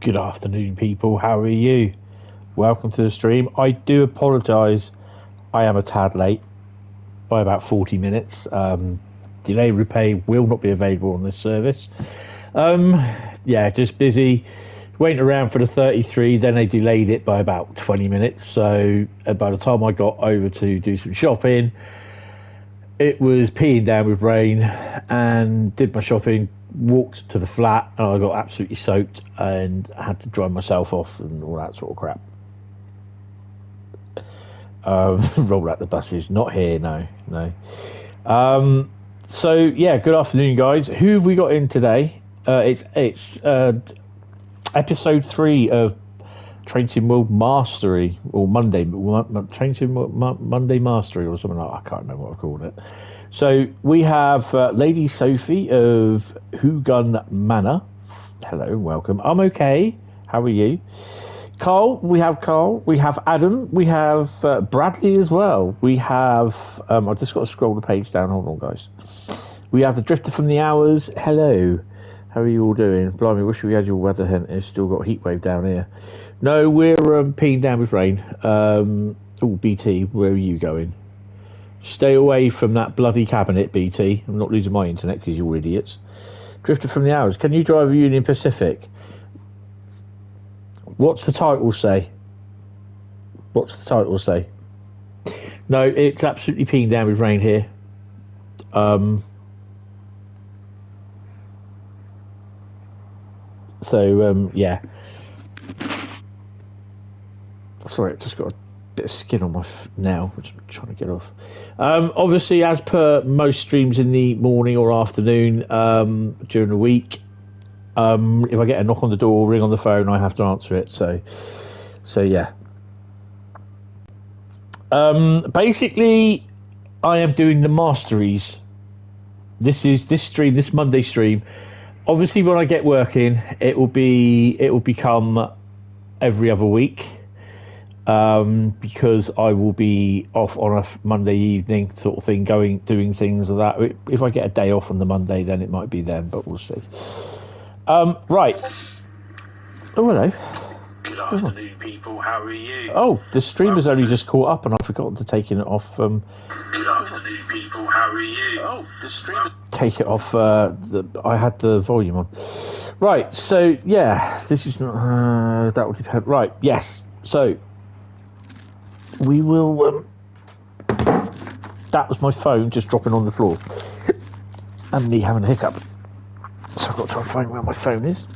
Good afternoon, people. How are you? Welcome to the stream. I do apologise. I am a tad late by about 40 minutes. Delay repay will not be available on this service. Yeah, just busy. Waiting around for the 33, then they delayed it by about 20 minutes. So by the time I got over to do some shopping, it was peeing down with rain, and did my shopping, walked to the flat, and I got absolutely soaked and had to dry myself off and all that sort of crap. Roll out the buses, not here, no. So yeah, good afternoon, guys. Who have we got in today? It's episode 3 of Train Sim World Mastery, or Train Sim Monday Mastery, or something like that. I can't remember what I called it. So we have Lady Sophie of Hugun Manor. Hello, welcome. I'm okay. How are you? Carl. We have Adam. We have Bradley as well. We have I just got to scroll the page down. Hold on, guys. We have the Drifter from the Hours. Hello. How are you all doing? Blimey, wish we had your weather. Hentis still got a heat wave down here. No, we're peeing down with rain. BT, where are you going? Stay away from that bloody cabinet, BT. I'm not losing my internet because you're idiots. Drifter from the Hours. Can you drive a Union Pacific? What's the title say? No, it's absolutely peeing down with rain here. Yeah. Sorry, I've just got a bit of skin on my nail, which I'm trying to get off. Obviously, as per most streams in the morning or afternoon during the week, if I get a knock on the door or ring on the phone, I have to answer it. So yeah. Basically, I am doing the masteries. This Monday stream. Obviously, when I get working, it will become every other week, because I will be off on a Monday evening sort of thing, doing things like that. If I get a day off on the Monday, then it might be then, but we'll see. Right. Oh, hello. Good afternoon, people. How are you? Oh, the stream has only just caught up, and I've forgotten to take it off. Good afternoon, people. How are you? Oh, the stream. Take it off. I had the volume on. Right. So yeah, this is not. That would depend. Right. Yes. So we will. That was my phone just dropping on the floor, and me having a hiccup. So I've got to try and find where my phone is.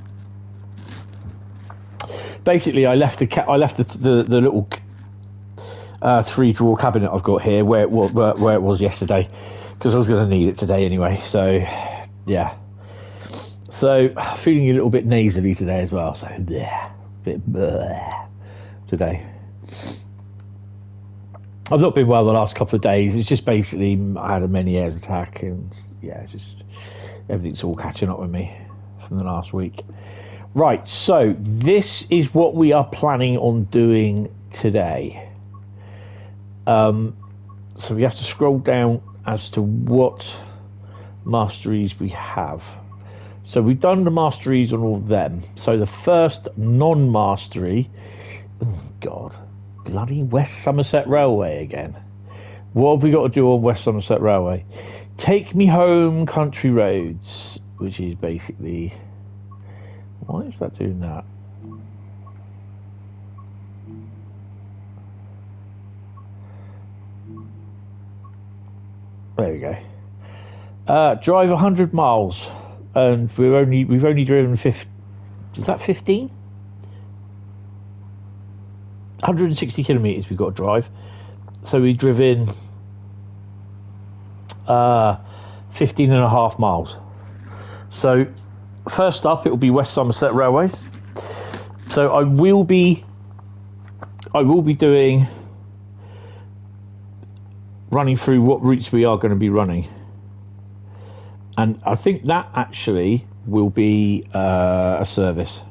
Basically, I left the little 3-drawer cabinet I've got here where it was yesterday, because I was going to need it today anyway. So yeah. So feeling a little bit nasally today as well. So today. I've not been well the last couple of days. It's just basically I had a Meniere's attack, and yeah, just everything's all catching up with me from the last week. Right, so this is what we are planning on doing today. So we have to scroll down as to what masteries we have. So we've done the masteries on all of them. So the first non-mastery, oh God, bloody West Somerset Railway again. What have we got to do on West Somerset Railway? Take me home, country roads, which is basically... Why is that doing that? There we go. Drive 100 miles, and we've only driven 15. Is that 15? 160 kilometers we've got to drive. So we've driven 15 and a half miles. So first up, it will be West Somerset Railways. So I will be doing running through what routes we are going to be running, and I think that actually will be a service.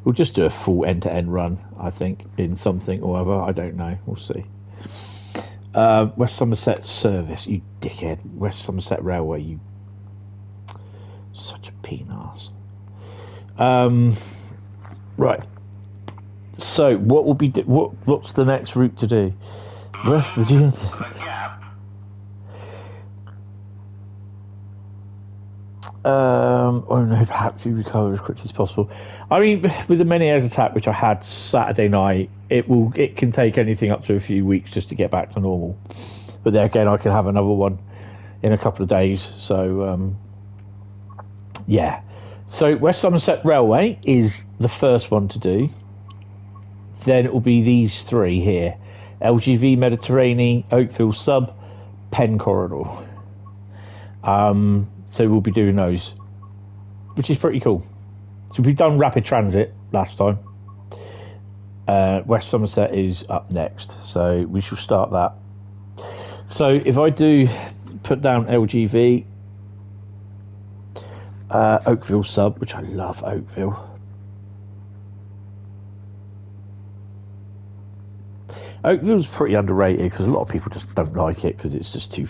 We'll just do a full end-to-end run, I think, in something or other. I don't know. We'll see. West Somerset service, you dickhead. West Somerset Railway, you such a penis. Right. So, what will be what's the next route to do? West Virginia. Oh no, perhaps you recover as quickly as possible. I mean, with the Menier's attack, which I had Saturday night, it can take anything up to a few weeks just to get back to normal. But there again, I can have another one in a couple of days. So, yeah. So West Somerset Railway is the first one to do. Then it will be these three here: LGV Mediterranean, Oakville Sub, Penn Corridor. So we'll be doing those, which is pretty cool. So we've done rapid transit last time. West Somerset is up next, so we shall start that. So if I do put down LGV, Oakville Sub, which I love Oakville. Oakville's pretty underrated because a lot of people just don't like it because it's just too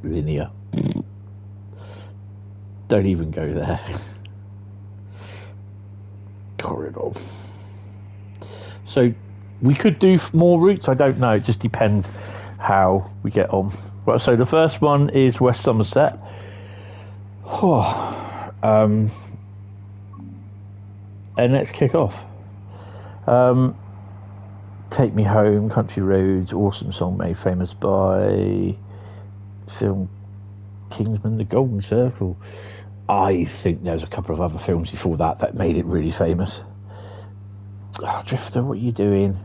linear. Don't even go there. Corridor. So we could do more routes. I don't know. It just depends how we get on. Right. So the first one is West Somerset. And let's kick off. Take Me Home, Country Roads, awesome song made famous by film Kingsman, The Golden Circle. I think there's a couple of other films before that made it really famous. Oh, Drifter, what are you doing?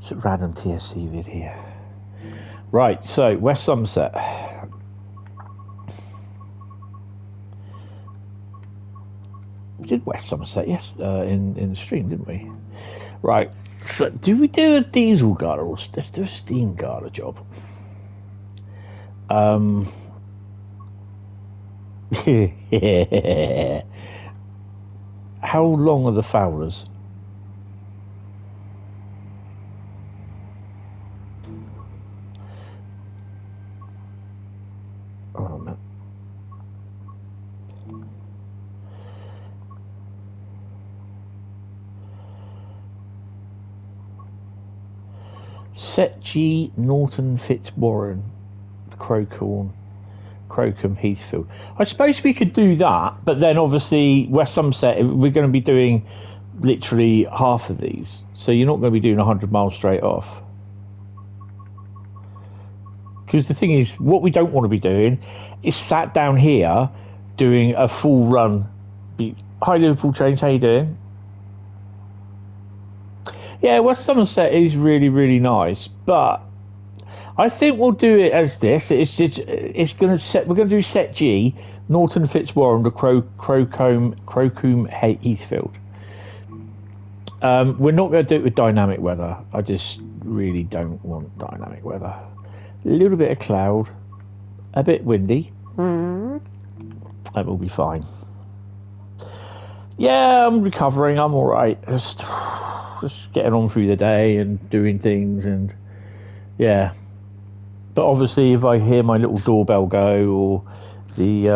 It's a random TSC video. Right, so West Somerset. We did West Somerset, yes, in the stream, didn't we? Right, so do we do a diesel garter or let's do a steam garter job? How long are the Fowlers? Oh, no. Set G, Norton Fitzwarren, Crowcombe, Heathfield. I suppose we could do that, but then obviously West Somerset, we're going to be doing literally half of these. So you're not going to be doing 100 miles straight off. Because the thing is, what we don't want to be doing is sat down here doing a full run. Hi Liverpool Change, how you doing? Yeah, West Somerset is really, really nice, but I think we'll do it as this. It's going to set. We're going to do set G, Norton Fitzwarren to Crowcombe Heathfield. We're not going to do it with dynamic weather. I just really don't want dynamic weather. A little bit of cloud, a bit windy. That will be fine. Yeah, I'm recovering. I'm all right. Just getting on through the day and doing things, and yeah. But obviously, if I hear my little doorbell go or the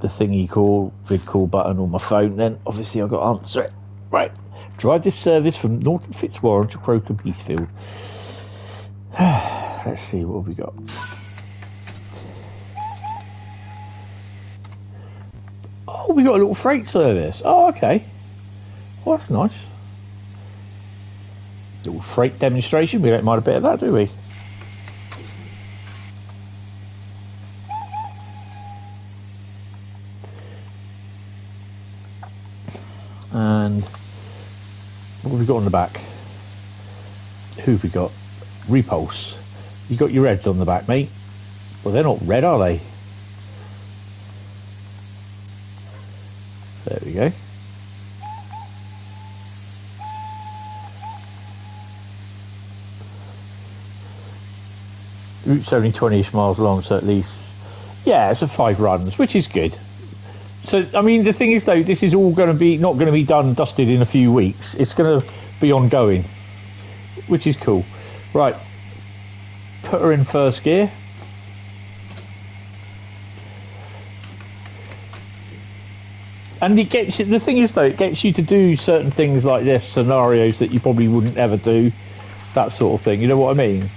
thingy call, big call button on my phone, then obviously I've got to answer it. Right, drive this service from Norton Fitzwarren to Crowcombe Heathfield. Let's see what have we got. Oh, we got a little freight service. Oh, okay. Well, that's nice. Little freight demonstration. We don't mind a bit of that, do we? And what have we got on the back? Who have we got? Repulse. You got your reds on the back, mate. Well, they're not red, are they? There we go. The route's only 20-ish miles long, so at least, yeah, it's a 5 runs, which is good. So, I mean, the thing is, though, this is all going to be not going to be done, dusted in a few weeks. It's going to be ongoing, which is cool. Right, put her in first gear. And it gets you, the thing is, though, it gets you to do certain things like this, scenarios that you probably wouldn't ever do, that sort of thing. You know what I mean?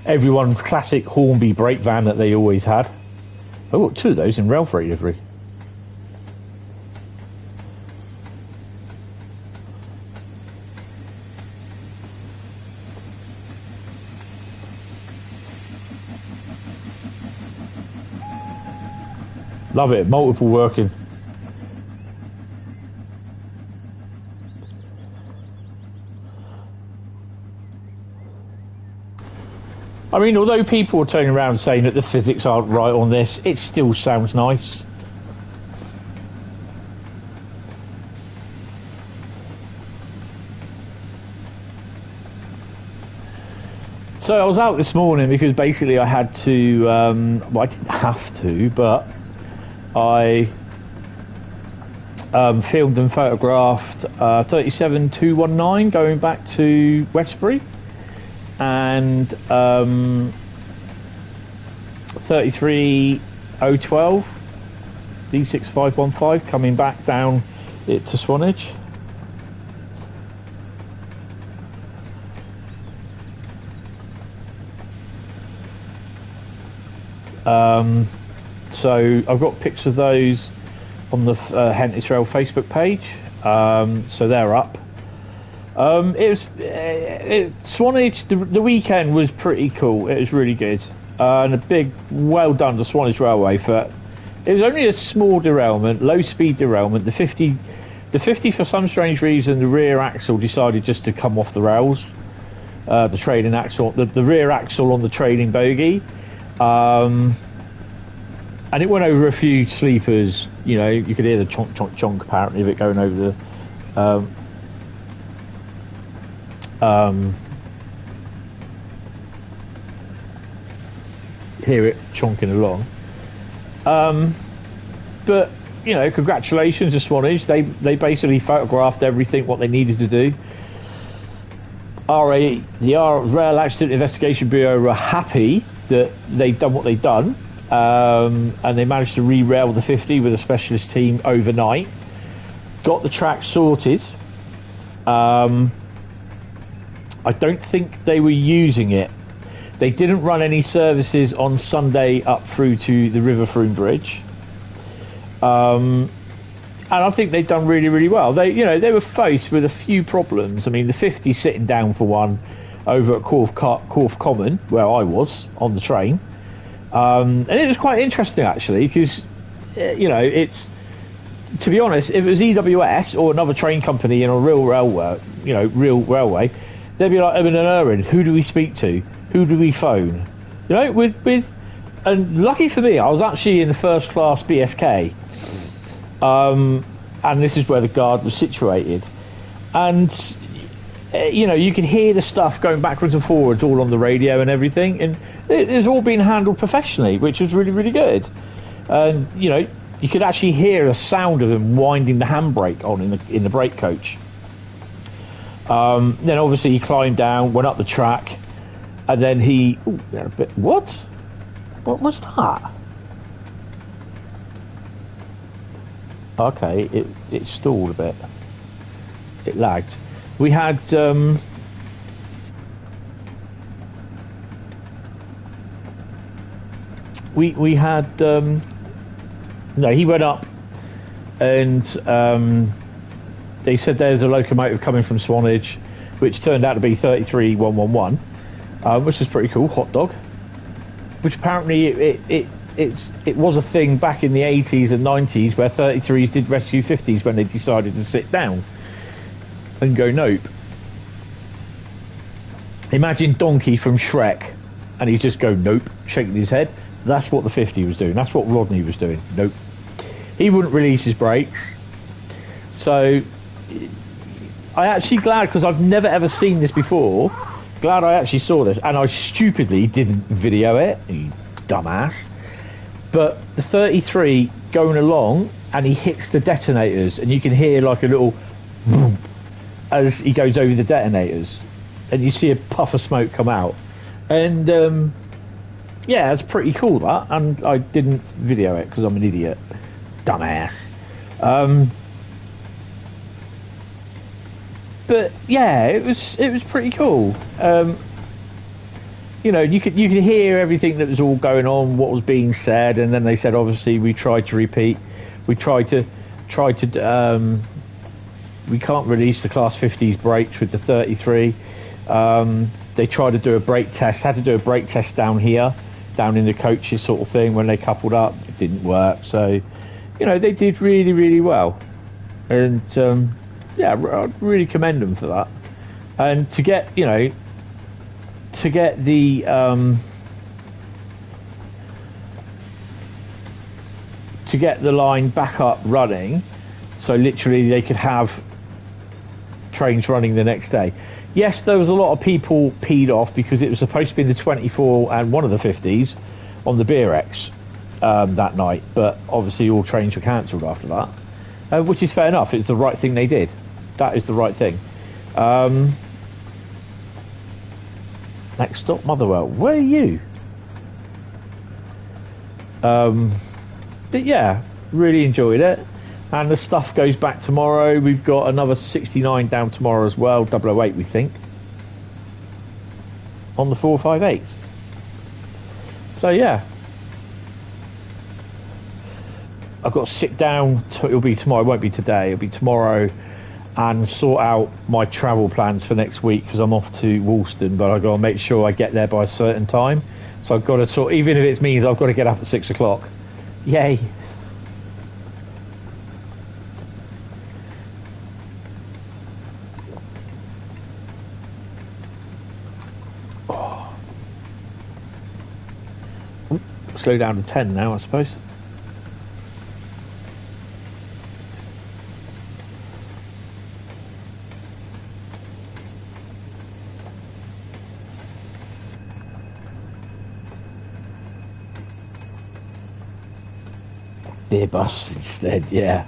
Everyone's classic Hornby brake van that they always had. I've got two of those in rail freight livery. Love it, multiple working. I mean, although people are turning around saying that the physics aren't right on this, it still sounds nice. So I was out this morning because basically I had to, well, I didn't have to, but I filmed and photographed 37219 going back to Westbury, and 33012 D6515 coming back down it to Swanage. So I've got pics of those on the Hentis Rail Facebook page, so they're up. Swanage, the weekend was pretty cool. It was really good, and a big well done to Swanage Railway for. It was only a small derailment, low speed derailment. The 50 for some strange reason, the rear axle decided just to come off the rails. The trailing axle, the rear axle on the trailing bogie, and it went over a few sleepers. You know, you could hear the chonk chonk chonk apparently of it going over the. Hear it chonking along, but you know, congratulations to Swanage. They basically photographed everything what they needed to do. The Rail Accident Investigation Bureau were happy that they'd done what they'd done, and they managed to re-rail the 50 with a specialist team overnight, got the track sorted. I don't think they were using it. They didn't run any services on Sunday up through to the River Froome Bridge, and I think they've done really, really well. They were faced with a few problems. I mean, the 50 sitting down for one over at Corfe Common, where I was on the train, and it was quite interesting actually, because it's, to be honest, if it was EWS or another train company in a real railway, they'd be like, Evan and Erwin, who do we speak to? Who do we phone? You know, and lucky for me, I was actually in the first class BSK, and this is where the guard was situated, and you could hear the stuff going backwards and forwards all on the radio and everything, and it's all been handled professionally, which was really, really good. And you could actually hear the sound of them winding the handbrake on in the brake coach. Then obviously he climbed down, went up the track, and then what was that? Okay, it stalled a bit. It lagged. We had we had no, he went up, and they said there's a locomotive coming from Swanage, which turned out to be 33111, which is pretty cool. Hot dog, which apparently it was a thing back in the 80s and 90s where 33s did rescue 50s when they decided to sit down. and go nope. Imagine Donkey from Shrek, and he'd just go nope, shaking his head. That's what the 50 was doing. That's what Rodney was doing. Nope. He wouldn't release his brakes. So I actually glad, because I've never ever seen this before. Glad I actually saw this, and I stupidly didn't video it, you dumbass. But the 33 going along, and he hits the detonators, and you can hear like a little boom as he goes over the detonators, and you see a puff of smoke come out, and yeah, it's pretty cool that. And I didn't video it because I'm an idiot, dumbass. But yeah, it was pretty cool. You know, you could hear everything that was all going on, what was being said, and then they said obviously we tried to repeat, we tried to we can't release the class 50's brakes with the 33. They tried to do a brake test, had to do a brake test down here, down in the coaches sort of thing when they coupled up. It didn't work, so you know they did really well, and yeah, I'd really commend them for that. And to get, you know, to get the line back up running, so literally they could have trains running the next day. Yes, there was a lot of people peed off because it was supposed to be the 24 and one of the 50s on the BRX that night, but obviously all trains were cancelled after that, which is fair enough. It's the right thing they did. That is the right thing. Next stop, Motherwell. Where are you? But yeah, really enjoyed it. And the stuff goes back tomorrow. We've got another 69 down tomorrow as well. 008, we think. On the 458s. So yeah. I've got to sit down. It'll be tomorrow. It won't be today. It'll be tomorrow. And sort out my travel plans for next week, because I'm off to Woolston, but I've got to make sure I get there by a certain time. So I've got to sort, even if it means I've got to get up at 6 o'clock. Yay. Oh. Slow down to 10 now, I suppose. Beer bus instead, yeah.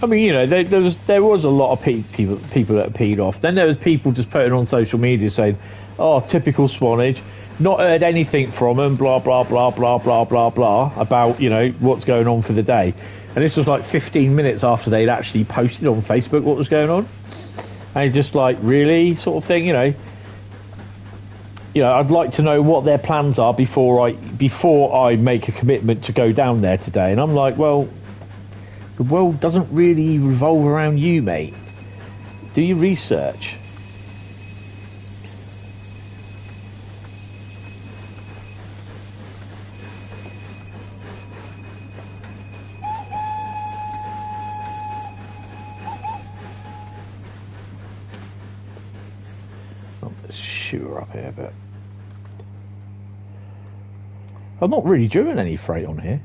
I mean, you know, there was a lot of people that peed off. Then there was people just putting on social media saying, "Oh, typical Swanage. Not heard anything from them. Blah blah blah blah blah blah blah about, you know, what's going on for the day." And this was like 15 minutes after they'd actually posted on Facebook what was going on, and just like, really, sort of thing, you know. You know, I'd like to know what their plans are before I make a commitment to go down there today. And I'm like, well, the world doesn't really revolve around you, mate. Do your research. Oh, let's shoot her up here a bit. I've not really driven any freight on here.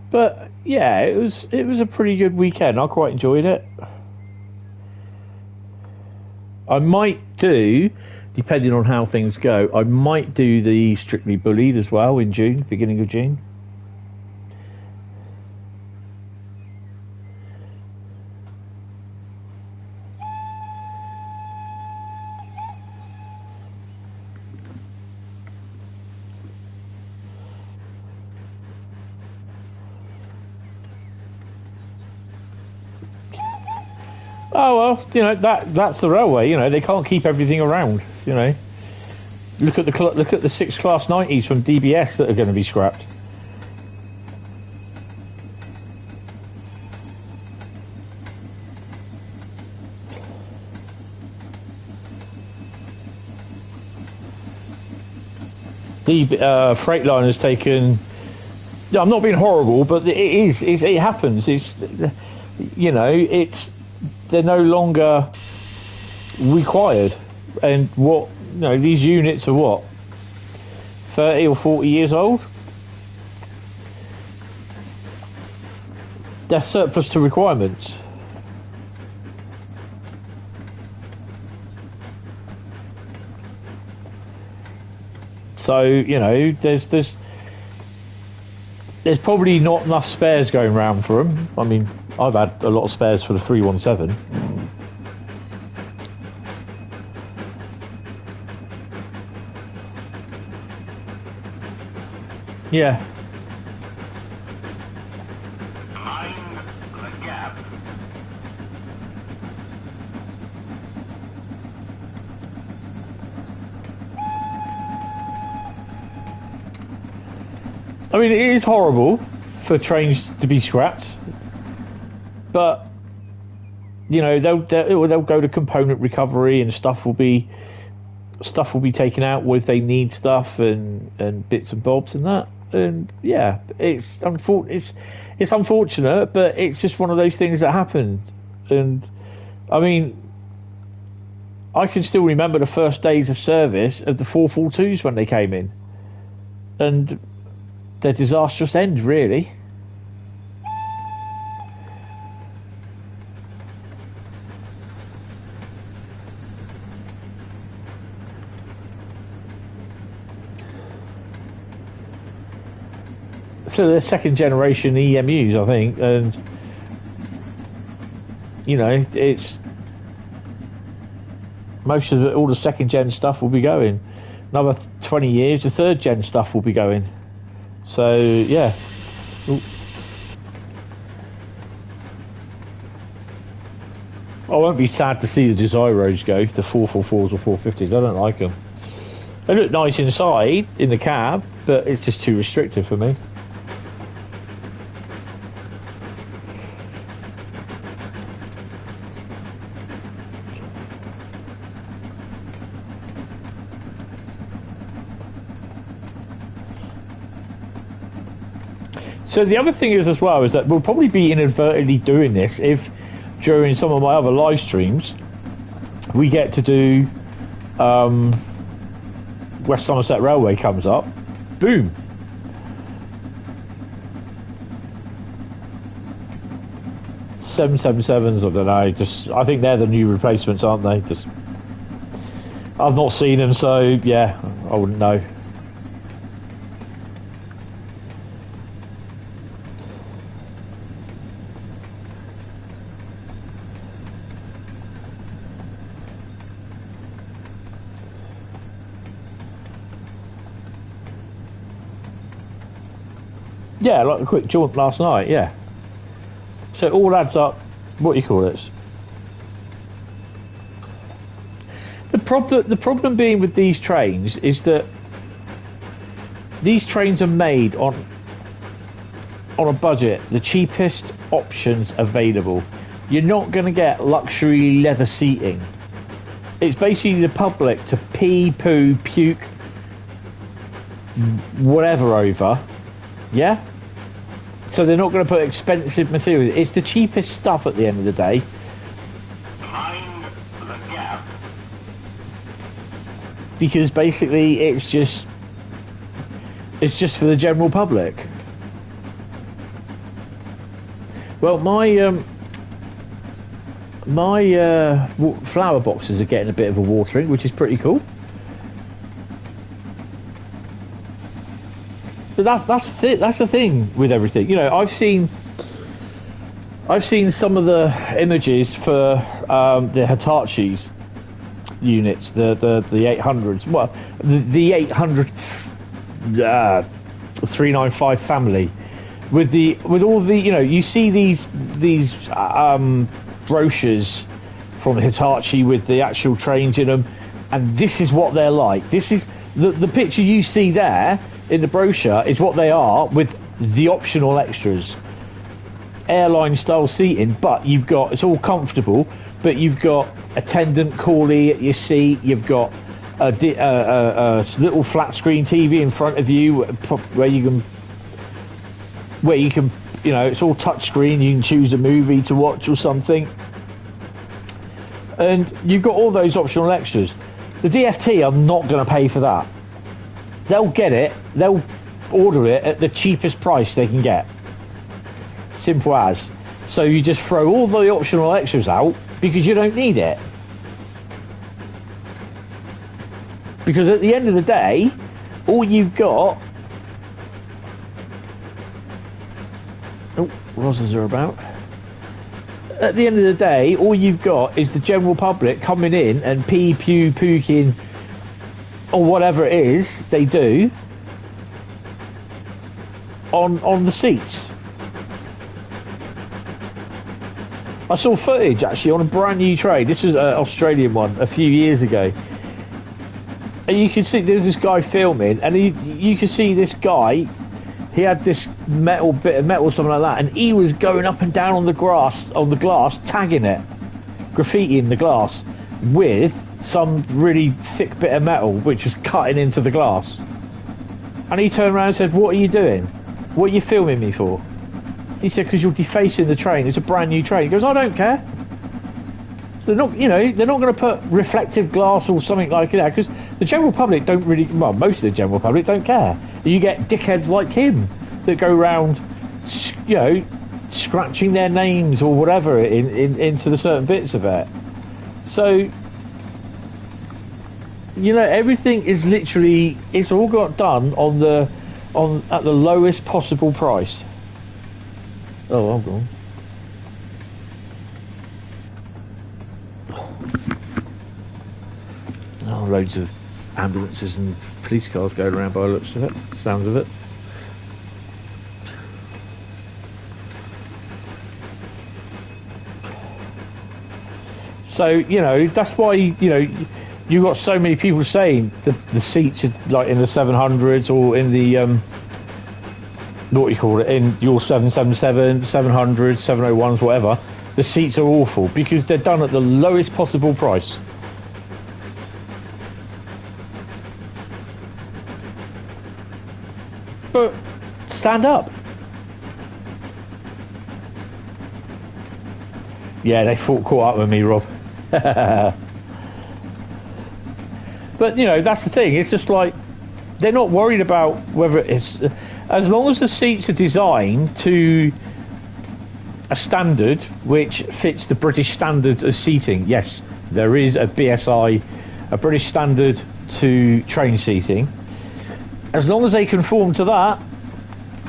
But yeah, it was a pretty good weekend. I quite enjoyed it. I might do, depending on how things go, I might do the Strictly Bullied as well in June, beginning of June. Oh well, you know, that's the railway. You know, they can't keep everything around. You know, look at the 6 Class 90s from DBS that are going to be scrapped. The Freightliner has taken. I'm not being horrible, but it happens. It's, you know, they're no longer required, and what, you know, these units are what, 30 or 40 years old. They're surplus to requirements. So, you know, there's probably not enough spares going around for them. I mean, I've had a lot of spares for the 317. Yeah. Mind the gap. I mean, it is horrible for trains to be scrapped, but you know, they'll go to component recovery, and stuff will be taken out where they need stuff, and bits and bobs and that. And yeah, it's unfortunate, but it's just one of those things that happened. And I mean, I can still remember the first days of service of the 442s when they came in, and their disastrous end, really. So they're second generation EMUs, I think, and you know, it's most of all the second gen stuff will be going. Another 20 years, the third gen stuff will be going. So yeah. Ooh. I won't be sad to see the Desiros go, the 444s or 450s. I don't like them. They look nice inside in the cab, but it's just too restrictive for me. So the other thing is as well is that we'll probably be inadvertently doing this if during some of my other live streams we get to do West Somerset Railway comes up, boom. (777s), I don't know, just I think they're the new replacements, aren't they? Just I've not seen them, so yeah, I wouldn't know. Yeah, like a quick jaunt last night, yeah. So it all adds up. What do you call it? The problem being with these trains is that these trains are made on a budget, the cheapest options available. You're not going to get luxury leather seating. It's basically the public to pee, poo, puke, whatever over. Yeah? So they're not going to put expensive material. It's the cheapest stuff at the end of the day. Mind the gap. Because basically it's just for the general public. Well, my flower boxes are getting a bit of a watering, which is pretty cool. But that's the thing with everything. You know, I've seen some of the images for the Hitachi's units, the 800s. Well, the 800 395 family with all the, you know, you see these brochures from Hitachi with the actual trains in them, and this is what they're like. This is the picture you see there in the brochure is what they are with the optional extras, airline style seating, but you've got, it's all comfortable, but you've got attendant callie at your seat, you've got a little flat screen TV in front of you where you can, you know, it's all touch screen. You can choose a movie to watch or something, and you've got all those optional extras. The DFT are not going to pay for that. They'll get it. They'll order it at the cheapest price they can get. Simple as. So you just throw all the optional extras out because you don't need it. Because at the end of the day, all you've got... Oh, Rosas are about. At the end of the day, all you've got is the general public coming in and pooking, or whatever it is they do, on the seats. I saw footage actually on a brand new train. This is an Australian one a few years ago. And you can see there's this guy filming, and you can see this guy. He had this bit of metal, something like that, and he was going up and down on the glass, tagging it, graffitiing the glass with some really thick bit of metal, which was cutting into the glass. And he turned around and said, "What are you doing? What are you filming me for?" He said, "Because you're defacing the train. It's a brand new train." He goes, "I don't care." So they're not, you know, they're not going to put reflective glass or something like that, because the general public don't really, well, most of the general public don't care. You get dickheads like him that go around, you know, scratching their names or whatever into the certain bits of it. So, you know, everything is literally, it's all got done at the lowest possible price. Oh, I'm gone. Oh, loads of ambulances and police cars going around by the looks of it, sounds of it. So, you know, that's why, you know, you've got so many people saying the seats are like in the 700s or in the, what you call it, in your 777, 700s, 701s, whatever. The seats are awful because they're done at the lowest possible price. But stand up. Yeah, they caught up with me, Rob. But you know, that's the thing. It's just like they're not worried about whether it's, as long as the seats are designed to a standard which fits the British standard of seating. Yes, there is a BSI, a British standard to train seating. As long as they conform to that,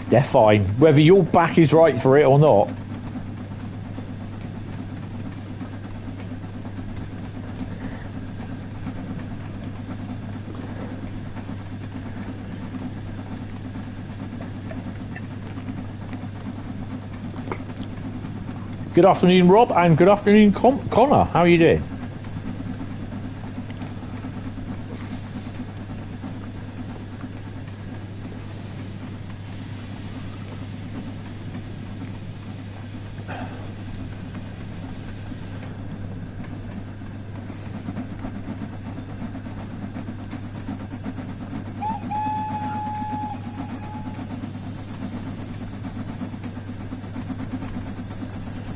they're fine, whether your back is right for it or not. Good afternoon, Rob, and good afternoon, Connor. How are you doing?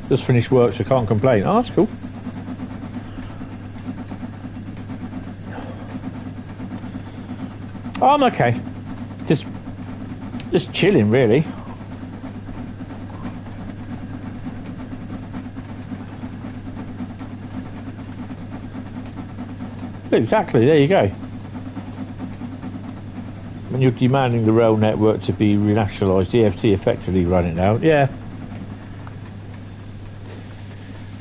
Just finished work, so can't complain. Oh, that's cool. Oh, I'm okay. Just chilling, really. Exactly. There you go. When you're demanding the rail network to be renationalised, DFT effectively run it now. Yeah.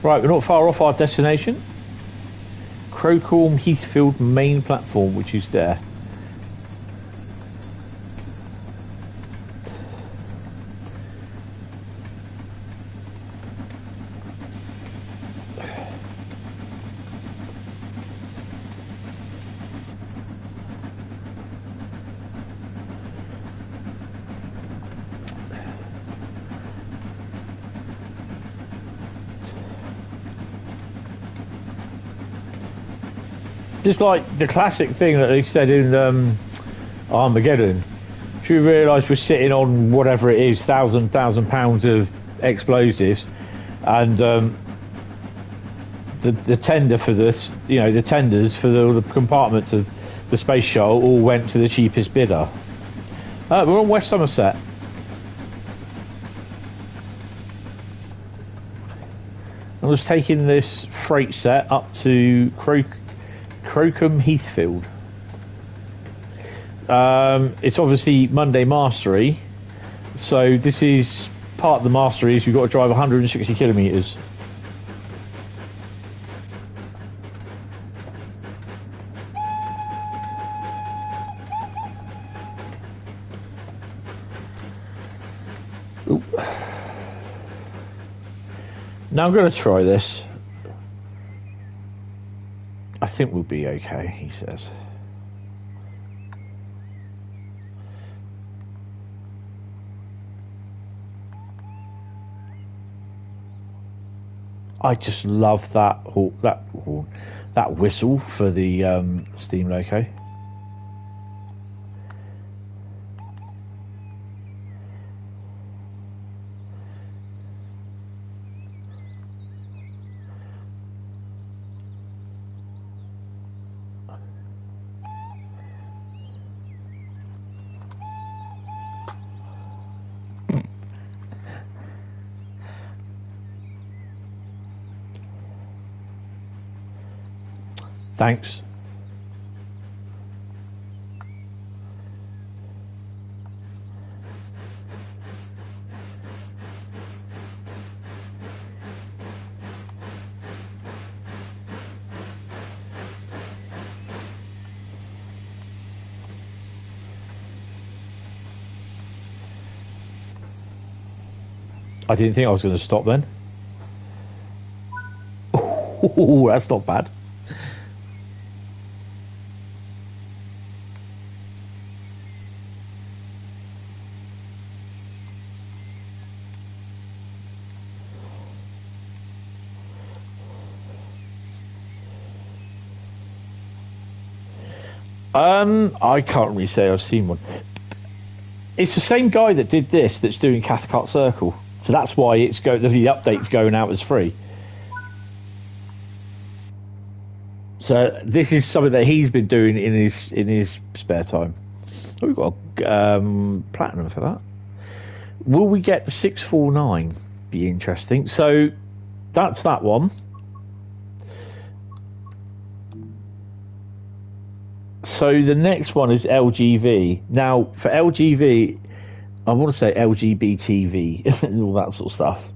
Right, we're not far off our destination. Crowcombe Heathfield main platform, which is there. Just like the classic thing that they said in Armageddon. Do you realise we're sitting on whatever it is, thousand pounds of explosives, and the tender for this, the tenders for the compartments of the space shuttle all went to the cheapest bidder. We're on West Somerset. I was taking this freight set up to Crocombe Heathfield. It's obviously Monday mastery, so this is part of the masteries. We've got to drive 160 kilometres. Now I'm going to try this. I think we'll be okay, he says. I just love that whistle for the steam loco. Thanks. I didn't think I was going to stop then. Oh, that's not bad. I can't really say I've seen one. It's the same guy that did this that's doing Cathcart Circle, so that's why the update's going out as free. So this is something that he's been doing in his spare time. Oh, we've got a platinum for that. Will we get the 649? Be interesting. So that's that one. So the next one is LGV. Now, for LGV, I want to say LGBTV and all that sort of stuff.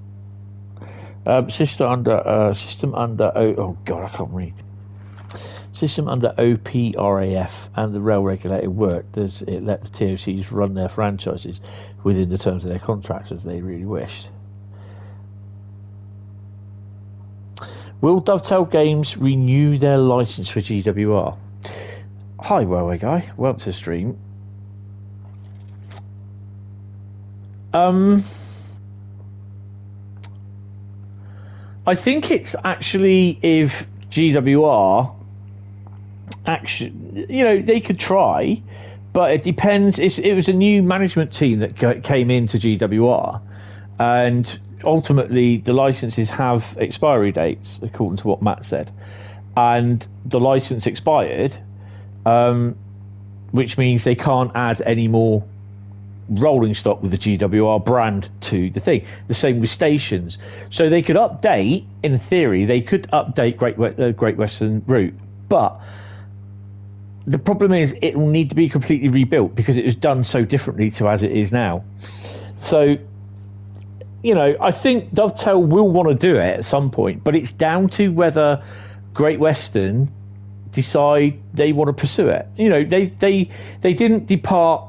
System under oh god, I can't read. System under OPRAF and the rail regulator work. Does it let the TOCs run their franchises within the terms of their contracts as they really wished? Will Dovetail Games renew their license for GWR? Hi, Railway Guy. Welcome to the stream. I think it's actually if GWR actually, they could try, but it depends. It was a new management team that came into GWR, and ultimately the licenses have expiry dates according to what Matt said, and the license expired. Which means they can't add any more rolling stock with the GWR brand to the thing. The same with stations. So they could update, in theory, Great Western Route, but the problem is it will need to be completely rebuilt because it was done so differently to as it is now. So, I think Dovetail will want to do it at some point, but it's down to whether Great Western decide they want to pursue it. They didn't depart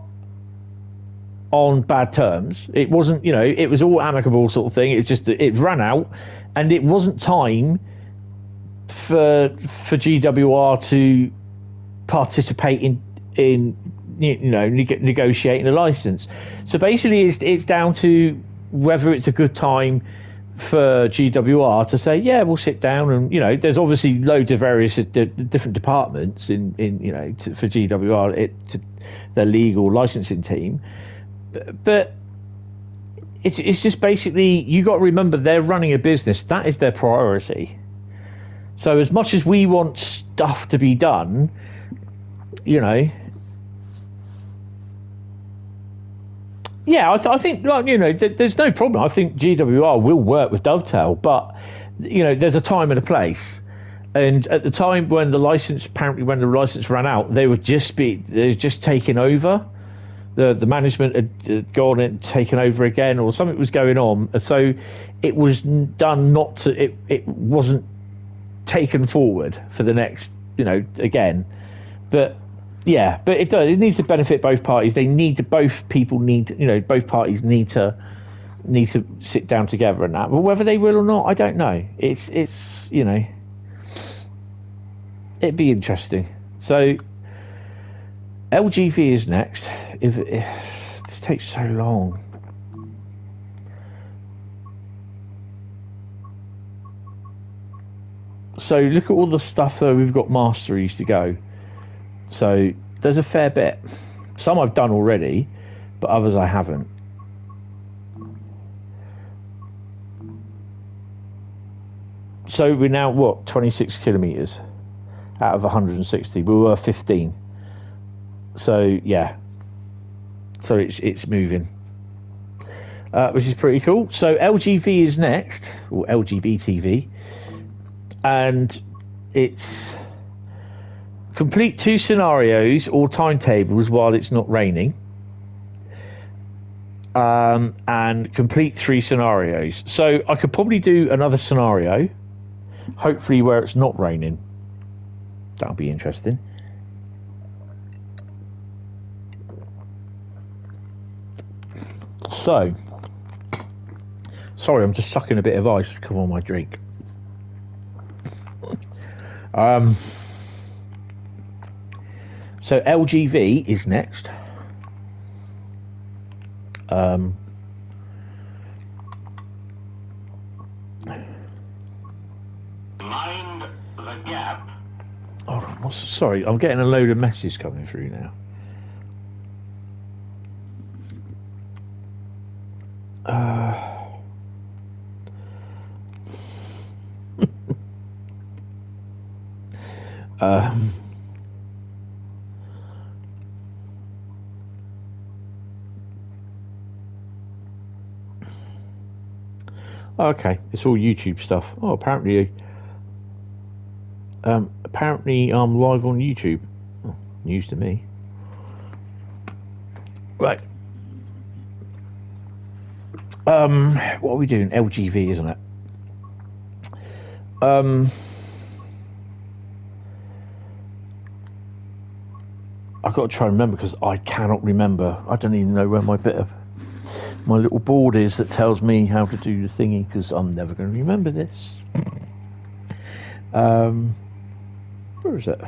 on bad terms. It wasn't, it was all amicable sort of thing. It's just that it ran out, and it wasn't time for GWR to participate in negotiating a license. So basically, it's down to whether it's a good time for GWR to say, yeah, we'll sit down, and there's obviously loads of various different departments in for GWR, their legal licensing team, but it's just basically, you got to remember, they're running a business. That is their priority. So as much as we want stuff to be done, yeah, I think, there's no problem. I think GWR will work with Dovetail, but there's a time and a place. And at the time when the license ran out, they were just taken over. The management had gone and taken over again, or something was going on. So it was done it wasn't taken forward for the next, again. But yeah, but it does. It needs to benefit both parties. Both parties need to sit down together and that. But whether they will or not, I don't know. It's it'd be interesting. So LGV is next. If this takes so long. So look at all the stuff that we've got masteries to go. So there's a fair bit. Some I've done already, but others I haven't. So we're now 26 kilometers out of 160. We were 15. So yeah. So it's moving, which is pretty cool. So LGV is next, or LGBTV, and it's complete 2 scenarios or timetables while it's not raining, and complete 3 scenarios. So I could probably do another scenario, hopefully where it's not raining. That'll be interesting. So, sorry, I'm just sucking a bit of ice to come on my drink. So LGV is next. Mind the gap. Oh, sorry, I'm getting a load of messages coming through now. Okay, it's all YouTube stuff. Oh, apparently I'm live on YouTube. Oh, news to me. Right. What are we doing? LGV, isn't it? I've got to try and remember, because I cannot remember. I don't even know where my little board is that tells me how to do the thingy, because I'm never going to remember this. Where is it?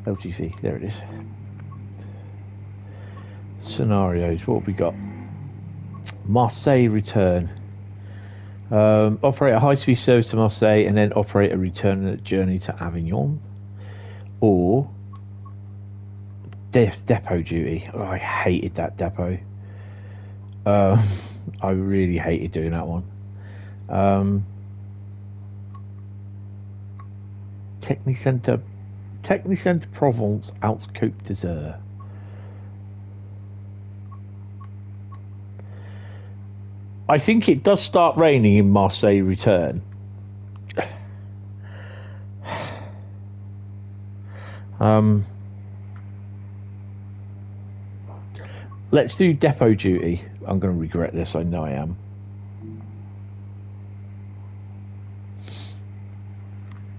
LGV, there it is. Scenarios, what have we got? Marseille return. Operate a high-speed service to Marseille and then operate a return journey to Avignon. Or depot duty. Oh, I hated that depot. I really hated doing that one. Technicenter Provence, Alpes Côte d'Azur. I think it does start raining in Marseille return. Let's do depot duty. I'm going to regret this, I know I am.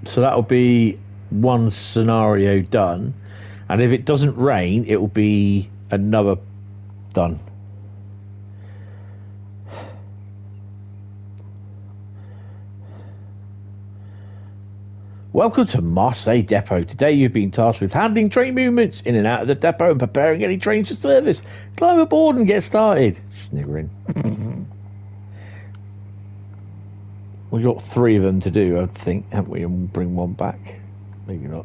So that'll be one scenario done, and if it doesn't rain, it will be another done. Welcome to Marseille Depot. Today you've been tasked with handling train movements in and out of the depot and preparing any trains for service. Climb aboard and get started. Sniggering. We've got 3 of them to do, I think, haven't we? And we'll bring one back. Maybe not.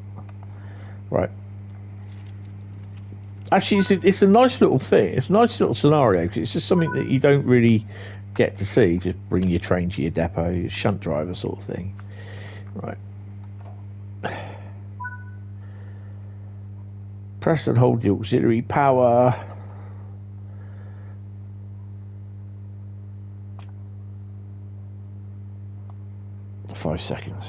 Right. Actually, it's a nice little thing. It's a nice little scenario because it's just something that you don't really get to see. Just bring your train to your depot, your shunt driver sort of thing. Right. Press and hold the auxiliary power. For 5 seconds.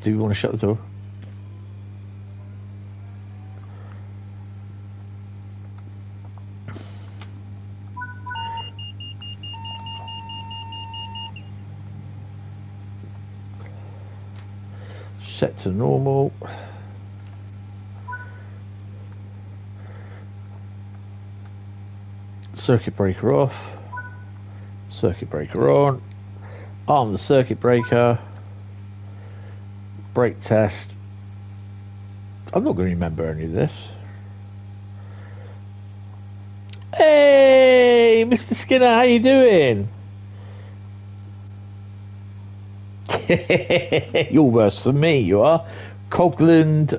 Do you want to shut the door? Set to normal. Circuit breaker off. Circuit breaker on. Arm the circuit breaker. Brake test. I'm not going to remember any of this. Hey, Mr. Skinner, how you doing? You're worse than me, you are. Cogland,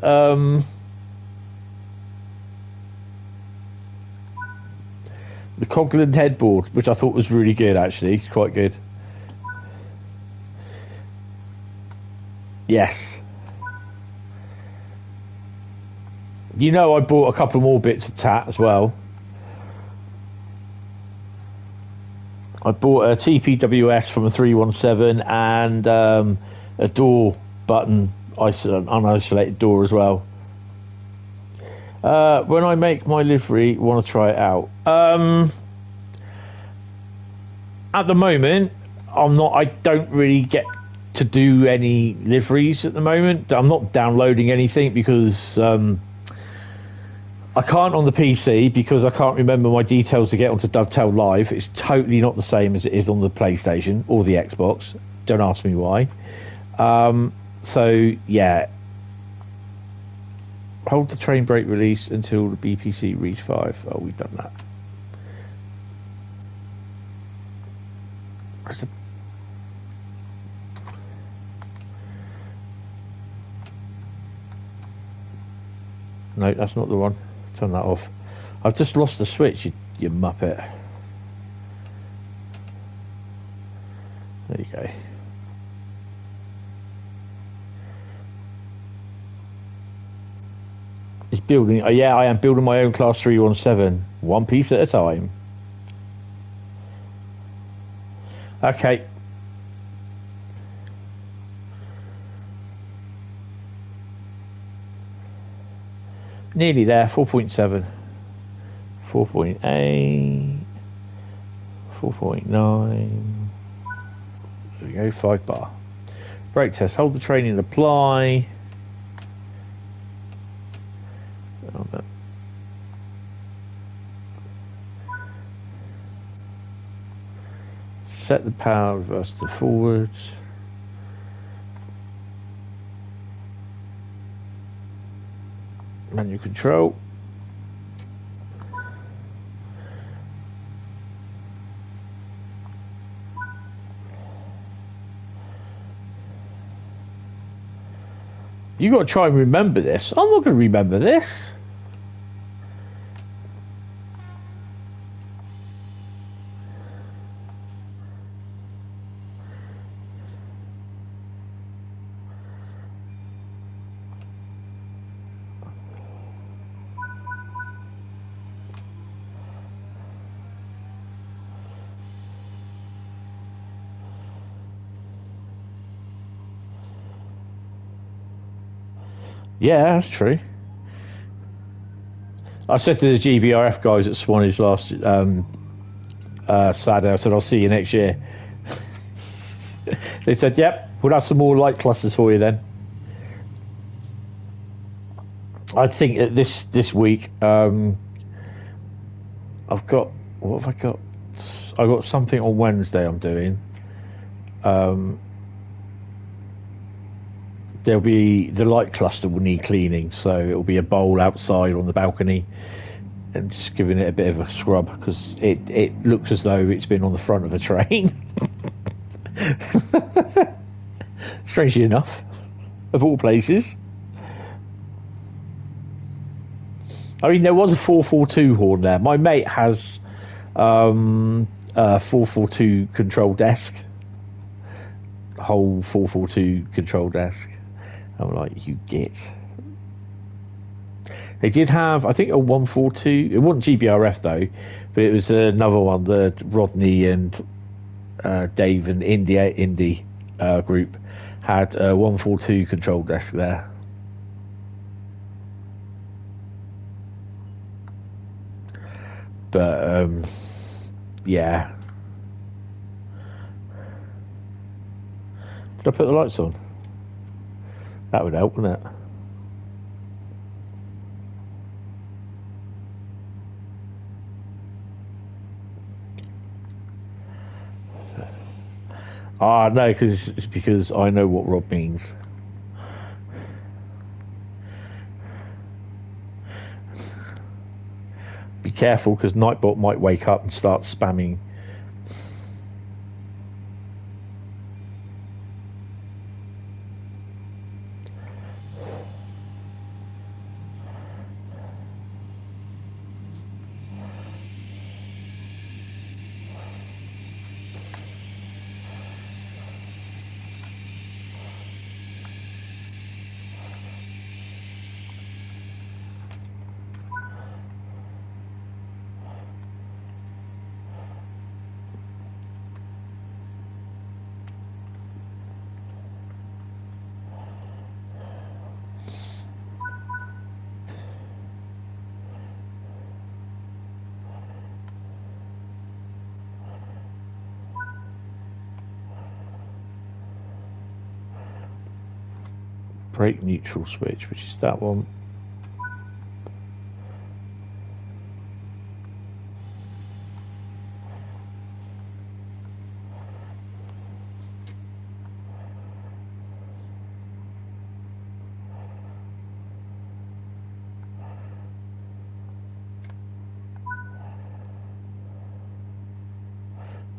the Cogland headboard, which I thought was really good, actually. It's quite good. Yes. You know, I bought a couple more bits of tat as well. I bought a TPWS from a 317 and a door button, unisolated door as well. When I make my livery, want to try it out. At the moment, I don't really get to do any liveries at the moment. I'm not downloading anything because I can't on the PC because I can't remember my details to get onto Dovetail Live. It's totally not the same as it is on the PlayStation or the Xbox. Don't ask me why. So yeah, hold the train brake release until the BPC reach 5. Oh, we've done that. No, that's not the one. Turn that off. I've just lost the switch, you muppet. There you go. It's building. Oh, yeah, I am building my own Class 317. One piece at a time. Okay. Nearly there. 4.7. 4.8. 4.9. There we go. 5 bar. Brake test. Hold the train and apply. Set the power, reverse to forwards. Manual control. You got to try and remember this. I'm not going to remember this. Yeah, that's true. I said to the GBRF guys at Swanage last Saturday, I said, I'll see you next year. They said, yep, we'll have some more light clusters for you then. I think that this week, I've got, what have I got? I got something on Wednesday I'm doing. There'll be, the light cluster will need cleaning, so it'll be a bowl outside on the balcony, and just giving it a bit of a scrub because it looks as though it's been on the front of a train. Strangely enough, of all places. I mean, there was a 442 horn there. My mate has a 442 control desk, whole 442 control desk. I'm like, you git. They did have, I think, a 142. It wasn't GBRF though, but it was another one. The Rodney and Dave and Indy group had a 142 control desk there. But yeah. Did I put the lights on? That would help, wouldn't it? Ah, no, it's because I know what Rob means. Be careful, because Nightbot might wake up and start spamming. Brake neutral switch, which is that one.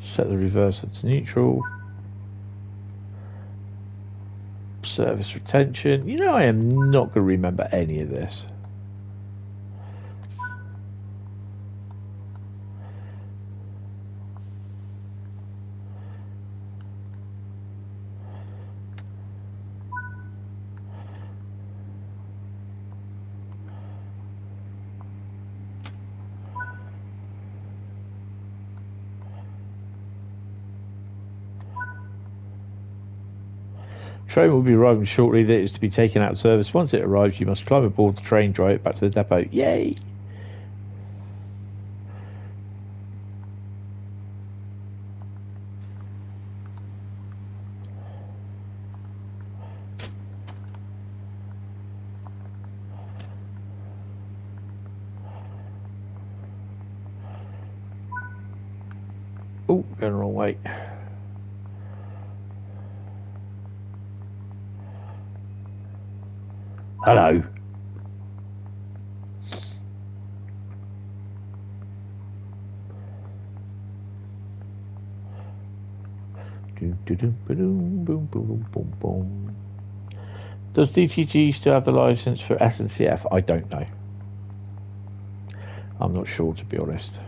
Set the reverser to neutral. Service retention. You know, I am not going to remember any of this. Train will be arriving shortly. That is to be taken out of service. Once it arrives, you must climb aboard the train, drive it back to the depot. Yay! Oh, going the wrong way. Hello. Does DTG still have the license for SNCF? I don't know. I'm not sure, to be honest.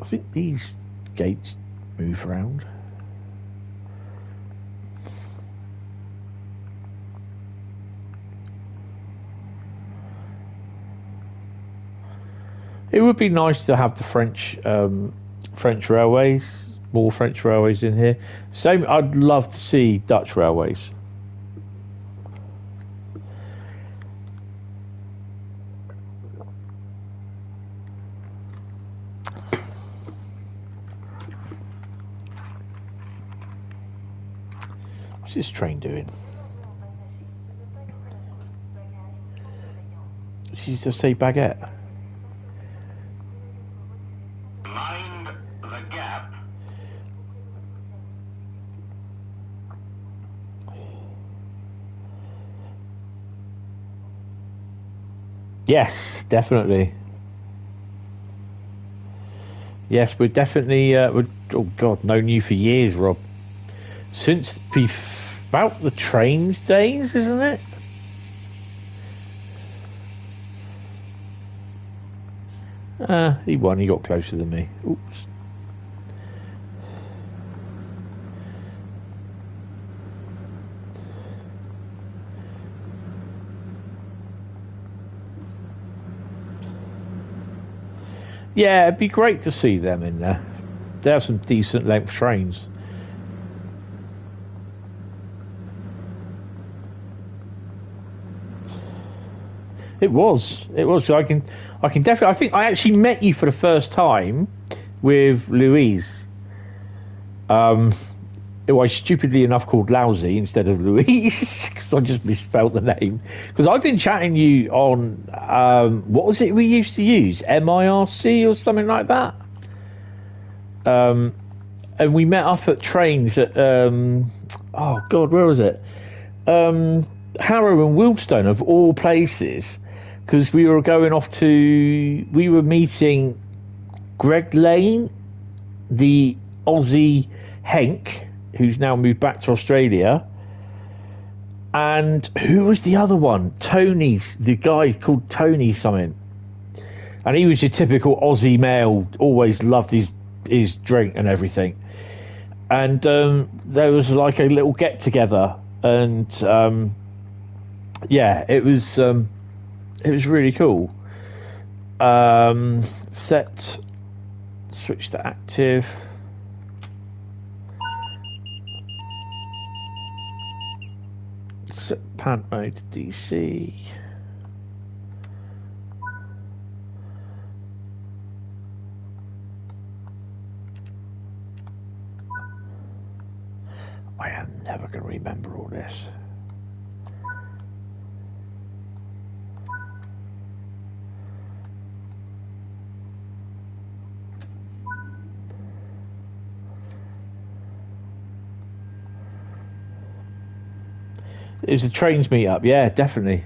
I think these gates move around. It would be nice to have the French railways, more French railways in here. Same, I'd love to see Dutch railways. What's this train doing? Did she just say baguette? Yes, definitely. Yes, we're definitely. Oh God, known you for years, Rob. Since about the trains days, isn't it? He won. He got closer than me. Oops. Yeah, it'd be great to see them in there. They have some decent length trains. It was. I can definitely. I think I actually met you for the first time with Louise. Who I stupidly enough called Lousy instead of Louise because I just misspelled the name. Because I've been chatting you on what was it we used to use, MIRC or something like that. And we met up at trains at oh God, where was it? Harrow and Wealdstone of all places, because we were going off to. We were meeting Greg Lane, the Aussie Henk, who's now moved back to Australia, and who was the other one? Tony's, the guy called Tony something, and he was your typical Aussie male, always loved his drink and everything. And there was like a little get together, and yeah, it was really cool. Switch to active. Set pan mode to DC. I am never going to remember all this. It was a trains meet up, yeah, definitely.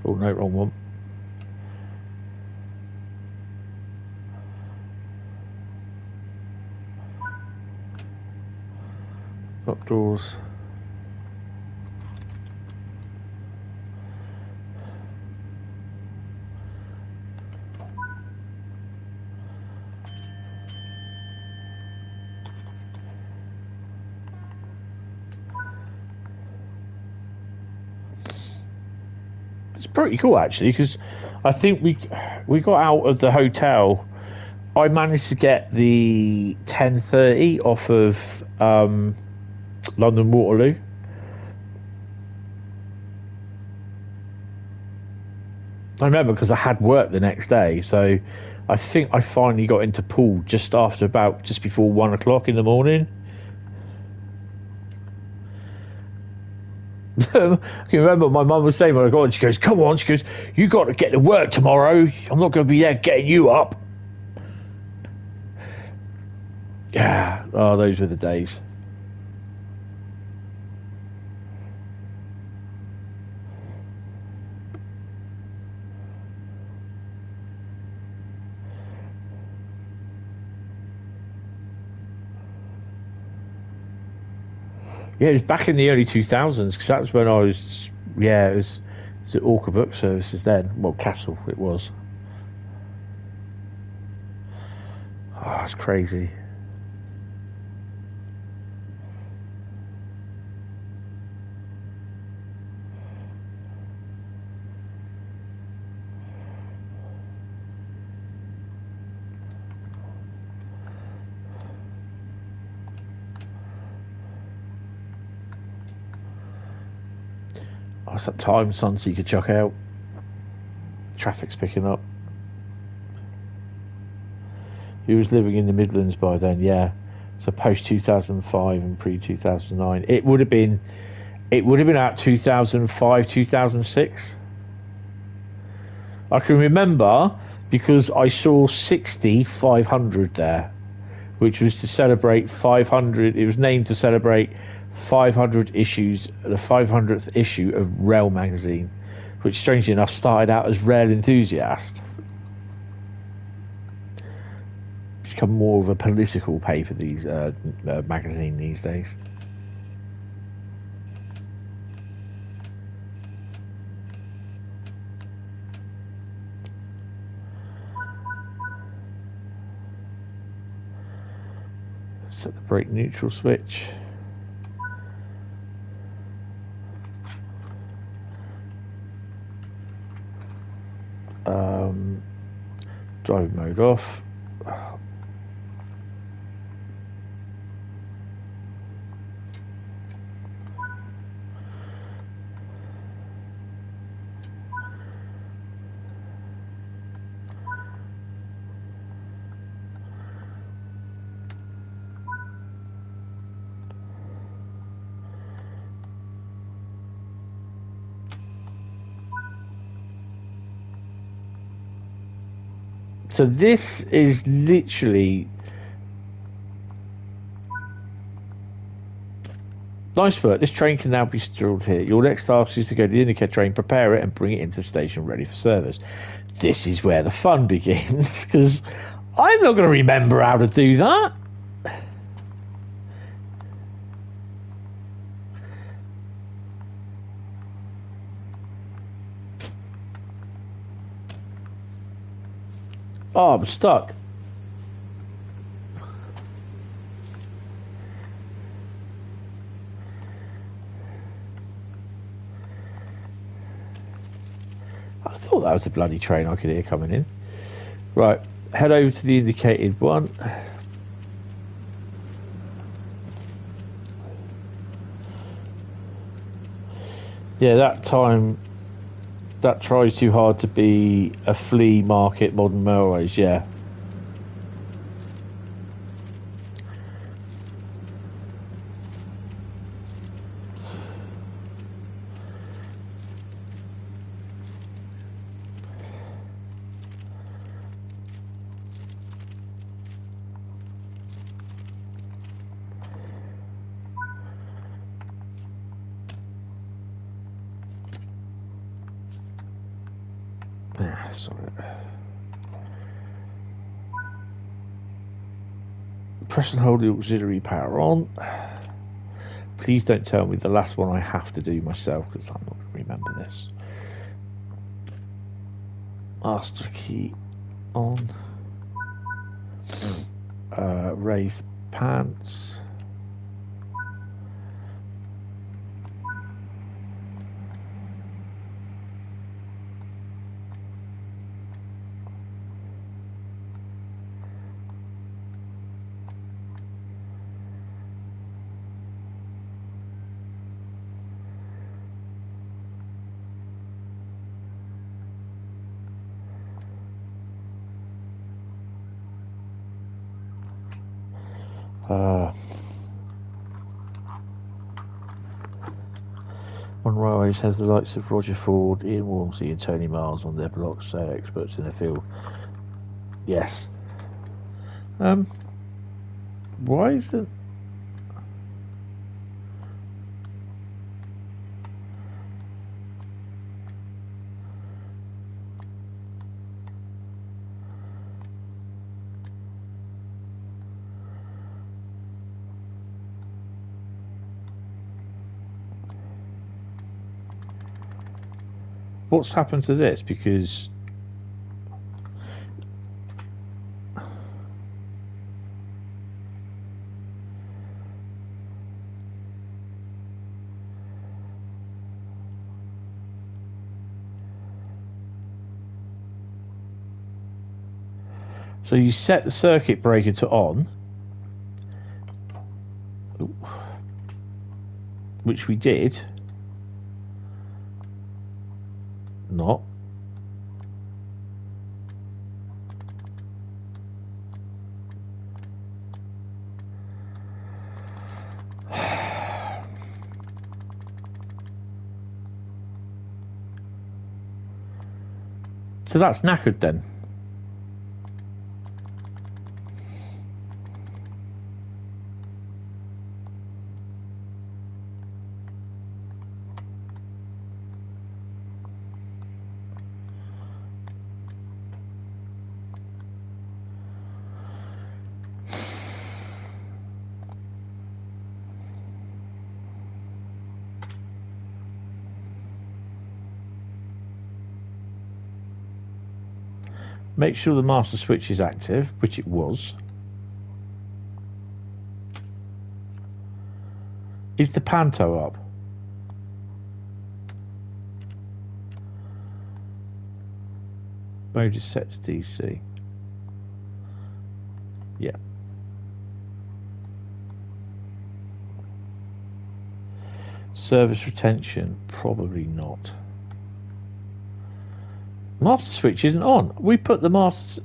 Oh no, wrong one. Up doors. It's pretty cool actually, because I think we got out of the hotel. I managed to get the 10:30 off of London Waterloo. I remember because I had work the next day, so I think I finally got into Poole just before 1 o'clock in the morning. I can remember my mum was saying when I got on, she goes, "Come on," she goes, "You got to get to work tomorrow. I'm not going to be there getting you up." Yeah, oh, those were the days. Yeah, it was back in the early 2000s, because that's when I was, it was at Orca Book Services then. Well, Castle, it was. Oh, it's crazy. It's that time Sunsea could chuck out. Traffic's picking up. He was living in the Midlands by then, yeah. So post 2005 and pre 2009. It would have been It would have been out 2005, 2006. I can remember because I saw 500 there, which was to celebrate 500. It was named to celebrate 500 issues, the 500th issue of Rail magazine, which strangely enough started out as Rail Enthusiast. It's become more of a political paper, these magazine these days. Set the brake neutral switch. Drive mode off. So this is literally nice work. This train can now be stored here. Your next task is to go to the indicator train, prepare it, and bring it into the station ready for service. This is where the fun begins, because I'm not going to remember how to do that. Oh, I'm stuck. I thought that was the bloody train I could hear coming in. Right, head over to the indicated one. Yeah, that time that tries too hard to be a flea market, modern railways, yeah. Press and hold the auxiliary power on. Please don't tell me the last one I have to do myself, because I'm not going to remember this. Master key on. Raise pants. One railways has the likes of Roger Ford, Ian Walmsley and Tony Miles on their blocks, so experts in the field. Yes. Why is it? What's happened to this? Because so you set the circuit breaker to on, which we did. Not. So that's knackered then. Make sure the master switch is active, which it was. Is the panto up? Mode is set to DC. Yeah. Service retention, probably not. Master switch isn't on. We put the master...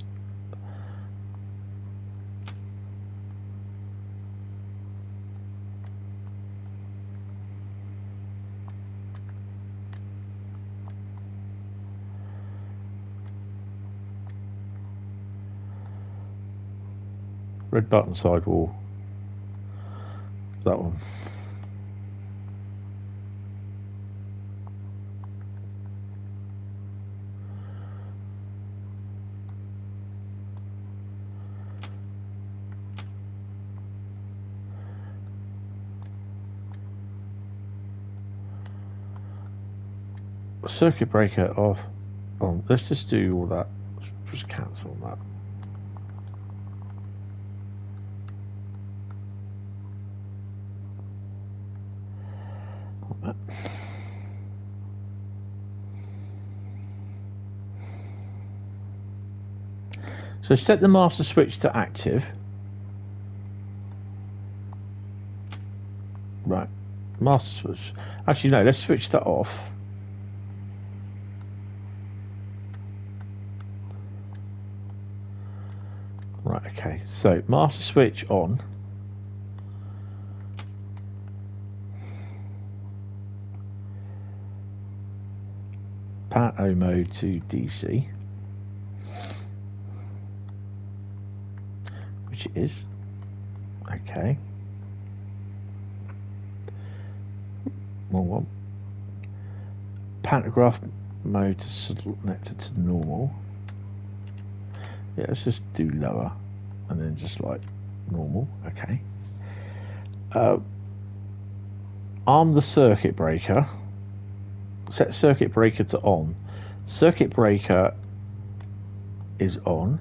Red button sidewall. That one. Circuit breaker off. Oh, let's just do all that. Just cancel that. So set the master switch to active. Right, master switch. Actually, no, let's switch that off. Right, okay, so master switch on. Panto mode to DC. Which it is. Okay. Wrong one. Pantograph mode to connected to normal. Yeah, let's just do lower and then just like normal. Okay. Arm the circuit breaker. Set circuit breaker to on. Circuit breaker is on.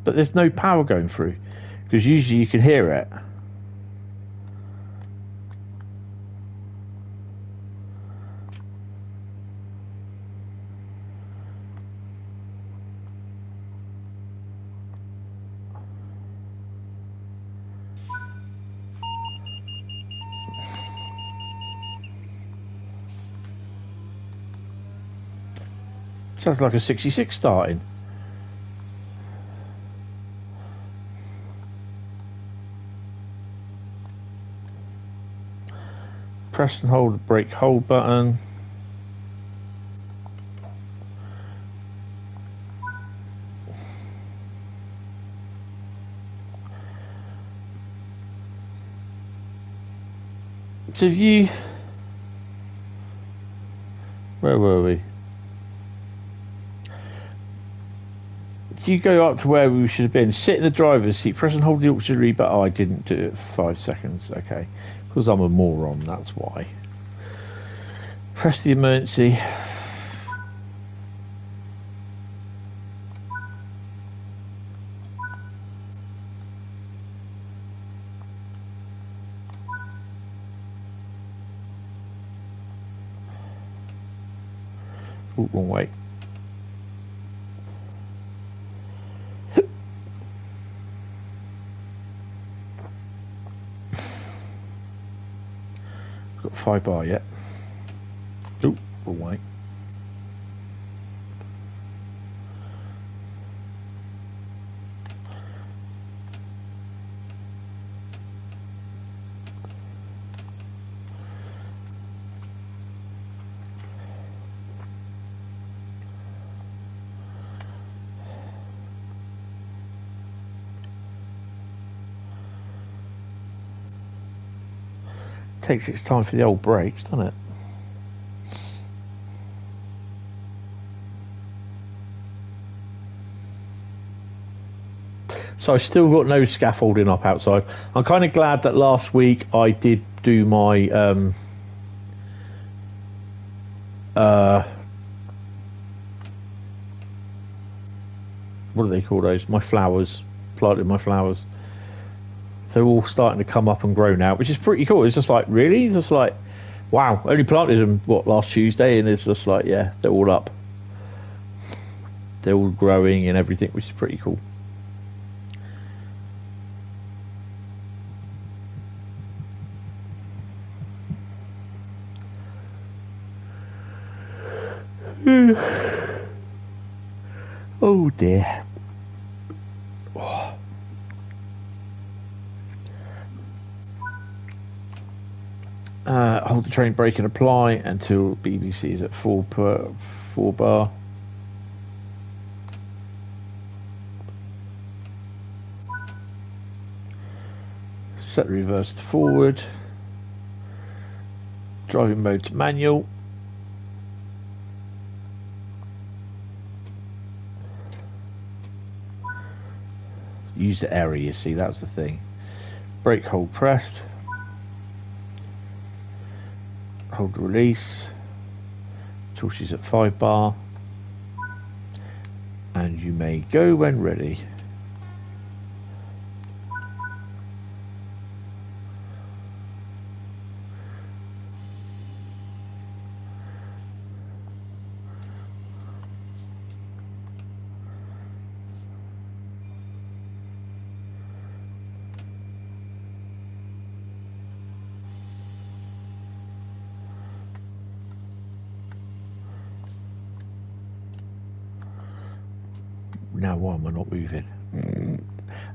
But there's no power going through because usually you can hear it. Sounds like a 66 starting. Press and hold the brake hold button. So if you... Where were we? So you go up to where we should have been. Sit in the driver's seat. Press and hold the auxiliary button. Oh, I didn't do it for 5 seconds. Okay. Because I'm a moron, that's why. Press the emergency. Ooh, wrong way. Got 5 bar yet. Ooh, wrong way. Takes its time for the old brakes, doesn't it? So I've still got no scaffolding up outside. I'm kind of glad that last week I did do my what do they call those? My flowers. Planted my flowers. They're all starting to come up and grow now, which is pretty cool. It's just like, really? It's just like, wow. I only planted them, last Tuesday, and it's just like, yeah, they're all up. They're all growing and everything, which is pretty cool. Oh dear. Oh. Hold the train brake and apply until BBC is at 4 bar. Set the reverse to forward. Driving mode to manual. Use the area, you see, that's the thing. Brake hold pressed. Hold release. Till she's at 5 bar. And you may go when ready. Now, why am I not moving?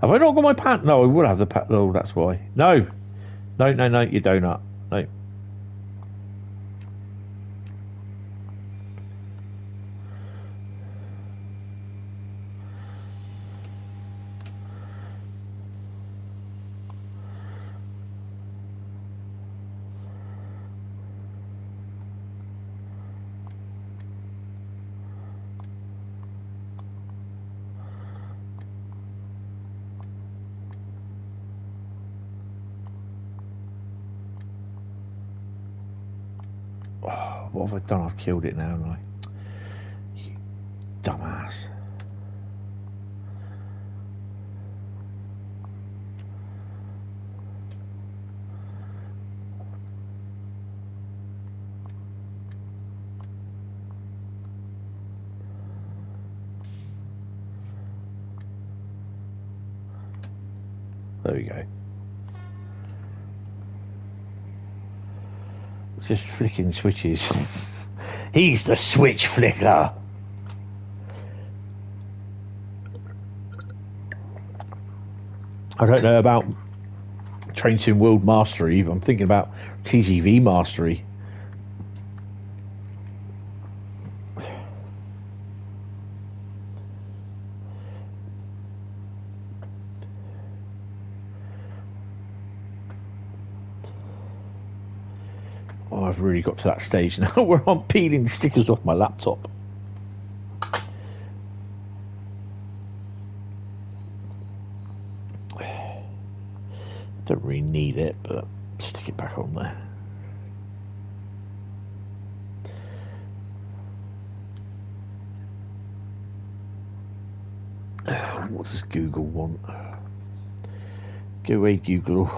Have I not got my pant? No, I would have the pant. Oh, that's why. No. No, no, no, you donut. No. What have I done? I've killed it now, haven't I? You dumbass. There we go. It's just flicking switches. He's the switch flicker. I don't know about Train Sim World Mastery. I'm thinking about TGV Mastery. I've really got to that stage now where I'm peeling stickers off my laptop. Don't really need it, but stick it back on there. What does Google want? Go away, Google.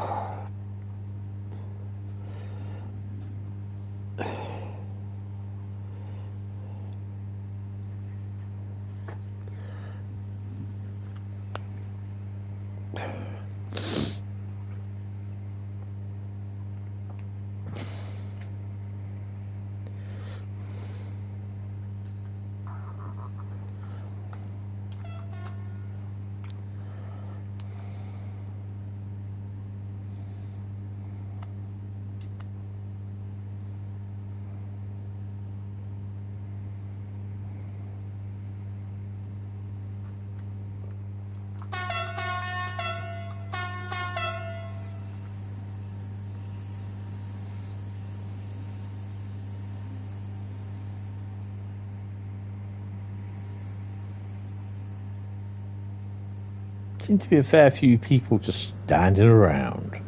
seem to be a fair few people just standing around.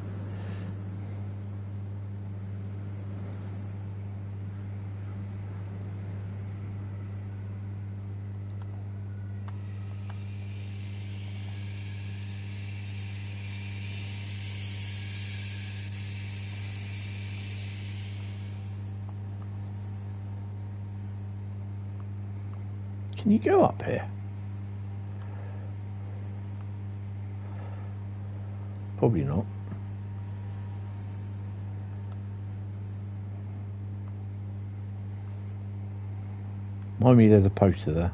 Can you go up here? Probably not. Mind me, there's a poster there.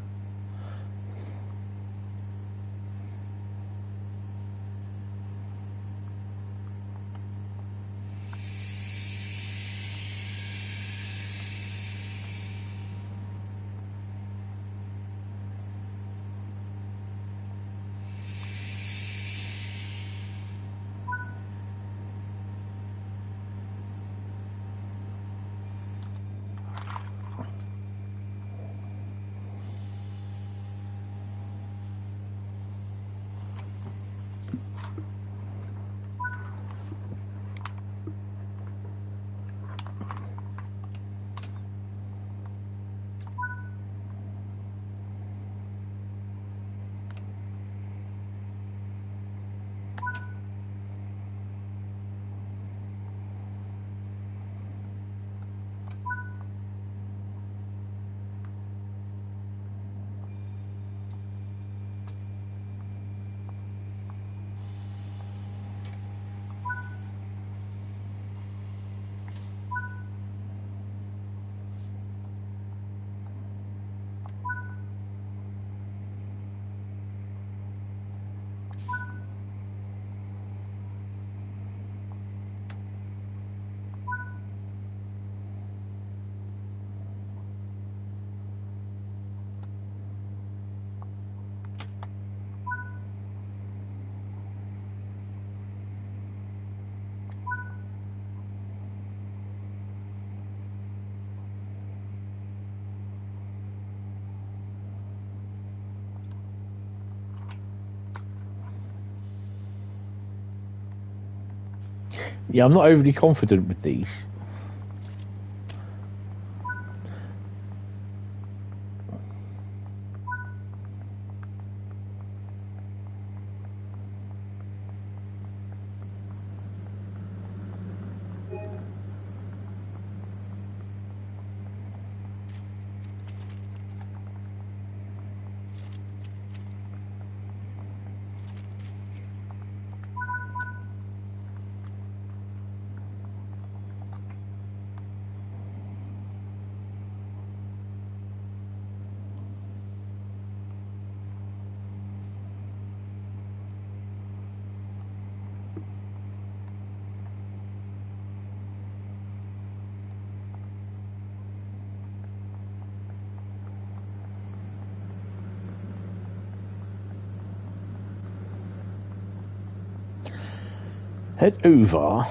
Yeah, I'm not overly confident with these. Head over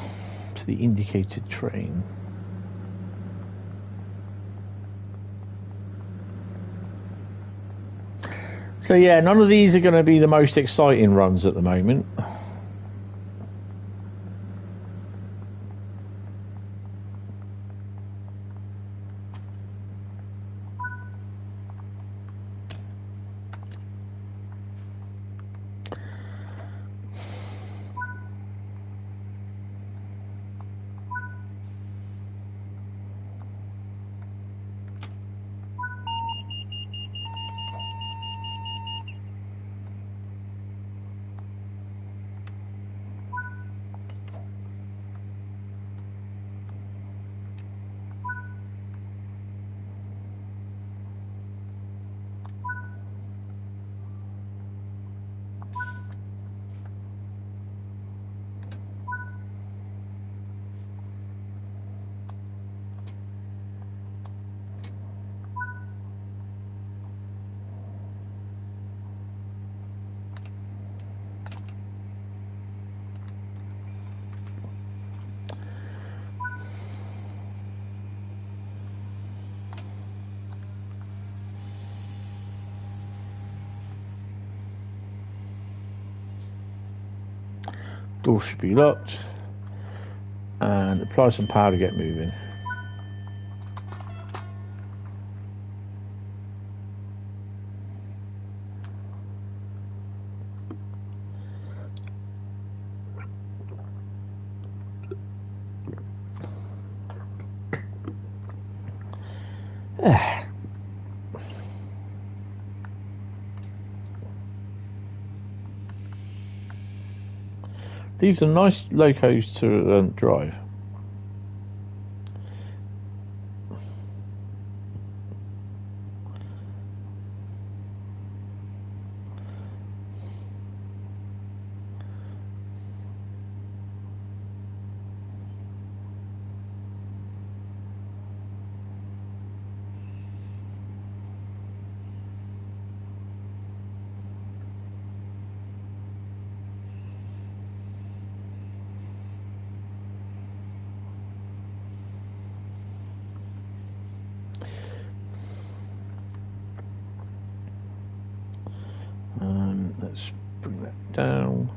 to the indicated train. So yeah, none of these are going to be the most exciting runs at the moment. Door should be locked. And apply some power to get moving. These are nice locos to drive. Let's bring that down.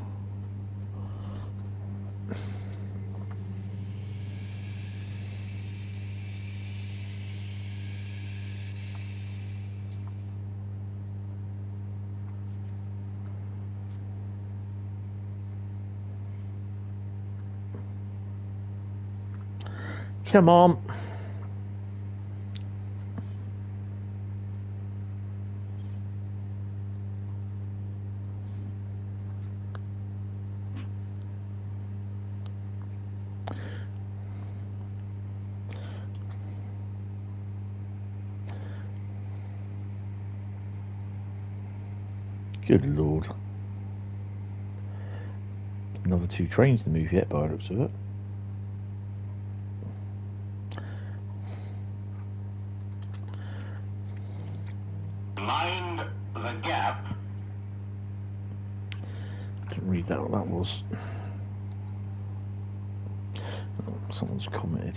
Come on. Good Lord. Another 2 trains to move yet by the looks of it. Mind the gap. Didn't read that what that was. Oh, someone's commented.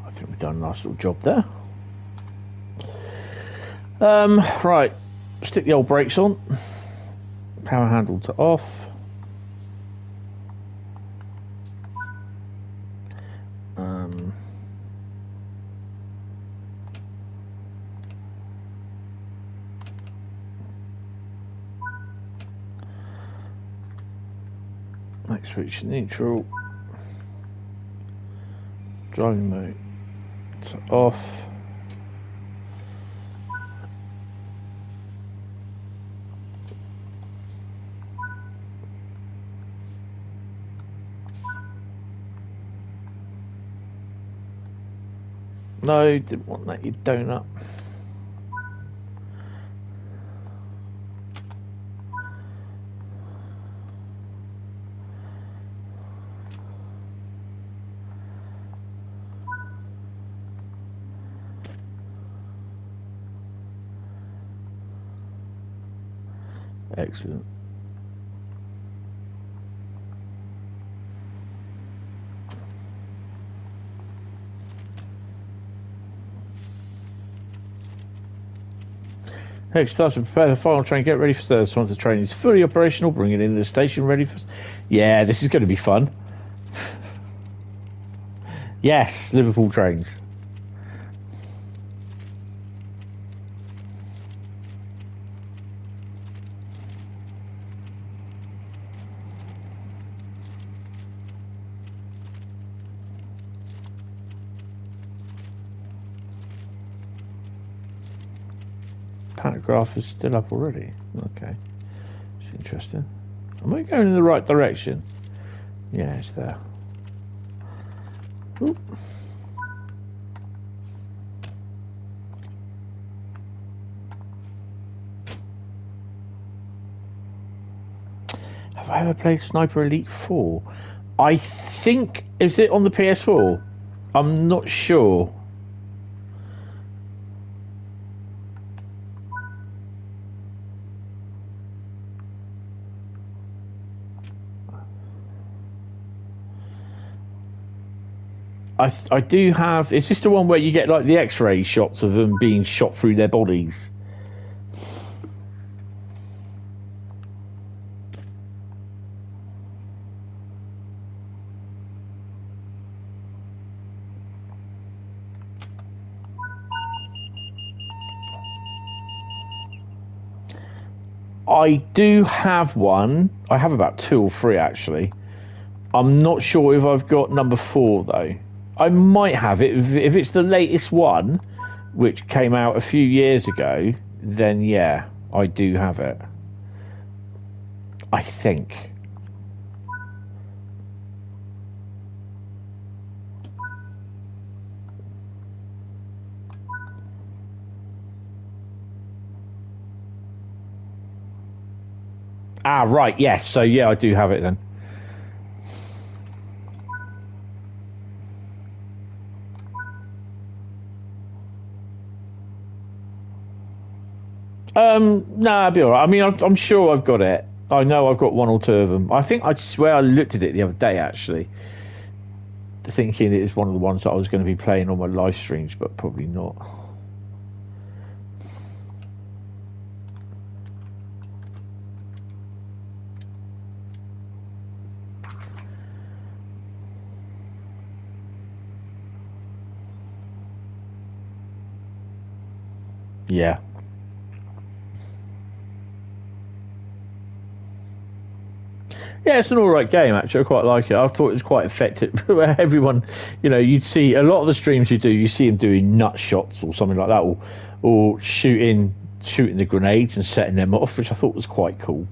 I think we've done a nice little job there. Right, stick the old brakes on. Power handle to off. Next switch neutral. Driving mode to off. No, didn't want that, you donut. Excellent. Next, starts to prepare the final train. Get ready for service. Once the train is fully operational, bring it into the station ready for... Yeah, this is going to be fun. Yes, Liverpool trains. Graph is still up already. Okay, it's interesting. Am I going in the right direction? Yeah, it's there. Oop. Have I ever played Sniper Elite 4? I think, is it on the PS4? I'm not sure. I do have. It's just the one where you get like the X-ray shots of them being shot through their bodies. I do have one. I have about 2 or 3 actually. I'm not sure if I've got number 4 though. I might have it. If it's the latest one, which came out a few years ago, then yeah, I do have it. I think. Ah, right, yes. So yeah, I do have it then. No, I'll be all right. I mean, I'm sure I've got it. I know I've got 1 or 2 of them. I think I swear I looked at it the other day, actually, thinking it was one of the ones that I was going to be playing on my live streams, but probably not. Yeah. Yeah, it's an alright game, actually. I quite like it. I thought it was quite effective. Where everyone, you know, you'd see a lot of the streams you see them doing nut shots or something like that, or shooting the grenades and setting them off, which I thought was quite cool.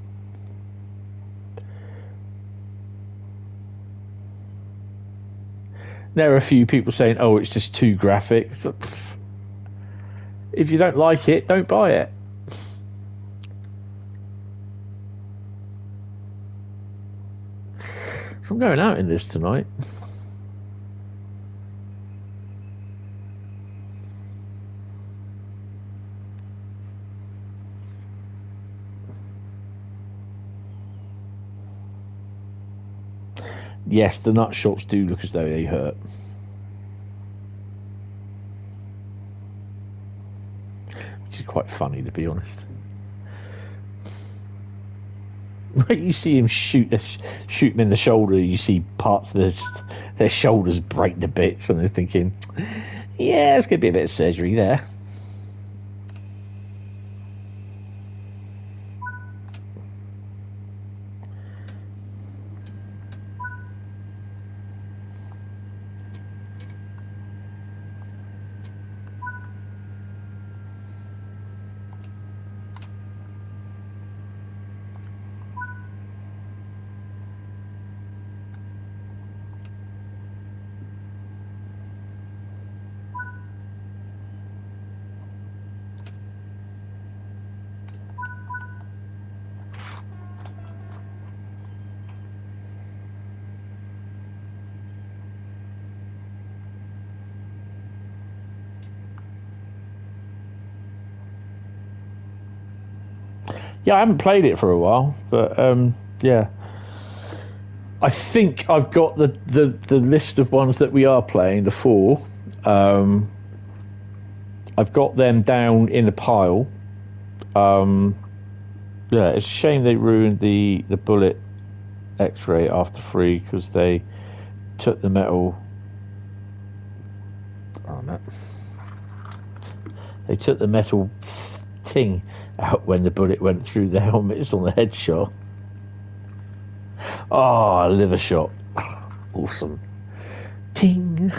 There are a few people saying, "Oh, it's just too graphic." So, if you don't like it, don't buy it. So I'm going out in this tonight. Yes, the nut shots do look as though they hurt. Which is quite funny, to be honest. You see him shoot them in the shoulder, you see parts of their shoulders break to bits, and they're thinking, yeah, it's going to be a bit of surgery there. Yeah, I haven't played it for a while, but yeah. I think I've got the list of ones that we are playing, the 4. I've got them down in the pile. Yeah, it's a shame they ruined the bullet X-ray after 3 because they took the metal. Oh no! They took the metal ting out when the bullet went through the helmets on the headshot. Oh, liver shot. Awesome. Ting.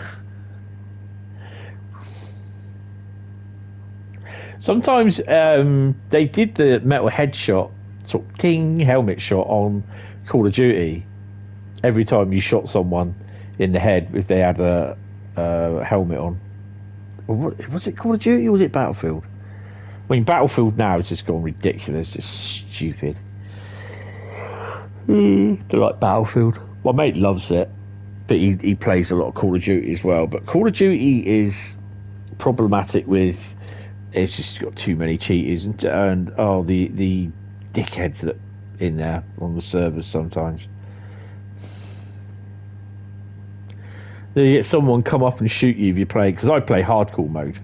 Sometimes they did the metal headshot, sort of ting helmet shot on Call of Duty. Every time you shot someone in the head, if they had a helmet on. Or was it Call of Duty or was it Battlefield? I mean, Battlefield now has just gone ridiculous. It's stupid. They're like Battlefield. My mate loves it, but he plays a lot of Call of Duty as well. But Call of Duty is problematic with it's just got too many cheaters and the dickheads that in there on the servers sometimes. Then you get someone come up and shoot you if you play, because I play hardcore mode.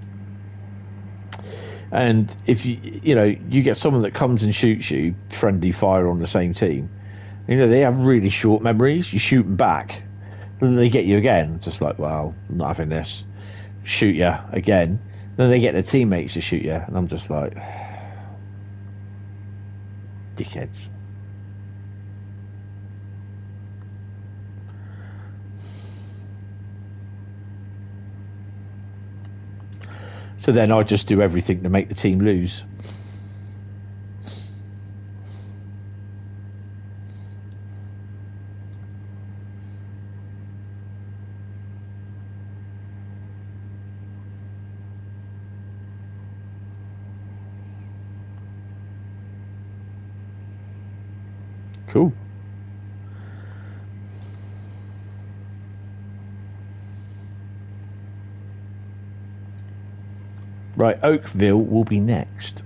And if you get someone that comes and shoots you, friendly fire on the same team, they have really short memories. You shoot them back, and then they get you again. Just like, well, I'm not having this. Shoot you again. Then they get their teammates to shoot you, and I'm just like, dickheads. So then I just do everything to make the team lose. Cool. Right, Oakville will be next.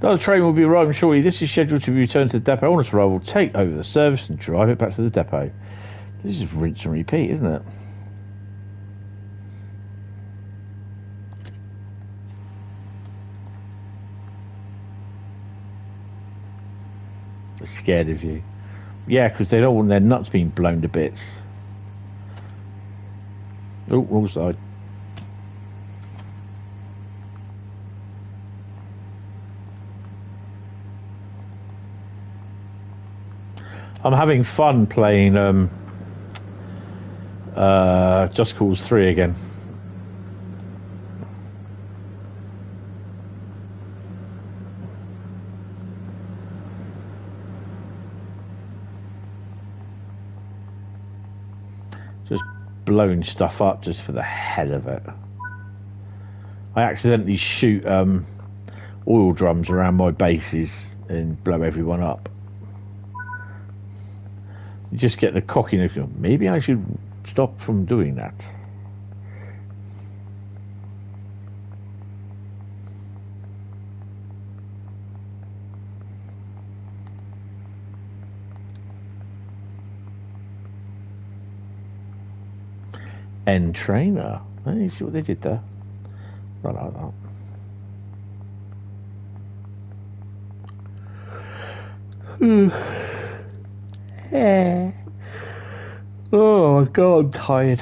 Another train will be arriving shortly. This is scheduled to be returned to the depot. On its arrival, will take over the service and drive it back to the depot. This is rinse and repeat, isn't it? They're scared of you. Yeah, because they don't want their nuts being blown to bits. Oh, wrong side. I'm having fun playing Just Cause 3 again. Just blowing stuff up just for the hell of it. I accidentally shoot oil drums around my bases and blow everyone up. You just get the cockiness. Maybe I should stop from doing that. End trainer. You see what they did there? I like that. Oh my god, I'm tired.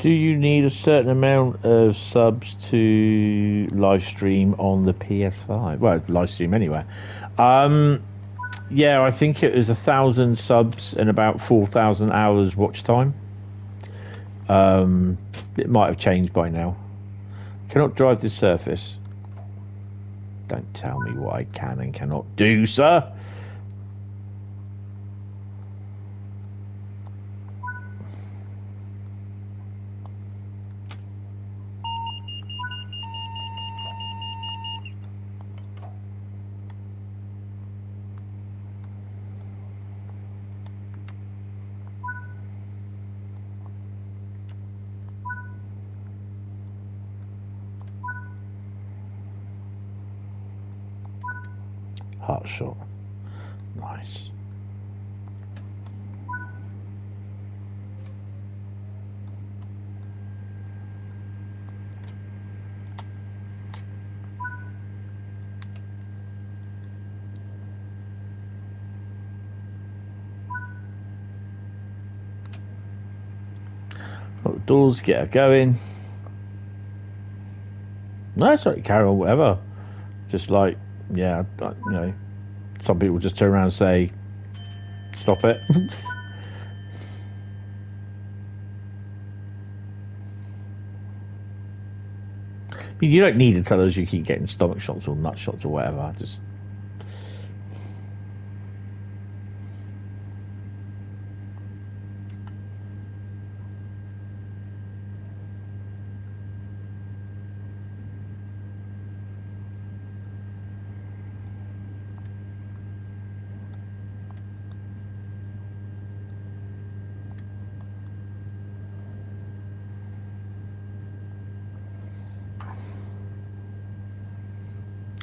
Do you need a certain amount of subs to live stream on the PS5? Well, live stream anyway. Yeah, I think it was 1,000 subs and about 4,000 hours watch time. It might have changed by now. Cannot drive this surface. Don't tell me what I can and cannot do, sir. Heart shot. Nice. Got the doors, get her going. No, sorry, carry on, whatever. Just like, yeah, you know, some people just turn around and say, stop it. I mean, you don't need to tell us you keep getting stomach shots or nut shots or whatever.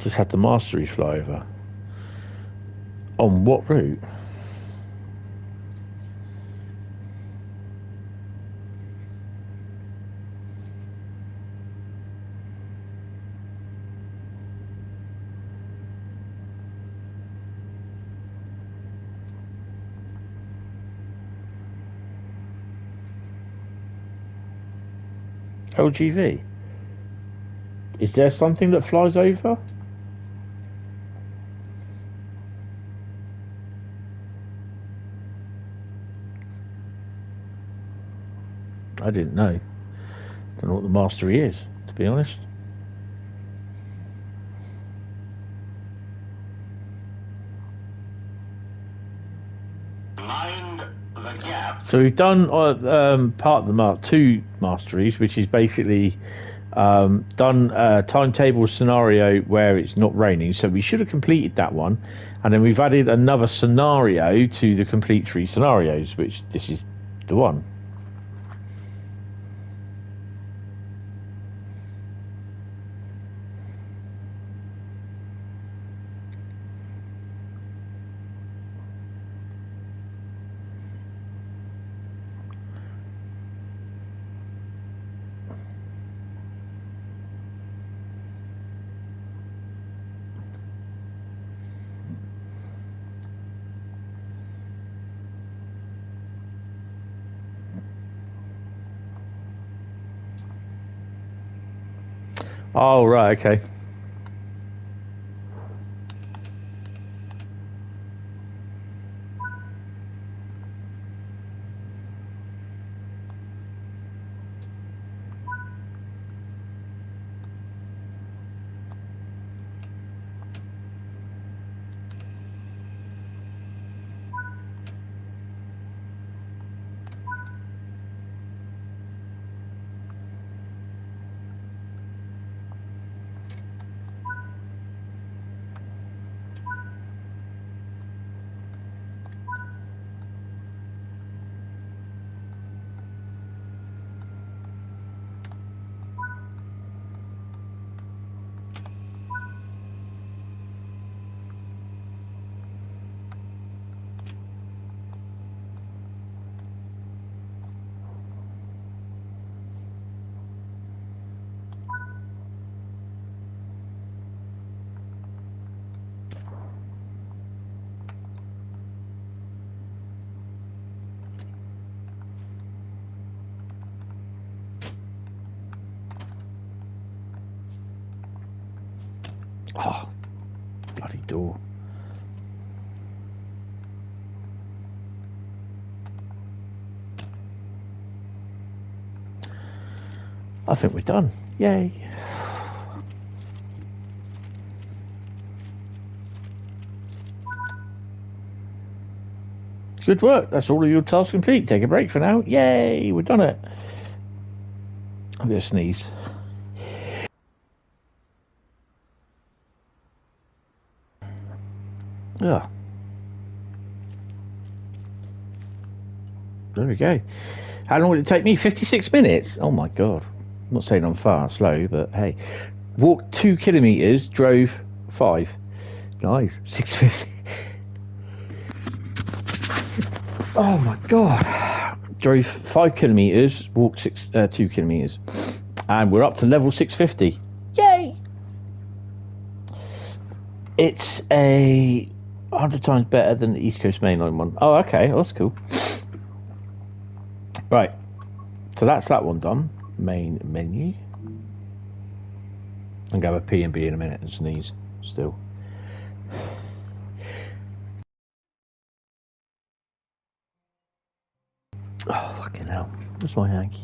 Just had the masteries fly over. On what route? LGV? Is there something that flies over? I didn't know. Don't know what the mastery is, to be honest. Mind the gap. So we've done part of the Mark II masteries, which is basically done a timetable scenario where it's not raining. So we should have completed that one, and then we've added another scenario to the complete 3 scenarios, which this is the one. Oh, right, okay. Oh, bloody door. I think we're done. Yay. Good work. That's all of your tasks complete. Take a break for now. Yay, we've done it. I'm going to sneeze. Yeah. There we go. How long would it take me? 56 minutes. Oh my god. I'm not saying I'm fast, slow, but hey. Walked 2 kilometres, drove 5. Nice. 650. Oh my god. Drove 5 kilometres, walked 2 kilometres. And we're up to level 650. Yay! It's a 100 times better than the East Coast Mainline one. Oh, okay. Well, that's cool. Right. So that's that one done. Main menu. I'm going to have a P&B in a minute and sneeze still. Oh, fucking hell. Where's my Yankees?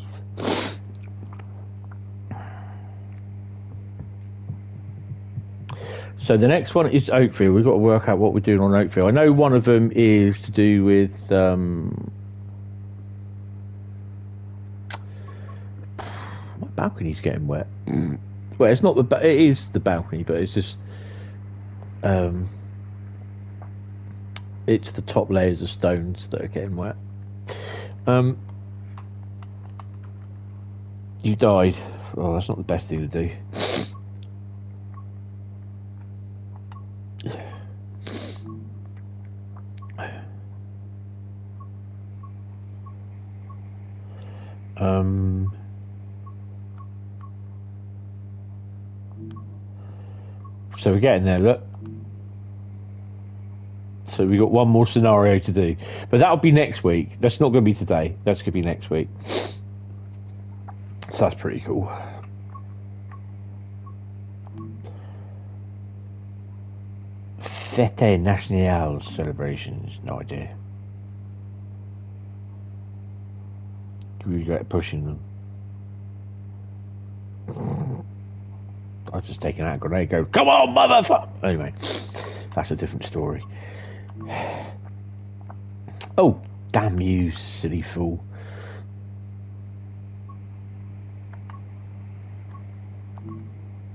So the next one is Oakfield. We've got to work out what we're doing on Oakfield. I know one of them is to do with... my balcony's getting wet. Well, it's not the... It is the balcony, but it's just... it's the top layers of stones that are getting wet. You died. Oh, that's not the best thing to do. So we're getting there, look. So we got one more scenario to do, but that'll be next week. That's not going to be today. That's going to be next week. So that's pretty cool. Fête Nationale celebrations. No idea. We regret pushing them. I've just taken out a grenade. Go, come on, motherfucker! Anyway, that's a different story. Oh, damn you, silly fool.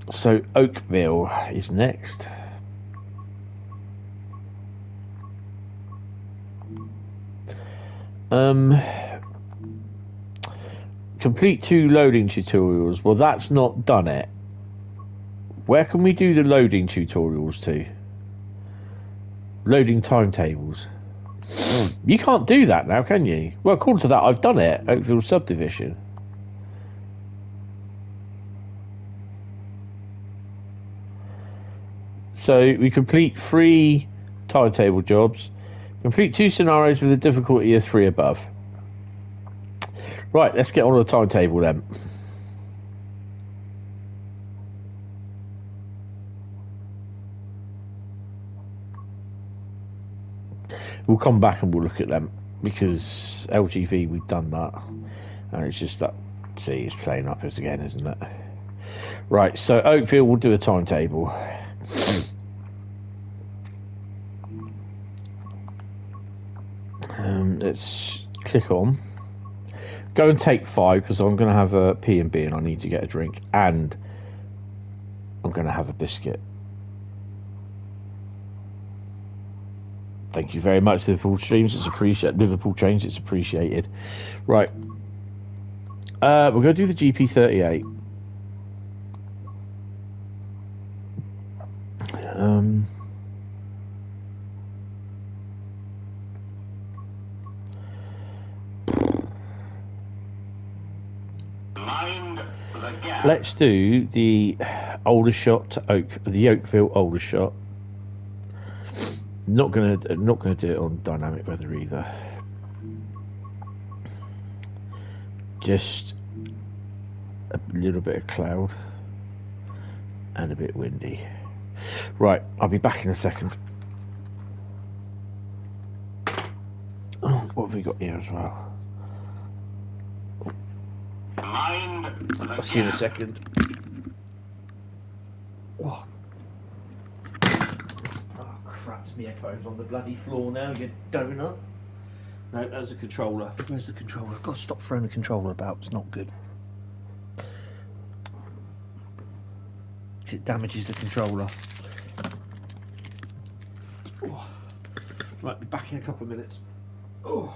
So Oakville is next. Complete 2 loading tutorials. Well, that's not done it. Where can we do the loading tutorials to? Loading timetables. You can't do that now, can you? Well, according to that, I've done it. Oakville subdivision. So we complete 3 timetable jobs. Complete 2 scenarios with a difficulty of 3 above. Right, let's get on the timetable then. We'll come back and we'll look at them because LGV, we've done that, and it's just that. See, it's playing up us again, isn't it? Right, so Oakfield will do a timetable. Let's click on. Go and take 5 because I'm going to have a P&B and I need to get a drink, and I'm going to have a biscuit. Thank you very much, Liverpool Streams. It's appreciated. Liverpool Trains, it's appreciated. Right. We're going to do the GP38. Let's do the Aldershot to the Oakville Aldershot. Not gonna do it on dynamic weather either. Just a little bit of cloud and a bit windy. Right, I'll be back in a second. Oh, what have we got here as well? Mind the I'll see you in a gap. second. Oh, crap, my headphones on the bloody floor now, you donut. No, there's the controller. Where's the controller? I've got to stop throwing the controller about, it's not good. It damages the controller. Oh. Right, be back in a couple of minutes. Oh.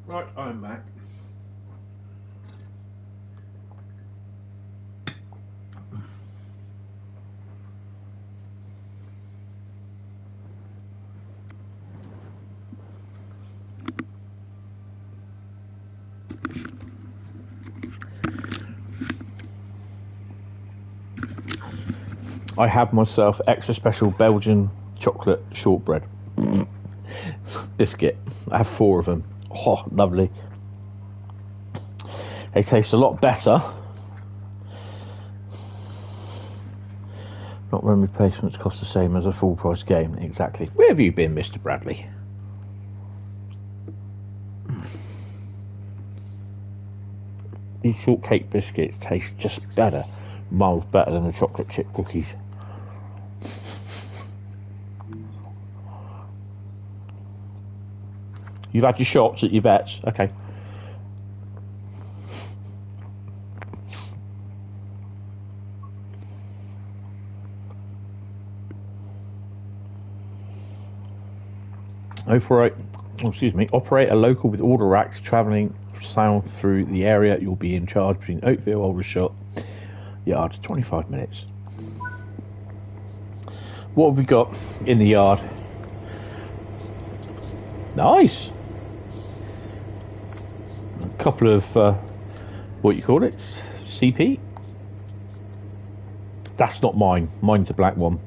Right, I'm back. I have myself extra special Belgian chocolate shortbread biscuit. I have 4 of them. Oh, lovely. They taste a lot better. Not when replacements cost the same as a full price game. Exactly. Where have you been, Mr. Bradley? These shortcake biscuits taste just better, miles better than the chocolate chip cookies. You've had your shots at your vets, okay. Operate a local with order racks travelling south through the area. You'll be in charge between Oakville, Aldershot, yard, 25 minutes. What have we got in the yard? Nice. A couple of what you call it? CP? That's not mine. Mine's a black one.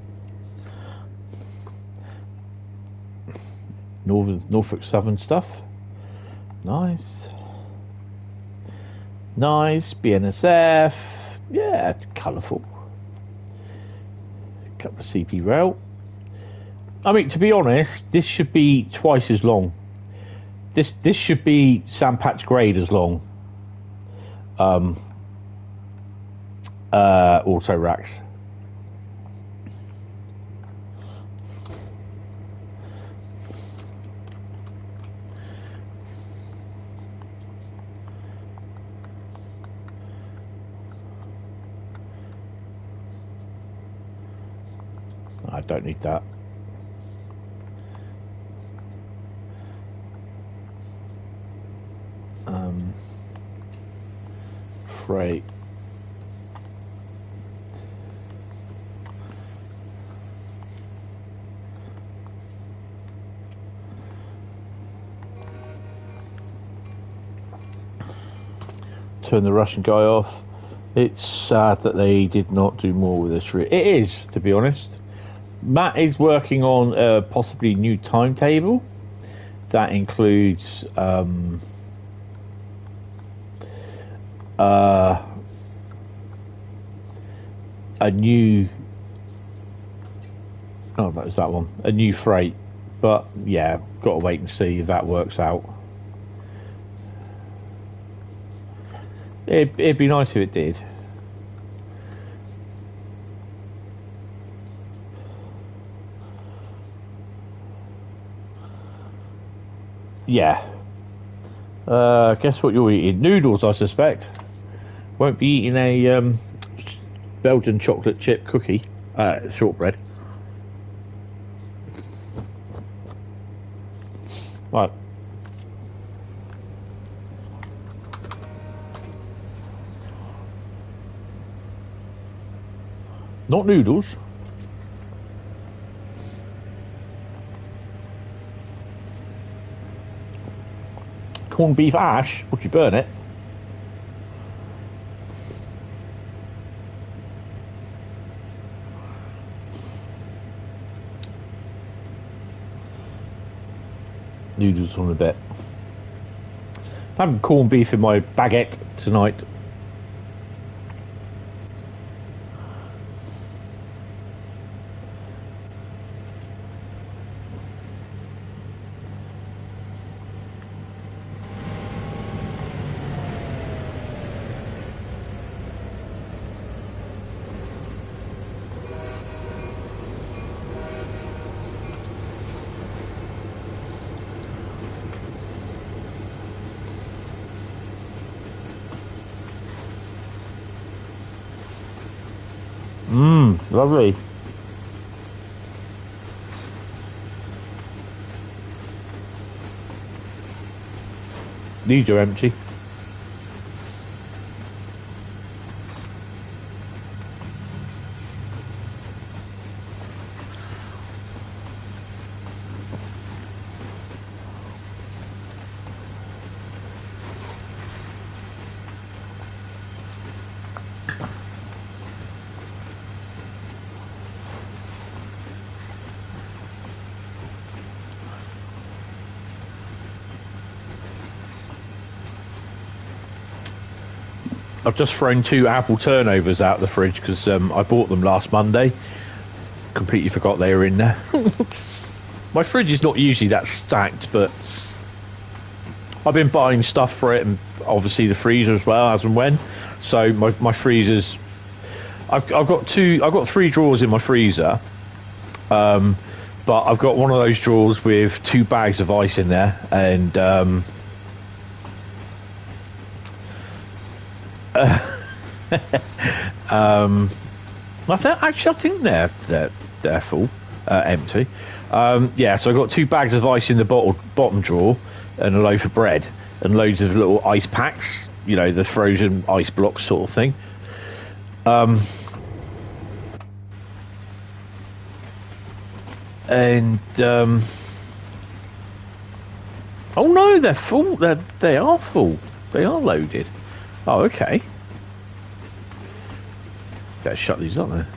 Norfolk Southern stuff. Nice. Nice. BNSF. Yeah, it's colourful. A couple of CP rail. I mean, to be honest, this should be twice as long. This should be sandpatch grade as long. Auto racks. I don't need that. Freight. Turn the Russian guy off. It's sad that they did not do more with this route. It is, to be honest. Matt is working on a possibly new timetable that includes a new that was that one, a new freight, but yeah, got to wait and see if that works out. It'd be nice if it did. Yeah. Guess what you're eating? Noodles, I suspect. Won't be eating a Belgian chocolate chip cookie, shortbread. Right. Not noodles. Corned beef ash. Would you burn it? Noodles on a bit. I'm having corned beef in my baguette tonight. Lovely. These are empty. I've just thrown 2 apple turnovers out of the fridge because I bought them last Monday. Completely forgot they were in there. My fridge is not usually that stacked, but I've been buying stuff for it, and obviously the freezer as well, as and when. So my freezers, I've got 3 drawers in my freezer, but I've got one of those drawers with 2 bags of ice in there, and I think they're full, empty. Yeah, so I've got 2 bags of ice in the bottom drawer, and a loaf of bread, and loads of little ice packs. You know, the frozen ice blocks sort of thing. Oh no, they're full. They are full. They are loaded. Oh, okay. Better shut these up then.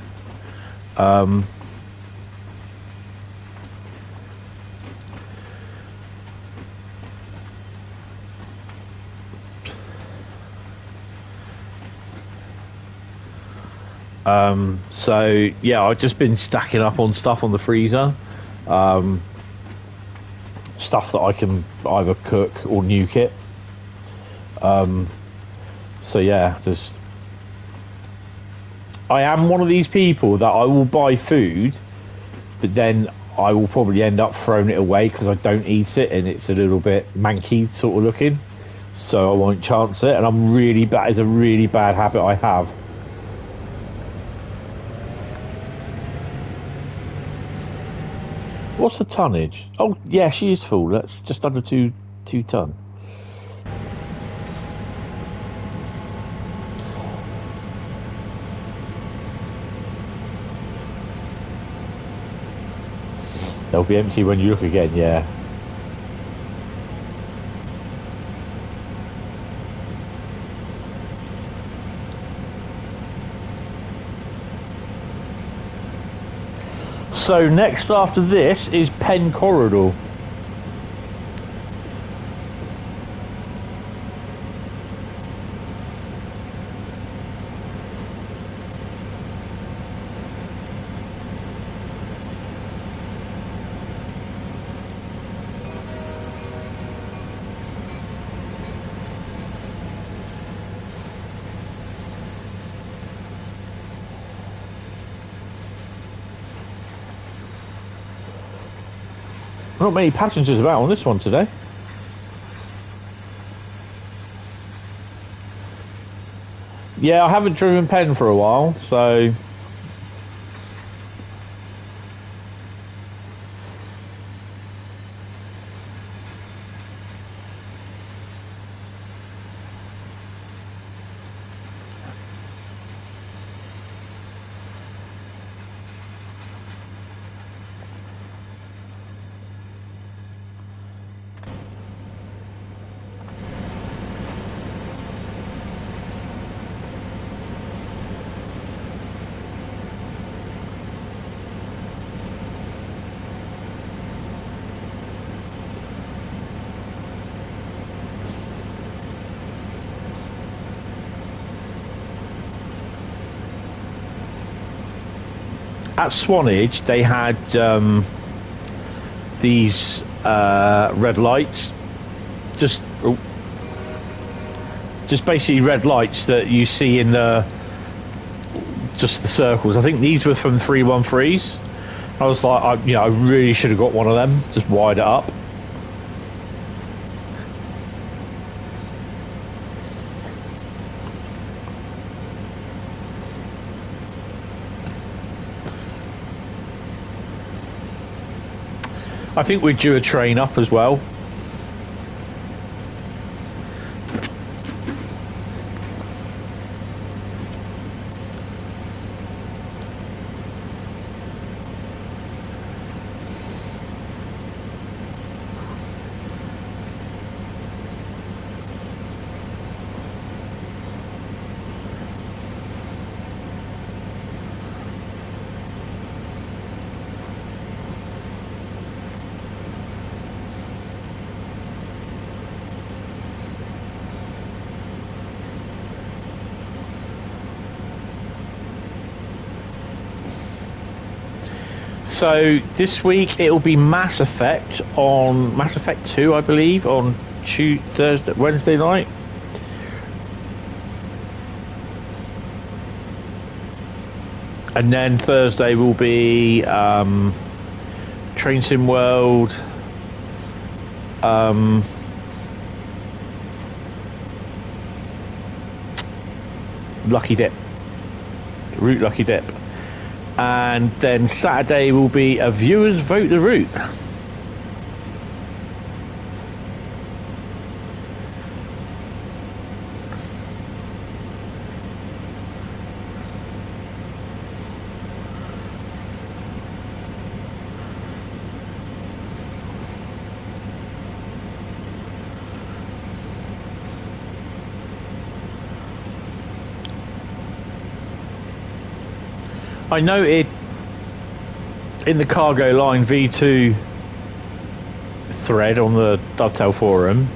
So yeah, I've just been stacking up on stuff on the freezer. Stuff that I can either cook or nuke it. So yeah, I am one of these people that I will buy food, but then I will probably end up throwing it away because I don't eat it and it's a little bit manky sort of looking, so I won't chance it. And I'm really bad. It's a really bad habit I have. What's the tonnage? Oh yeah, she is full. That's just under 2 ton. They'll be empty when you look again, yeah. So next after this is Penn Corridor. Not many passengers about on this one today. Yeah, I haven't driven Penn for a while, so at Swanage they had these red lights, just basically red lights that you see in just the circles. I think these were from 313s. I was like, I really should have got one of them, just wired it up. I think we're due a train up as well. So this week it'll be Mass Effect 2, I believe, on Wednesday night. And then Thursday will be Train Sim World, Lucky Dip, Route Lucky Dip, and then Saturday will be a viewers vote the route. I noted in the Cargo Line V2 thread on the Dovetail forum,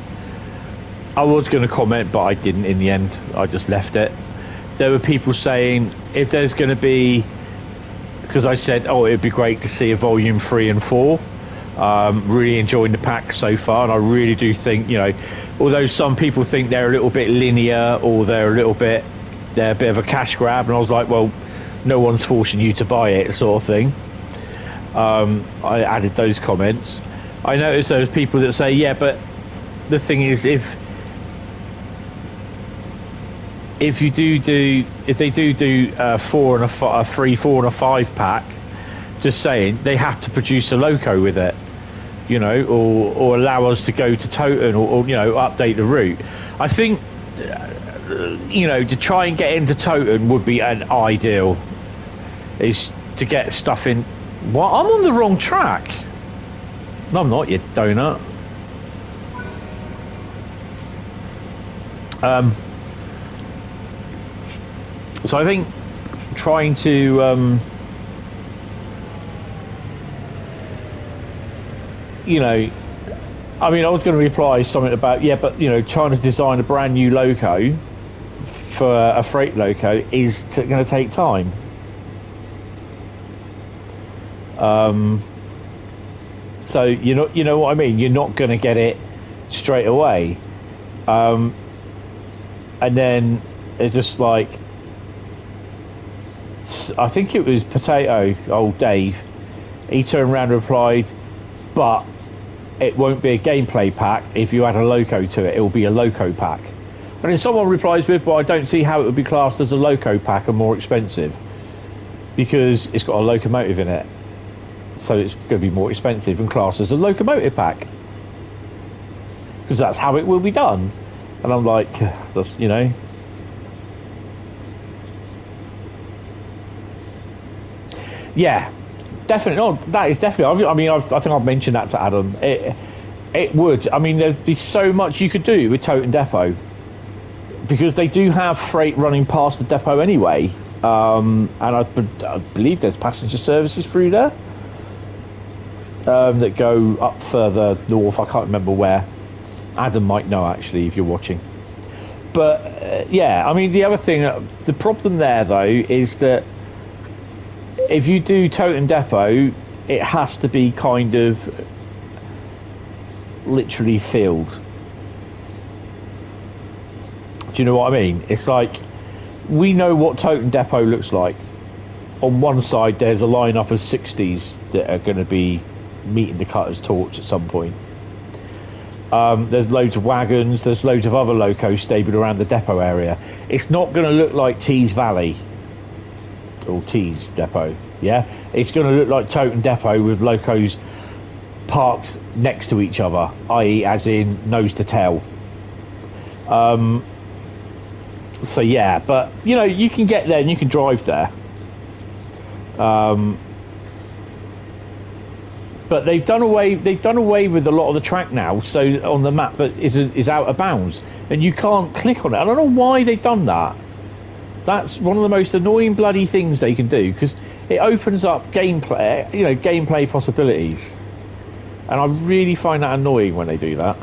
I was going to comment, but I didn't in the end. I just left it. There were people saying if there's going to be, because I said, oh, it'd be great to see a volume 3 and 4. Really enjoying the pack so far, and I really do think, you know, although some people think they're a little bit linear or they're a bit of a cash grab, and I was like, well, no one's forcing you to buy it, sort of thing. I added those comments. I noticed those people that say, yeah, but the thing is, if they do a 4 and a 3, 4 and a 5 pack, just saying they have to produce a loco with it, you know, or allow us to go to Toten, or you know, update the route. I think, you know, to try and get into Toten would be an ideal, is to get stuff in. What? I'm on the wrong track. No, I'm not, you donut. So I think trying to you know, I mean, I was going to reply something about, yeah, but you know, trying to design a brand new loco for a freight loco is going to take time. So you know what I mean. You're not going to get it straight away, and then it's just like, I think it was Potato, old Dave. He turned around and replied, but it won't be a gameplay pack. If you add a loco to it, it will be a loco pack. And then someone replies with, but I don't see how it would be classed as a loco pack and more expensive, because it's got a locomotive in it. So it's going to be more expensive and classed as a locomotive pack, because that's how it will be done. And I'm like, that's, you know. Yeah, definitely. No, that is definitely. I mean, I think I've mentioned that to Adam. It would. I mean, there'd be so much you could do with Toten Depot, because they do have freight running past the depot anyway, and I believe there's passenger services through there that go up further north. I can't remember where. Adam might know, actually, if you're watching. But yeah, I mean, the other thing, the problem there though, is that if you do Toten Depot, it has to be kind of literally filled. Do you know what I mean? It's like, we know what Toten Depot looks like. On one side, there's a lineup of 60s that are going to be meeting the cutter's torch at some point. There's loads of wagons, there's loads of other locos stabled around the depot area. It's not going to look like Tees Valley or Tees Depot, yeah? It's going to look like Toten Depot with locos parked next to each other, i.e. as in nose to tail. So yeah, but you know, you can get there and you can drive there. But they've done away with a lot of the track now, so on the map that is out of bounds, and you can't click on it. I don't know why they've done that. That's one of the most annoying bloody things they can do, because it opens up gameplay, you know, gameplay possibilities, and I really find that annoying when they do that.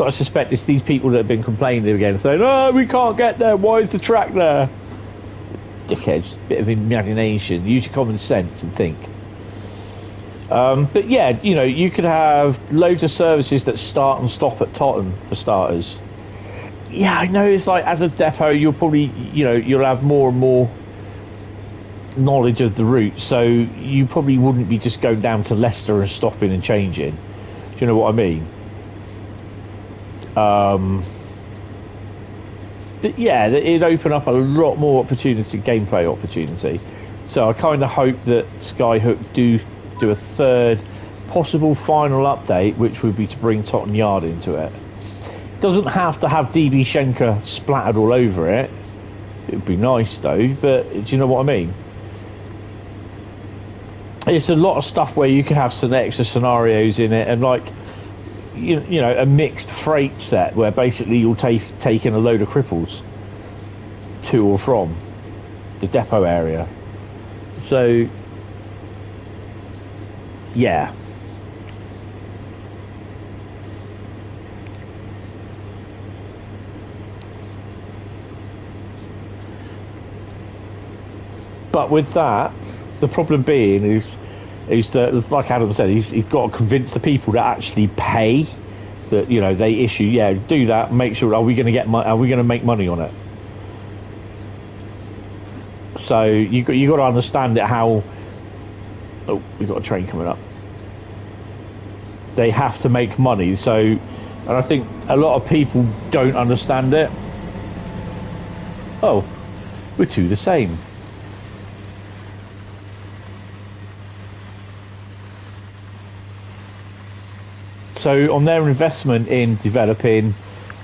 But I suspect it's these people that have been complaining again, saying, "Oh, we can't get there. Why is the track there?" Dickheads, bit of imagination. Use your common sense and think. But yeah, you know, you could have loads of services that start and stop at Totton for starters. Yeah, I know. It's like as a depot, you'll probably, you know, you'll have more and more knowledge of the route, so you probably wouldn't be just going down to Leicester and stopping and changing. Do you know what I mean? But yeah, it'd open up a lot more opportunity, gameplay opportunity. So I kind of hope that Skyhook do a third, possible final update, which would be to bring Totton Yard into it. Doesn't have to have DB Schenker splattered all over it. It would be nice though, but do you know what I mean? It's a lot of stuff where you can have some extra scenarios in it, and like you know, a mixed freight set where basically you'll take in a load of cripples to or from the depot area. So yeah. But with that, the problem being is that, like Adam said, he's got to convince the people that actually pay, that, you know, they issue, yeah, do that, make sure, are we going to make money on it? So you got to understand it how. Oh, we've got a train coming up. They have to make money, so, and I think a lot of people don't understand it. Oh, we're two the same. So on their investment in developing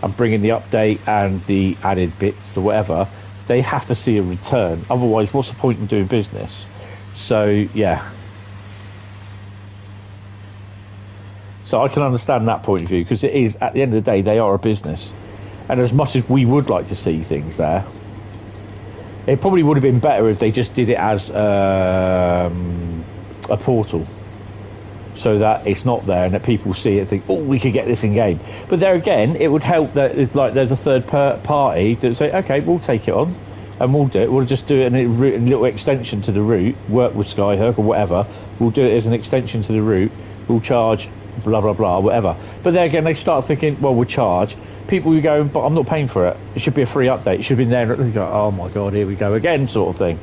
and bringing the update and the added bits or whatever, they have to see a return. Otherwise, what's the point in doing business? So yeah. So I can understand that point of view, because it is, at the end of the day, they are a business. And as much as we would like to see things there, it probably would have been better if they just did it as a portal, so that it's not there and that people see it and think, oh, we could get this in game. But there again, it would help that there's a third party that say, okay, we'll take it on and we'll do it. We'll just do it in a little extension to the route, work with Skyhook or whatever. We'll do it as an extension to the route. We'll charge blah, blah, blah, whatever. But there again, they start thinking, well, we'll charge. People will go, but I'm not paying for it. It should be a free update. It should be in there. And go, oh my God, here we go again, sort of thing.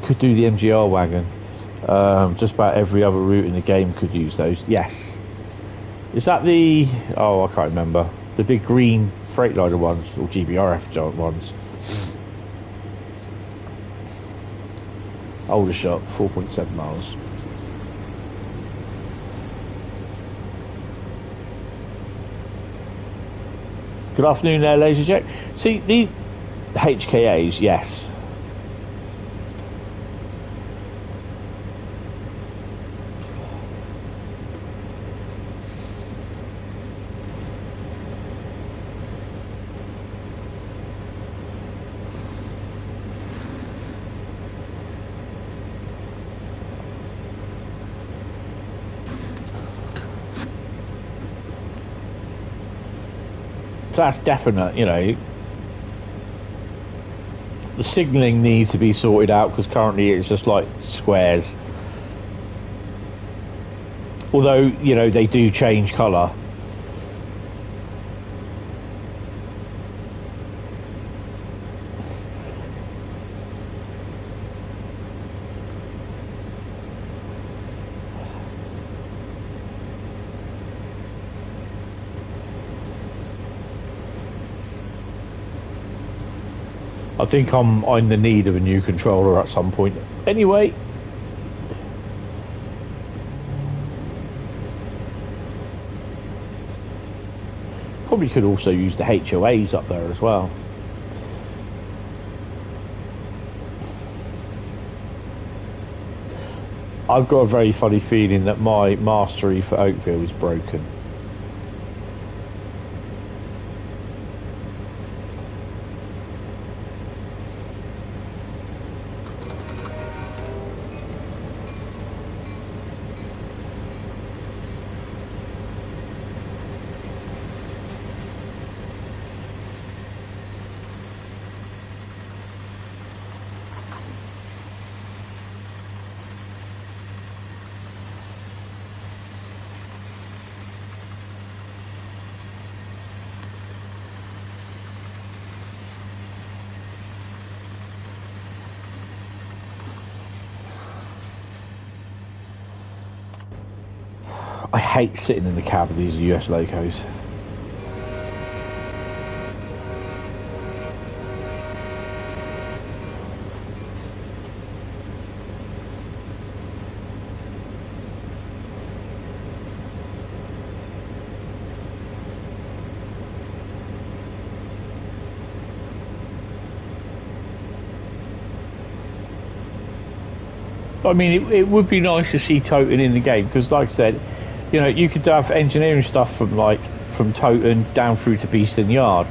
Could do the MGR wagon. Just about every other route in the game could use those. Yes. Is that the... Oh, I can't remember. The big green Freightliner ones, or GBRF ones. Older shot, 4.7 miles. Good afternoon there, Laser Jack. See, the HKAs, yes. So that's definite, you know. The signalling needs to be sorted out, because currently it's just like squares. Although, you know, they do change colour. I think I'm in the need of a new controller at some point. Anyway. Probably could also use the HOAs up there as well. I've got a very funny feeling that my mastery for Oakville is broken. hate sitting in the cab of these US locos. I mean, it would be nice to see Toten in the game because, like I said, you know, you could have engineering stuff from Toten down through to Beeston Yard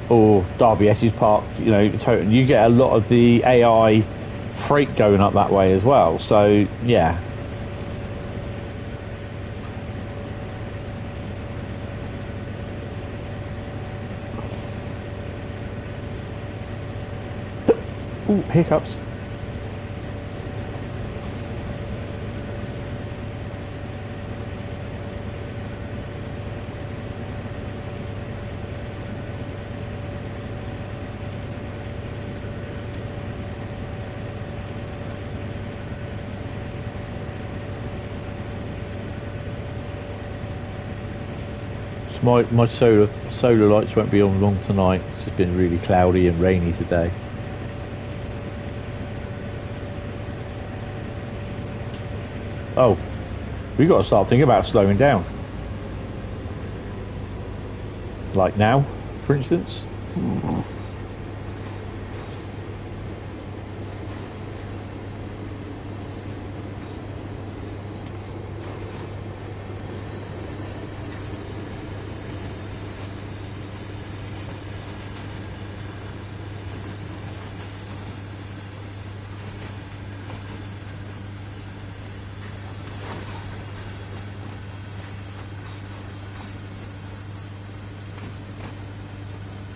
or Derby Etches Park. You know, Toten. You get a lot of the AI freight going up that way as well. So yeah. Ooh, hiccups. My solar lights won't be on long tonight. It's just been really cloudy and rainy today. Oh, we got to start thinking about slowing down. Like now, for instance.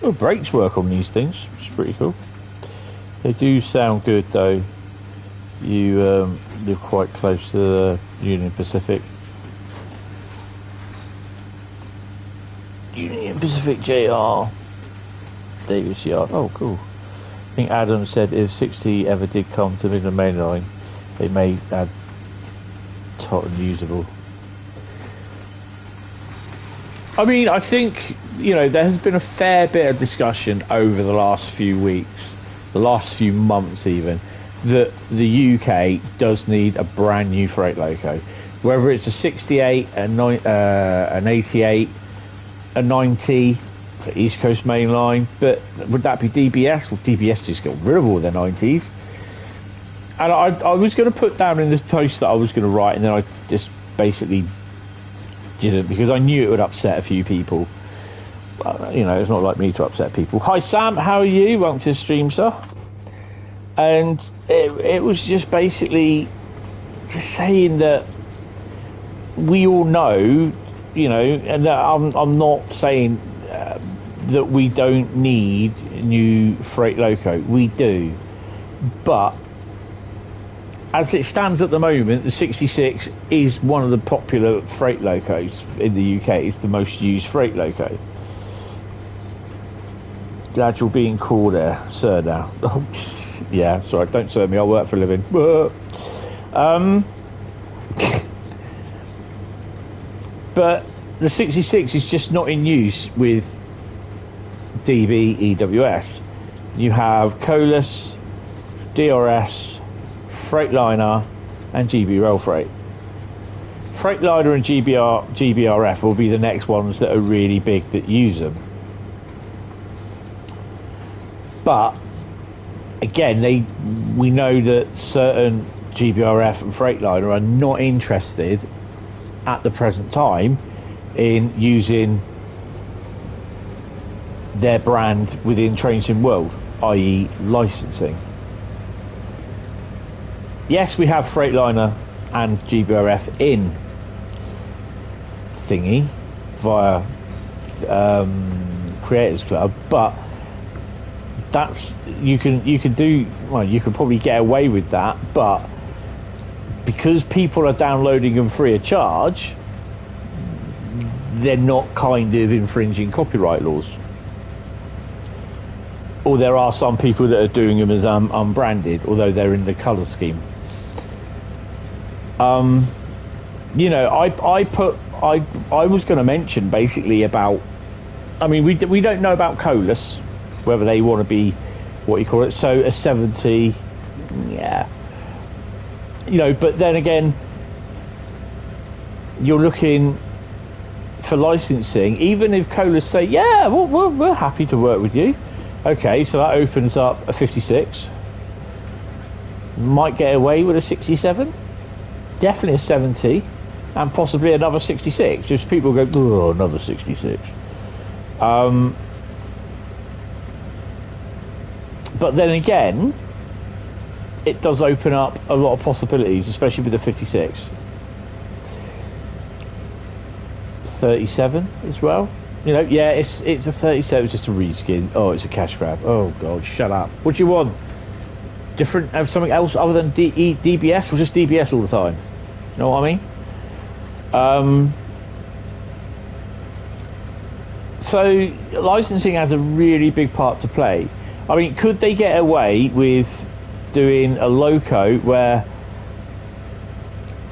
Oh, brakes work on these things, which is pretty cool. They do sound good though. You live quite close to the Union Pacific. Union Pacific JR Davis Yard. Oh, cool. I think Adam said if 60 ever did come to Midland Main Line, they may add Totten usable. I mean, I think, you know, there has been a fair bit of discussion over the last few weeks, the last few months even, that the UK does need a brand new freight loco. Whether it's a 68, an 88, a 90, the East Coast Main Line, but would that be DBS? Well, DBS just got rid of all their 90s. And I was going to put down in this post that I was going to write, and then I just basically didn't, because I knew it would upset a few people. You know, it's not like me to upset people. Hi Sam, how are you? Welcome to the stream, sir. And it was just basically just saying that we all know, you know, and that I'm not saying that we don't need new freight loco. We do, but as it stands at the moment, the 66 is one of the popular freight locos in the UK. It's the most used freight loco. Glad you're being called there, sir, now. Yeah, sorry, don't serve me, I work for a living. But the 66 is just not in use with DB EWS. You have Colas, DRS, Freightliner and GB Rail Freight. Freightliner and GBRF will be the next ones that are really big that use them. But again, we know that certain GBRF and Freightliner are not interested at the present time in using their brand within Trainsim World, i.e. licensing. Yes, we have Freightliner and GBRF in thingy via Creators Club, but that's you can do well. You could probably get away with that, but because people are downloading them free of charge, they're not kind of infringing copyright laws. Or there are some people that are doing them as unbranded, although they're in the colour scheme. you know, I was going to mention basically about. I mean, we don't know about Colas, whether they want to be what you call it. So a 70, yeah. You know, but then again, you're looking for licensing. Even if Colas say, yeah, we're happy to work with you. Okay, so that opens up a 56. Might get away with a 67. Definitely a 70. And possibly another 66. Just people go, oh, another 66. But then again, it does open up a lot of possibilities, especially with the 56. 37 as well. You know, yeah, it's a 37, it's just a reskin. Oh, it's a cash grab. Oh god, shut up. What do you want? Different, have something else other than DBS, or just DBS all the time? You know what I mean? So licensing has a really big part to play. I mean, could they get away with doing a loco where,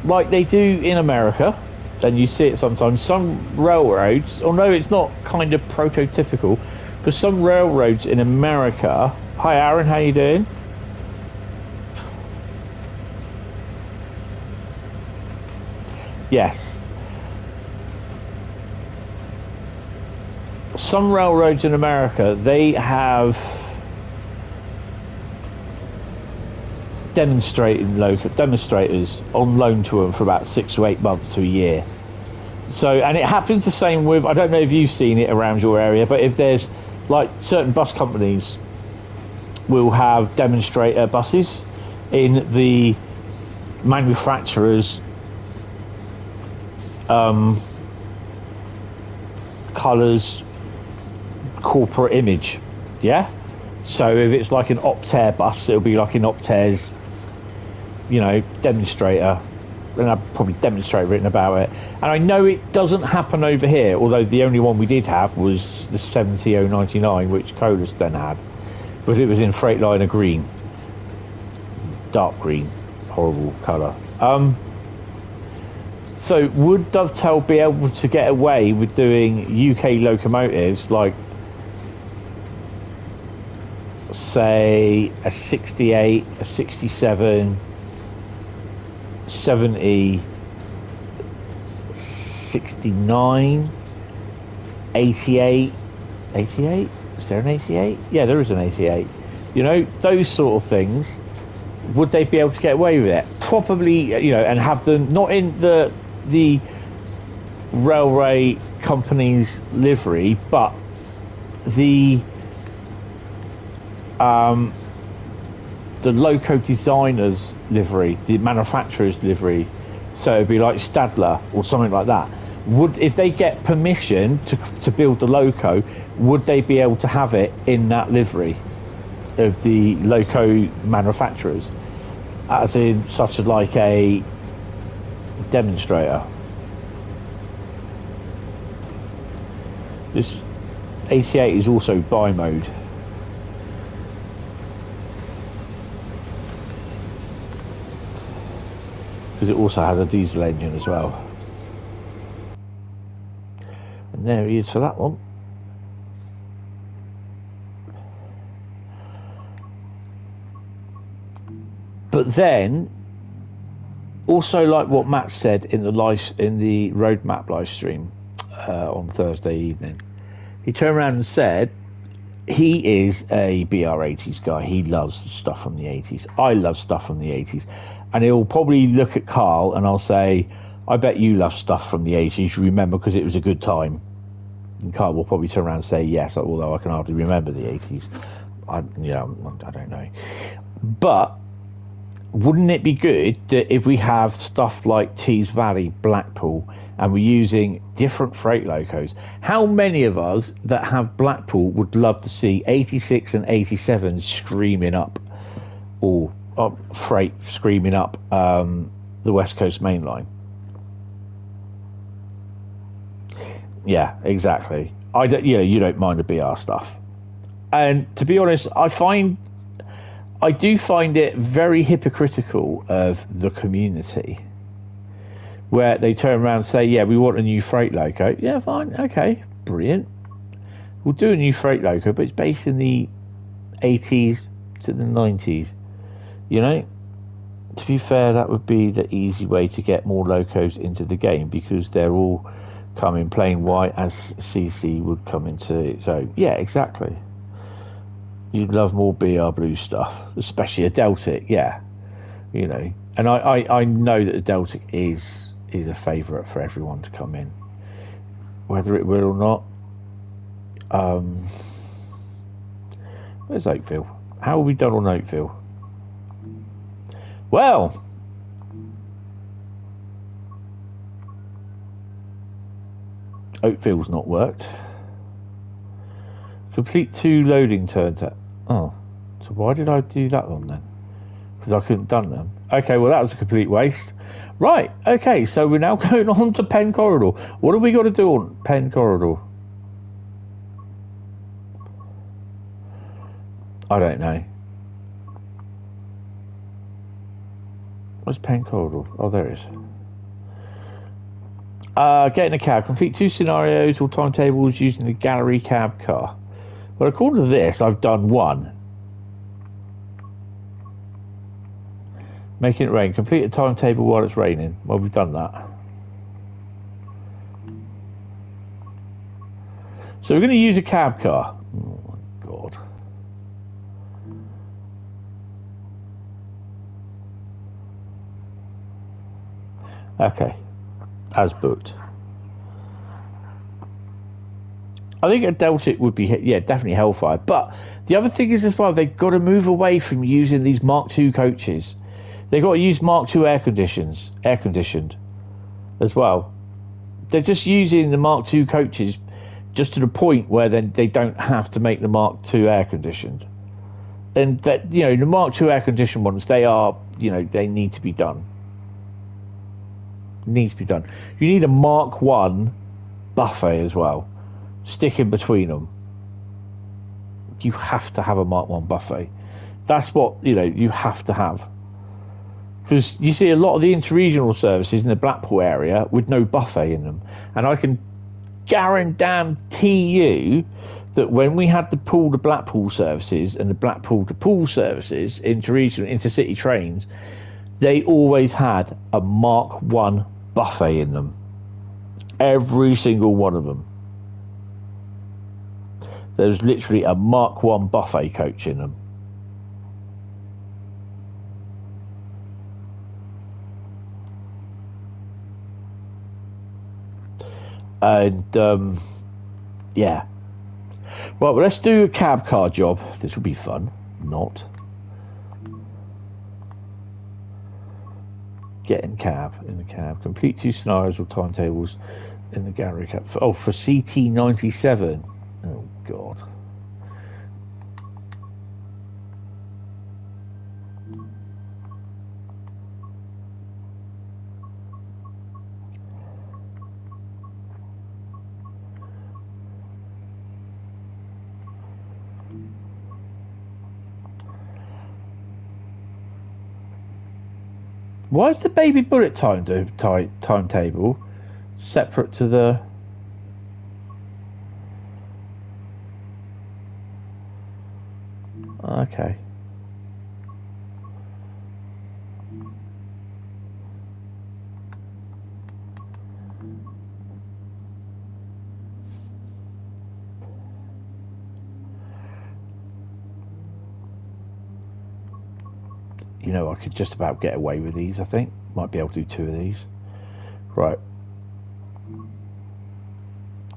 like they do in America, and you see it sometimes, some railroads, although it's not kind of prototypical, but some railroads in America. Hi Aaron, how you doing? Yes. Some railroads in America, they have demonstrators on loan to them for about 6 to 8 months to a year. So, and it happens the same with, I don't know if you've seen it around your area, but if there's like certain bus companies will have demonstrator buses in the manufacturer's colours, corporate image, yeah. So if it's like an Optare bus, it'll be like an Optare's, you know, demonstrator, and I've probably demonstrator written about it. And I know it doesn't happen over here, although the only one we did have was the 70099, which Colas then had, but it was in Freightliner green, dark green, horrible colour. So would Dovetail be able to get away with doing UK locomotives like, say, a 68, a 67, 70, 69, 88, 88? Is there an 88? Yeah, there is an 88. You know, those sort of things, would they be able to get away with it? Probably, you know, and have them not in the railway company's livery, but the loco designer's livery, the manufacturer's livery. So it'd be like Stadler or something like that. Would, if they get permission to build the loco, would they be able to have it in that livery of the loco manufacturers, as in such as like a demonstrator? This 88 is also bi-mode. Because it also has a diesel engine as well. And there he is for that one. But then, also like what Matt said in the roadmap live stream on Thursday evening, he turned around and said he is a BR80s guy. He loves stuff from the 80s. I love stuff from the 80s. And he'll probably look at Carl and I'll say, I bet you love stuff from the 80s. You remember because it was a good time. And Carl will probably turn around and say yes, although I can hardly remember the 80s. I don't know. But wouldn't it be good that if we have stuff like Tees Valley, Blackpool, and we're using different freight locos, how many of us that have Blackpool would love to see 86 and 87 screaming up, or freight screaming up the West Coast main line? Yeah, exactly. You don't mind the BR stuff. And to be honest, I do find it very hypocritical of the community where they turn around and say, yeah, we want a new freight loco. Yeah, fine, okay, brilliant. We'll do a new freight loco, but it's based in the 80s to the 90s. You know, to be fair, that would be the easy way to get more locos into the game, because they're all come in plain white, as CC would come into it. So yeah, exactly. You'd love more BR blue stuff, especially a Deltic, yeah. You know, and I know that the Deltic is a favourite for everyone to come in, whether it will or not. Where's Oakfield? How have we done on Oakfield? Well, Oakfield's not worked. Complete 2 loading turns. Oh, so why did I do that one then? Because I couldn't done them. Okay, well that was a complete waste. Right, okay, so we're now going on to Penn Corridor. What have we got to do on Penn Corridor? I don't know. Where's Penn Corridor? Oh, there it is. Get in a cab. Complete 2 scenarios or timetables using the gallery cab car. Well, according to this, I've done 1. Making it rain. Complete a timetable while it's raining. Well, we've done that. So we're going to use a cab car. Oh, my God. Okay. As booked. I think a Deltic would be, yeah, definitely Hellfire. But the other thing is as well, they've got to move away from using these Mark II coaches. They've got to use Mark II air conditioned as well. They're just using the Mark II coaches just to the point where then they don't have to make the Mark II air conditioned. And that, you know, the Mark II air conditioned ones, they are, you know, they need to be done. Needs to be done. You need a Mark I buffet as well. Stick in between them. You have to have a Mark I buffet. That's what, you know, you have to have. Because you see a lot of the interregional services in the Blackpool area with no buffet in them. And I can guarantee you that when we had the Poole to Blackpool services and the Blackpool to Poole services, interregional, intercity trains, they always had a Mark I buffet in them. Every single one of them. There's literally a Mark I buffet coach in them. And yeah. Well, let's do a cab car job. This will be fun. Not. Get in cab. In the cab. Complete 2 scenarios or timetables in the gallery cab. For CT97. Oh, God. Why is the baby bullet timetable separate to the... Okay. You know, I could just about get away with these, I think. Might be able to do 2 of these. Right.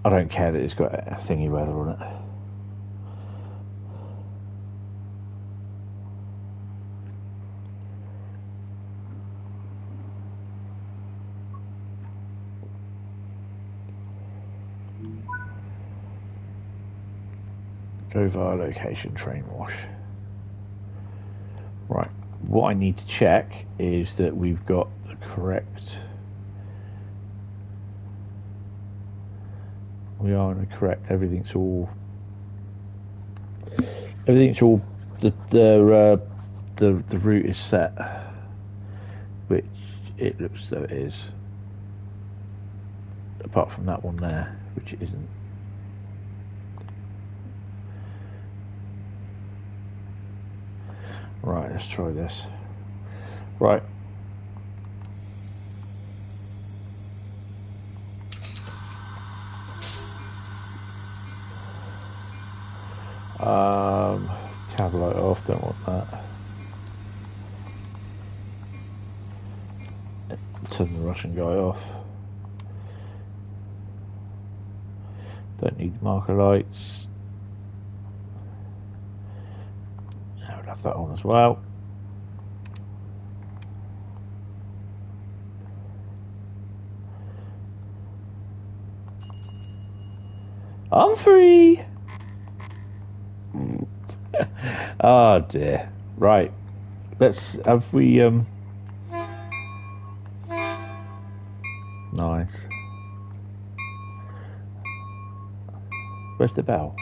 I don't care that it's got a thingy weather on it. Go via location, train wash. Right. What I need to check is that we've got the correct... We are in the correct... Everything's all... The route is set. Which it looks though it is. apart from that one there, which it isn't. Right, let's try this. Right. Cab light off, don't want that. Turn the Russian guy off. Don't need marker lights. I would have that on as well. I'm free. Oh dear. Right. Let's have we nice. Where's the bell?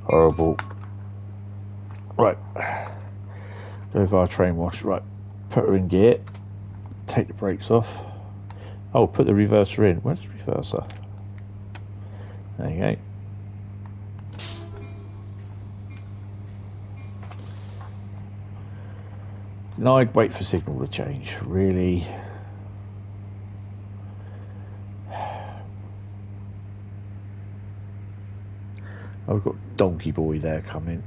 Horrible. Right. Go for our train wash. Right. Put her in gear. Take the brakes off. Oh, put the reverser in. Where's the reverser? There you go. No, I'd wait for signal to change. Really? I've got Donkey Boy there coming.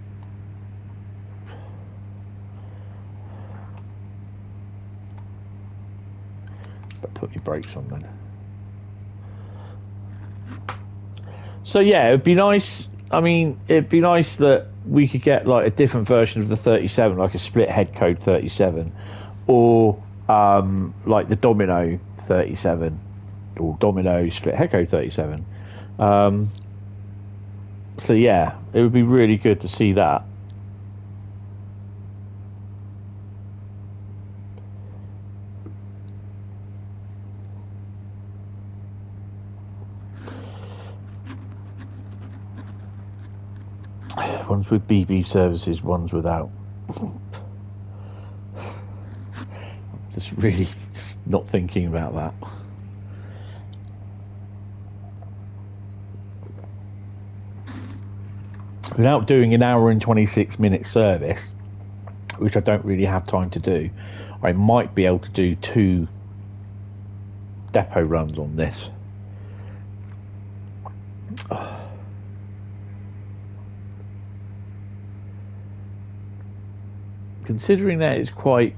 But put your brakes on then. So yeah, it'd be nice. I mean, it'd be nice that we could get like a different version of the 37, like a split head code 37, or like the Domino 37, or Domino split head code 37. So yeah, it would be really good to see that. One's with BB services, one's without. I'm just really not thinking about that. Without doing an hour and 26-minute service, which I don't really have time to do, I might be able to do 2 depot runs on this. Considering that it's quite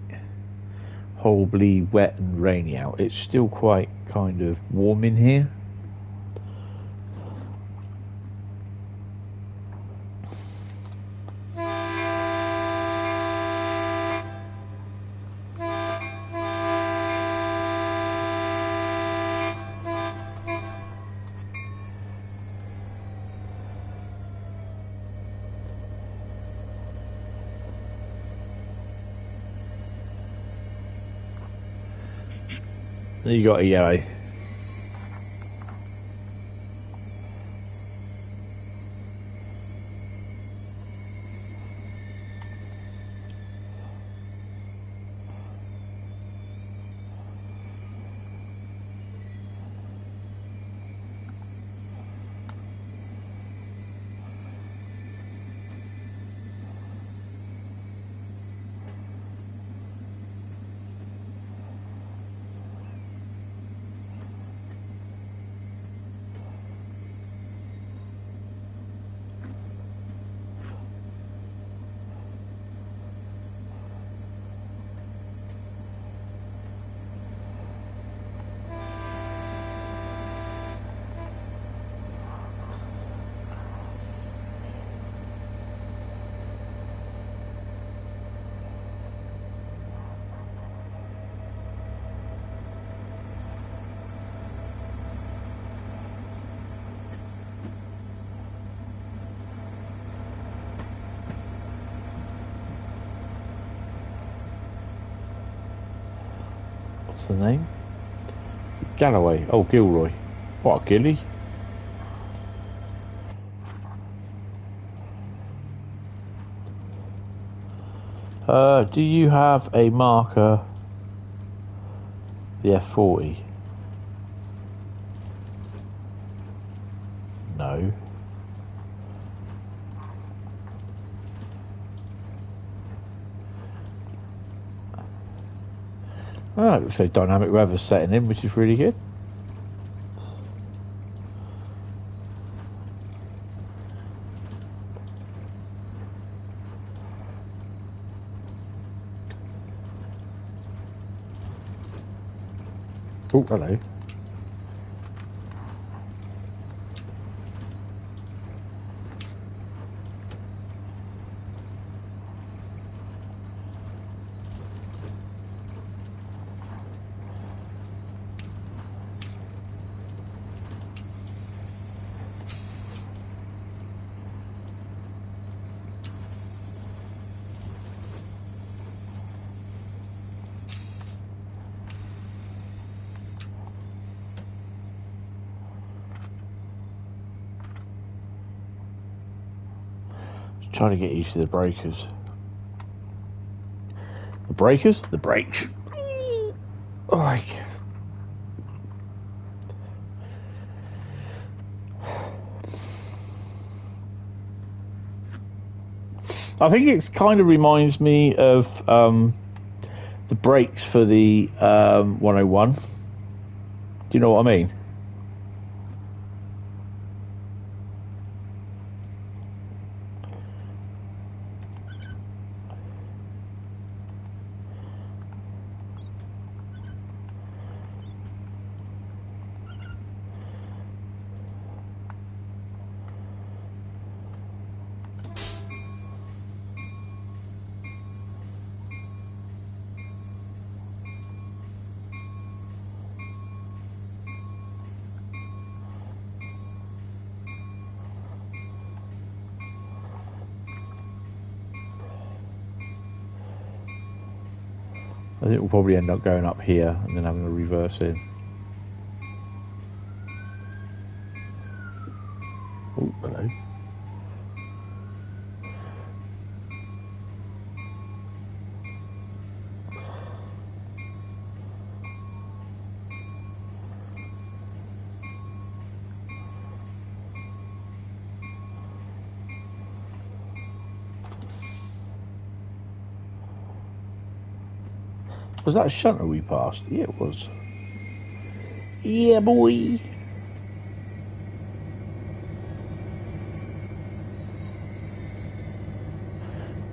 horribly wet and rainy out, it's still quite kind of warm in here. You got a yellow. What's the name? Galloway. Oh, Gilroy. What, Gilly? Do you have a marker? The F40? No. Oh, so dynamic weather setting in, which is really good. Oh, hello. Trying to get used to the breakers. The breakers? The brakes. Oh, I guess. I think it kind of reminds me of the brakes for the 101. Do you know what I mean? I think we'll probably end up going up here and then having a reverse in. Oh, hello. Was that a shunter we passed? Yeah, it was. Yeah, boy.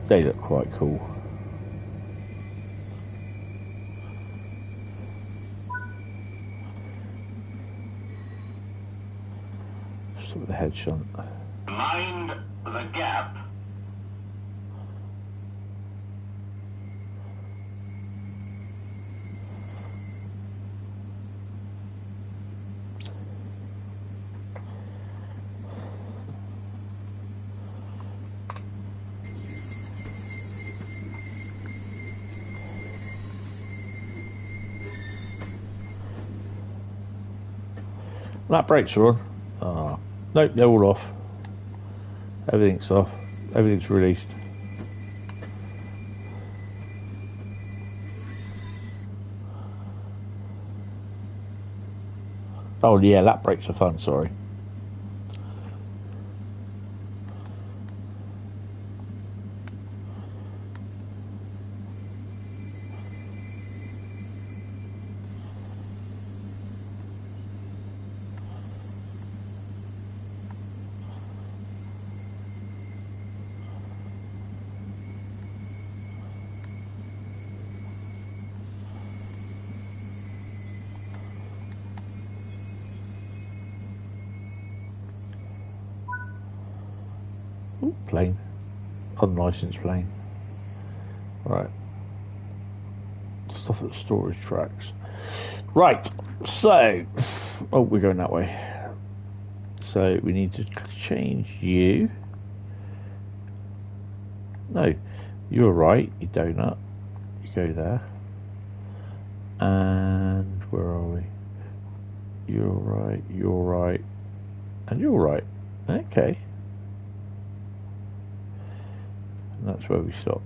They look quite cool. Start with the head shunt. Mind the gap. That brakes are on. Oh, nope, they're all off. Everything's off. Everything's released. Oh yeah, lap brakes are fun, sorry. Plane. Unlicensed plane. Right. Stuff at storage tracks. Right. So. Oh, we're going that way. So we need to change you. No. You're right, you donut. You go there. And where are we? You're right, you're right. And you're right. Okay. And that's where we stop.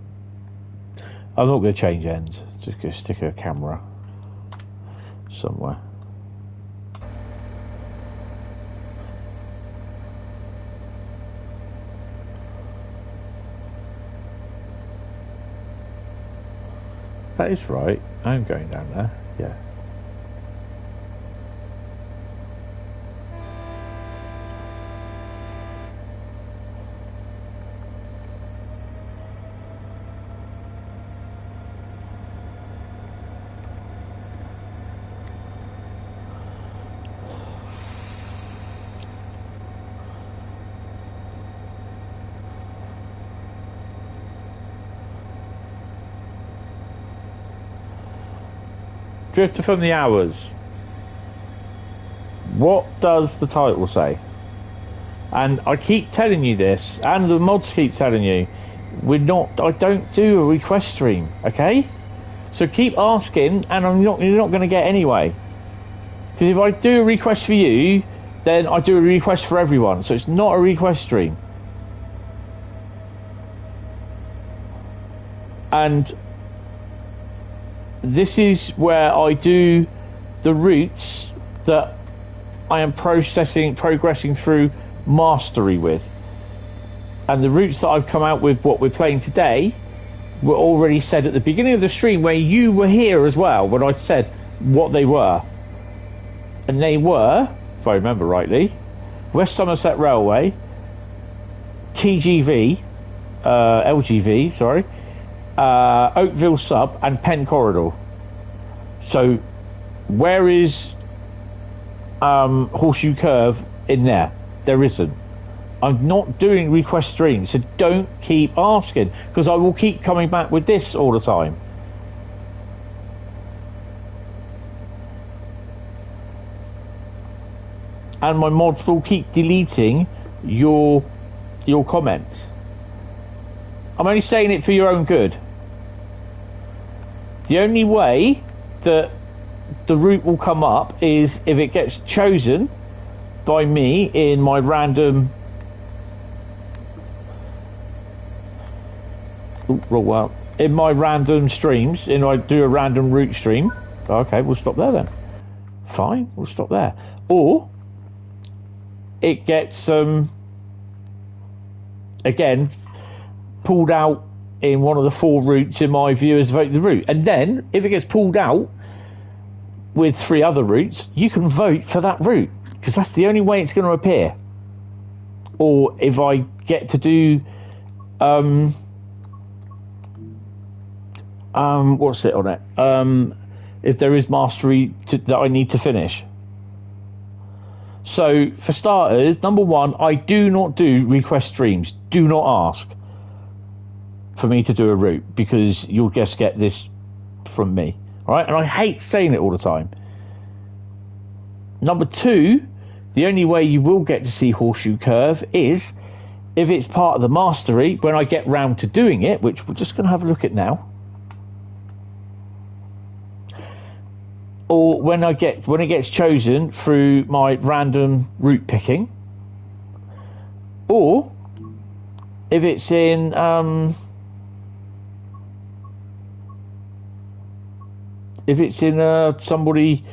I'm not going to change ends. Just going to stick a camera somewhere. That is right. I'm going down there. Yeah. Drifter from the Hours. What does the title say? And I keep telling you this, and the mods keep telling you, I don't do a request stream, okay? So keep asking, and you're not going to get anyway. Because if I do a request for you, then I do a request for everyone. So it's not a request stream. And this is where I do the routes that I am progressing through mastery with. And the routes that I've come out with, what we're playing today, were already said at the beginning of the stream, where you were here as well, when I said what they were. And they were, if I remember rightly, West Somerset Railway, TGV, LGV, sorry, Oakville Sub, and Penn Corridor. So where is Horseshoe Curve in there? There isn't. I'm not doing request streams, so don't keep asking, because I will keep coming back with this all the time. And my mods will keep deleting your comments. I'm only saying it for your own good. The only way that the route will come up is if it gets chosen by me in my random... in my random streams, and I do a random route stream. Okay, we'll stop there then. Fine, we'll stop there. Or it gets again pulled out in one of the 4 routes in my viewers vote the route, and then if it gets pulled out with 3 other routes, you can vote for that route, because that's the only way it's going to appear. Or if I get to do what's it on it, if there is mastery that I need to finish. So for starters, number 1, I do not do request streams. Do not ask for me to do a route, because you'll just get this from me. All right, and I hate saying it all the time. Number 2, the only way you will get to see Horseshoe Curve is if it's part of the mastery when I get round to doing it, which we're just going to have a look at now. Or when it gets chosen through my random route picking. Or if it's in somebody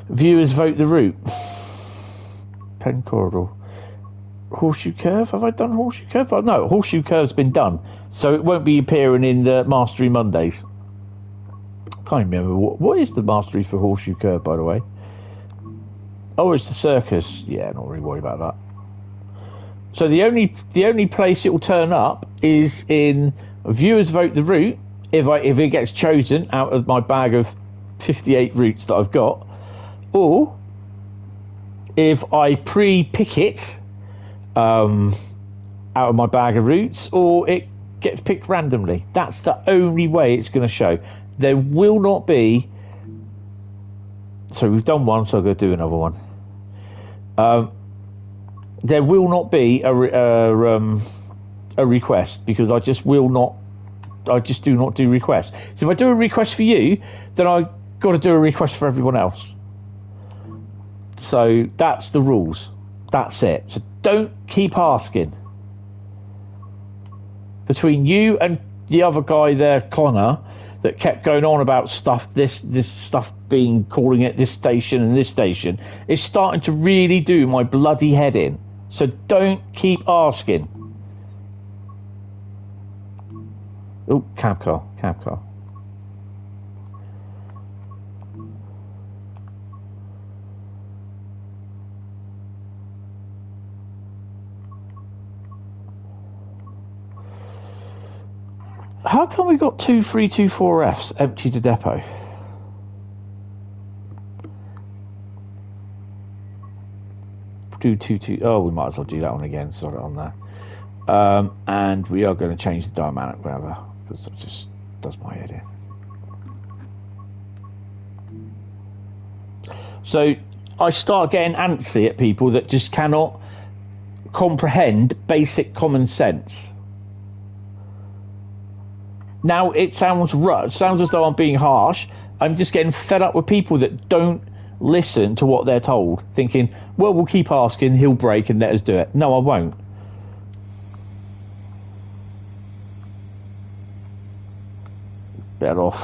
viewers vote the route. Penn Corridor. Horseshoe Curve? Have I done Horseshoe Curve? Oh, no, Horseshoe Curve's been done, so it won't be appearing in the Mastery Mondays. Can't remember what is the Mastery for Horseshoe Curve, by the way. Oh, it's the circus. Yeah, not really worried about that. So the only place it will turn up is in viewers vote the route, if it gets chosen out of my bag of 58 routes that I've got, or if I pre-pick it out of my bag of routes, or it gets picked randomly. That's the only way it's going to show. There will not be... So we've done one, so I'm going to do another one. There will not be a request, because I just do not do requests. So if I do a request for you, then I got to do a request for everyone else. So that's the rules. That's it. So don't keep asking. Between you and the other guy there, Connor, that kept going on about stuff, this stuff being calling it this station and this station, is starting to really do my bloody head in. So don't keep asking. Oh, cab car. How come we got 2324Fs empty to depot? Do 22. Oh, we might as well do that one again. Sort it on there. And we are going to change the dynamic, whatever. Because that just does my head in. So I start getting antsy at people that just cannot comprehend basic common sense. Now it sounds as though I'm being harsh. I'm just getting fed up with people that don't listen to what they're told, thinking, well, we'll keep asking, he'll break and let us do it. No, I won't. Better off.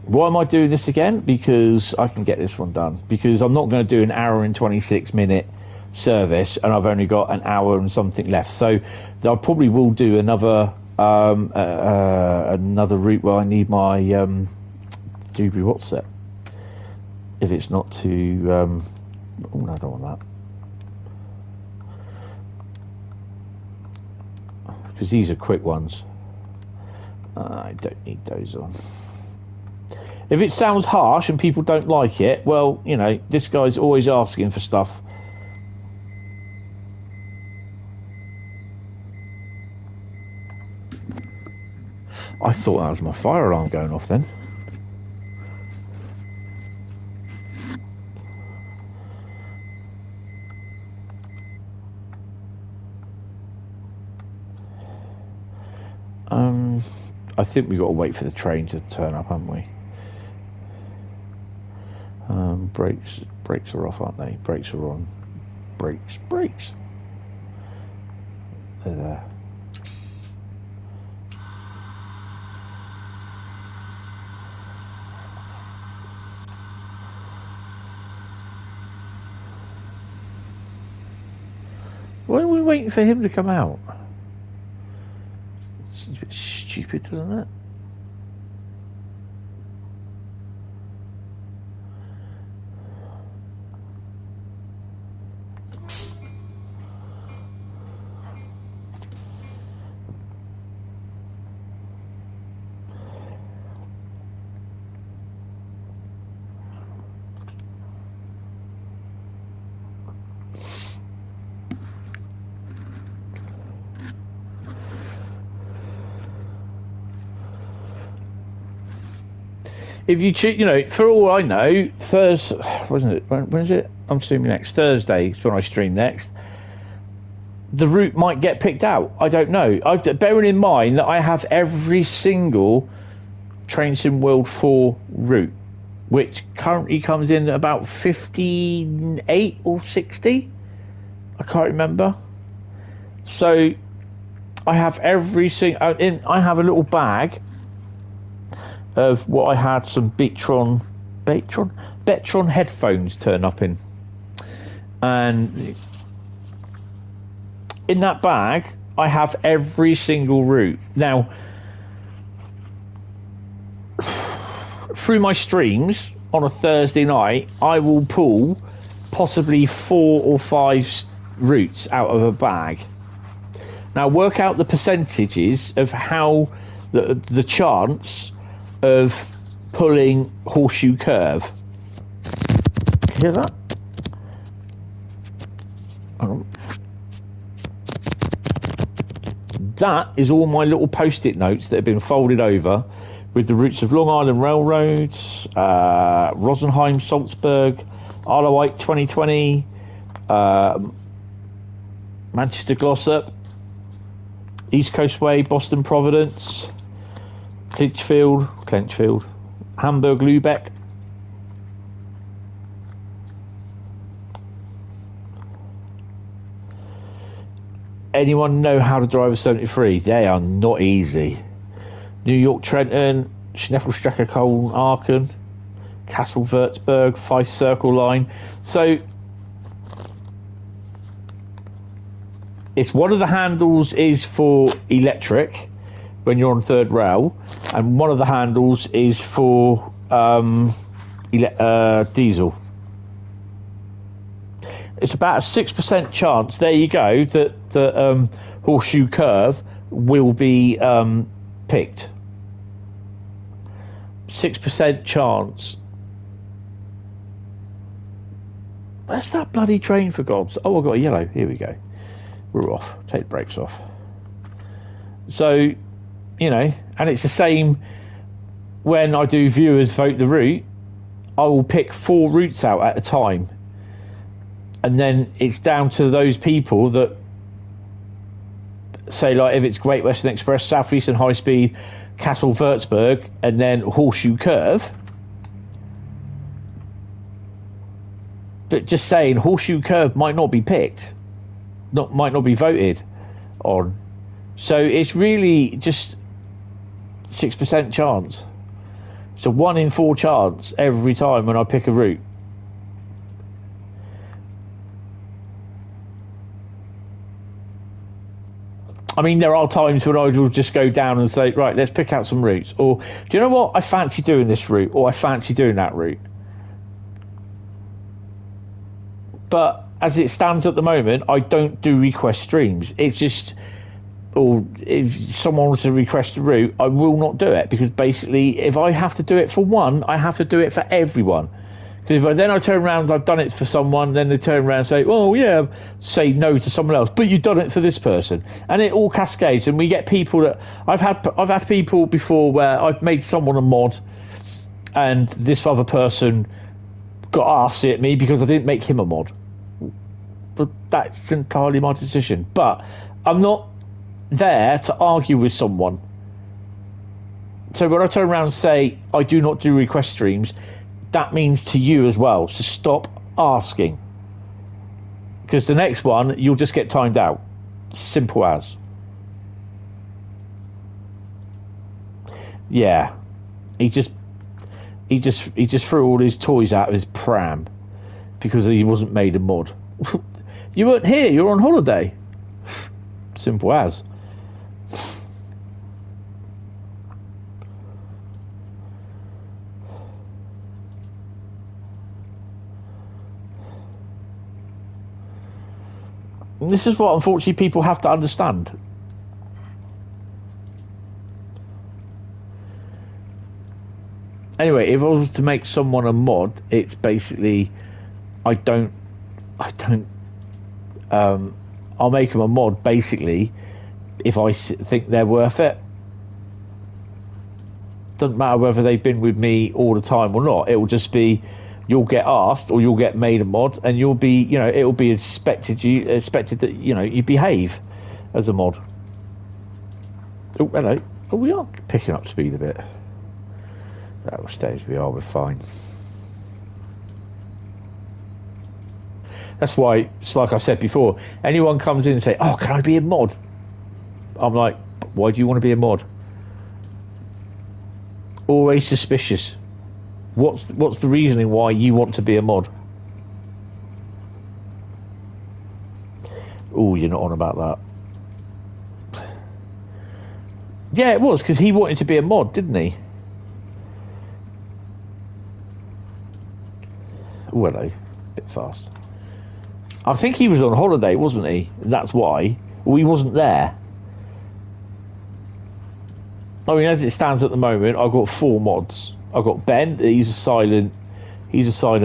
Why am I doing this again? Because I can get this one done. Because I'm not going to do an hour and 26-minute service, and I've only got an hour and something left. So I probably will do another route where I need my Dewberry WhatsApp. If it's not too... oh, no, I don't want that. Because these are quick ones. I don't need those on. If it sounds harsh and people don't like it, well, you know, this guy's always asking for stuff. I thought that was my fire alarm going off then. I think we've got to wait for the train to turn up, haven't we? Brakes are off, aren't they? Brakes are on. Brakes. They're there. Why are we waiting for him to come out? Seems a bit stupid, doesn't it? If you choose, you know, for all I know, Thursday, wasn't it? When is it? I'm streaming next Thursday. Is when I stream next. The route might get picked out. I don't know. Bearing in mind that I have every single Train Sim World 4 route, which currently comes in at about 58 or 60. I can't remember. So I have every single. I have a little bag of what I had some Betron headphones turn up in, and in that bag I have every single route. Now, through my streams on a Thursday night, I will pull possibly 4 or 5 routes out of a bag. Now work out the percentages of how the chance of pulling Horseshoe Curve. Can you hear that? That is all my little post-it notes that have been folded over with the routes of Long Island Railroads, Rosenheim, Salzburg, Isle of Wight 2020, Manchester Glossop, East Coast Way, Boston Providence, Clenchfield, Hamburg Lübeck, Anyone know how to drive a 73? They are not easy. New York Trenton, Schneffelstrecke, Cologne, Aachen, Kassel, Würzburg, Feist Circle Line. So it's one of the handles is for electric when you're on third rail, and one of the handles is for diesel. It's about a 6% chance, there you go, that the horseshoe curve will be picked. 6% chance. Where's that bloody train, for God's... Oh, I've got a yellow. Here we go. We're off. Take the brakes off. So, you know, and it's the same when I do viewers vote the route. I will pick 4 routes out at a time. And then it's down to those people that say, like, if it's Great Western Express, Southeastern Highspeed, Kassel, Würzburg, and then Horseshoe Curve. But just saying, Horseshoe Curve might not be picked, might not be voted on. So it's really just 6% chance. It's a 1 in 4 chance every time when I pick a route. I mean, there are times when I will just go down and say, right, let's pick out some routes. Or, do you know what? I fancy doing this route, or I fancy doing that route. But as it stands at the moment, I don't do request streams. It's just, or if someone wants to request a route, I will not do it. Because basically, if I have to do it for one, I have to do it for everyone. Because if I turn around and I've done it for someone, then they turn around and say, oh yeah, say no to someone else, but you've done it for this person. And it all cascades, and we get people that... I've had people before where I've made someone a mod, and this other person got arsey at me because I didn't make him a mod. But that's entirely my decision. But I'm not there to argue with someone. So when I turn around and say, I do not do request streams... that means to you as well, so stop asking, because the next one you'll just get timed out. Simple as. Yeah, he just threw all his toys out of his pram because he wasn't made a mod. You weren't here, you're on holiday. Simple as. And this is what, unfortunately, people have to understand. Anyway, if I was to make someone a mod, it's basically, I'll make them a mod, basically, if I think they're worth it. Doesn't matter whether they've been with me all the time or not. It will just be... you'll get asked, or you'll get made a mod, and you'll be, you know, it'll be expected that, you know, you behave as a mod. Oh, hello. Oh, we are picking up speed a bit. That will stay as we are, we're fine. That's why, it's like I said before, anyone comes in and say, oh, can I be a mod? I'm like, why do you want to be a mod? Always suspicious. What's the reasoning why you want to be a mod? Oh, you're not on about that. Yeah, it was, because he wanted to be a mod, didn't he? Oh, hello. Bit fast. I think he was on holiday, wasn't he? And that's why. Well, he wasn't there. I mean, as it stands at the moment, I've got 4 mods. I've got Ben, he's a silent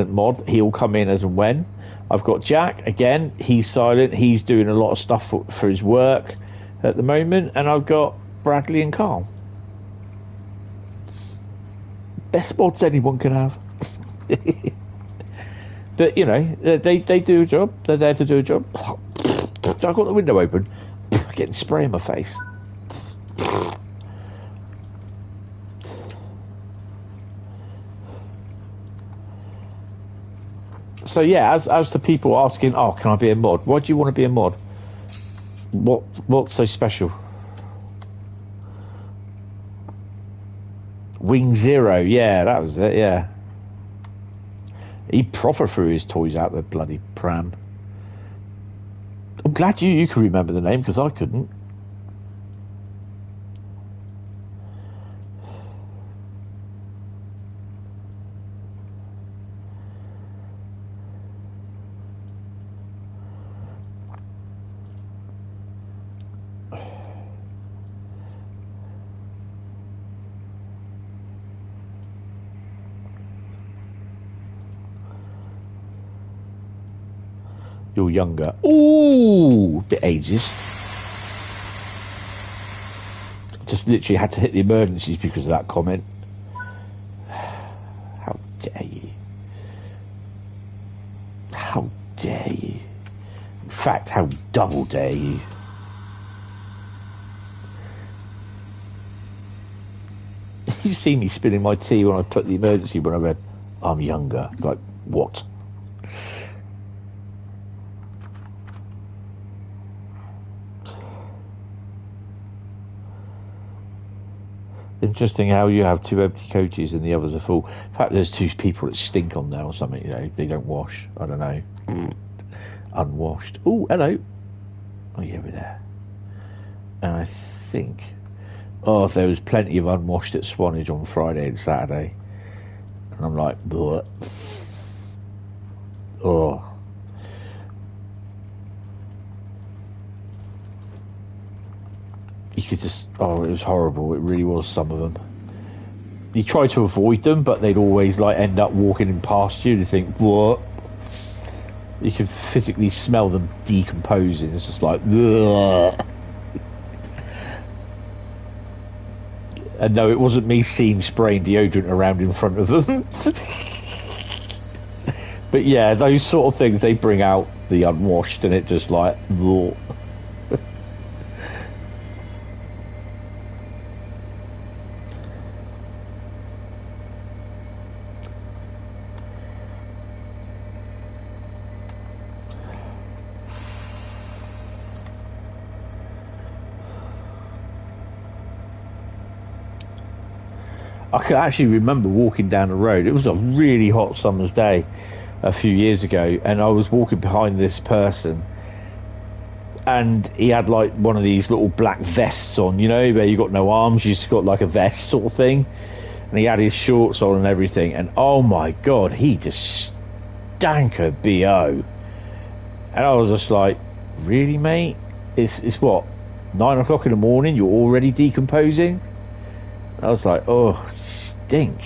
mod, he'll come in as and when. I've got Jack, again, he's silent, he's doing a lot of stuff for his work at the moment, and I've got Bradley and Carl. Best mods anyone can have. But, you know, they do a job, they're there to do a job. So I've got the window open, getting spray in my face. So yeah, as to people asking, oh, can I be a mod? Why do you want to be a mod? What's so special? Wing Zero, yeah, that was it, yeah. He proper threw his toys out the bloody pram. I'm glad you can remember the name, because I couldn't. You're younger. Ooh, bit ageist. Just literally had to hit the emergencies because of that comment. How dare you? How dare you? In fact, how double dare you? You see me spilling my tea when I put the emergency when I read, I'm younger. Like, what? Interesting how you have 2 empty coaches and the others are full. In fact, there's 2 people that stink on there or something, you know, they don't wash. I don't know. Unwashed. Oh, hello. Oh, yeah, we're there. And I think... Oh, there was plenty of unwashed at Swanage on Friday and Saturday. And I'm like, bleh. Oh. You could just, oh, it was horrible. It really was, some of them. You try to avoid them, but they'd always like end up walking in past you. You think, what? You could physically smell them decomposing. It's just like, ugh. And no, it wasn't me seeing spraying deodorant around in front of them. But yeah, those sort of things, they bring out the unwashed, and it just like, ugh. I can actually remember walking down the road. It was a really hot summer's day a few years ago, and I was walking behind this person, and he had like one of these little black vests on, you know, where you got no arms, you just got like a vest sort of thing, and he had his shorts on and everything, and oh my god, he just stank of BO. And I was just like, really, mate? It's what, 9 o'clock in the morning, you're already decomposing? I was like, oh, stink.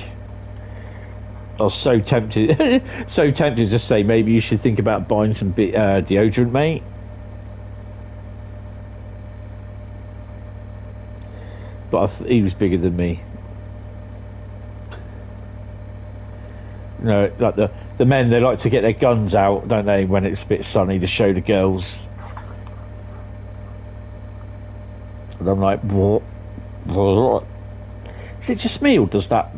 I was so tempted, so tempted to say maybe you should think about buying some deodorant, mate. But he was bigger than me. You know, like the men, they like to get their guns out, don't they, when it's a bit sunny to show the girls. And I'm like, what? Is it just me, or does that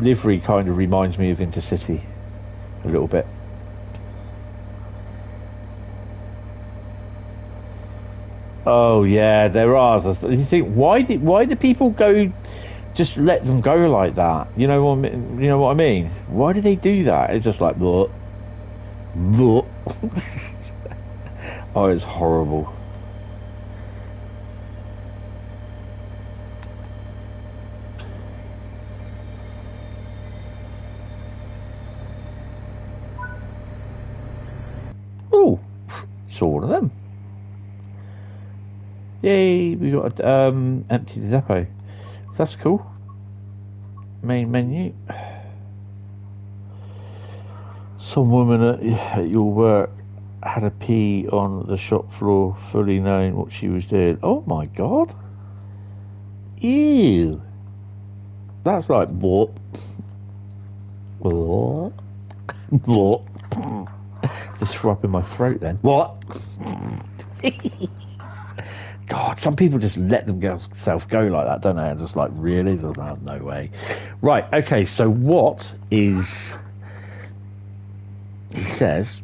livery kind of reminds me of Intercity a little bit? Oh yeah, there are. You think, why do people go? Just let them go like that. You know what I mean? Why do they do that? It's just like, bleh. Bleh. Oh, it's horrible. Oh, saw one of them. Yay, we got empty the depot. That's cool. Main menu. Some woman at your work had a pee on the shop floor, fully knowing what she was doing. Oh my god. Ew. That's like what? What? What? Just threw up in my throat then. What? God, some people just let themselves go like that, don't they? And just like, really? No way. Right, okay, so what is... He says...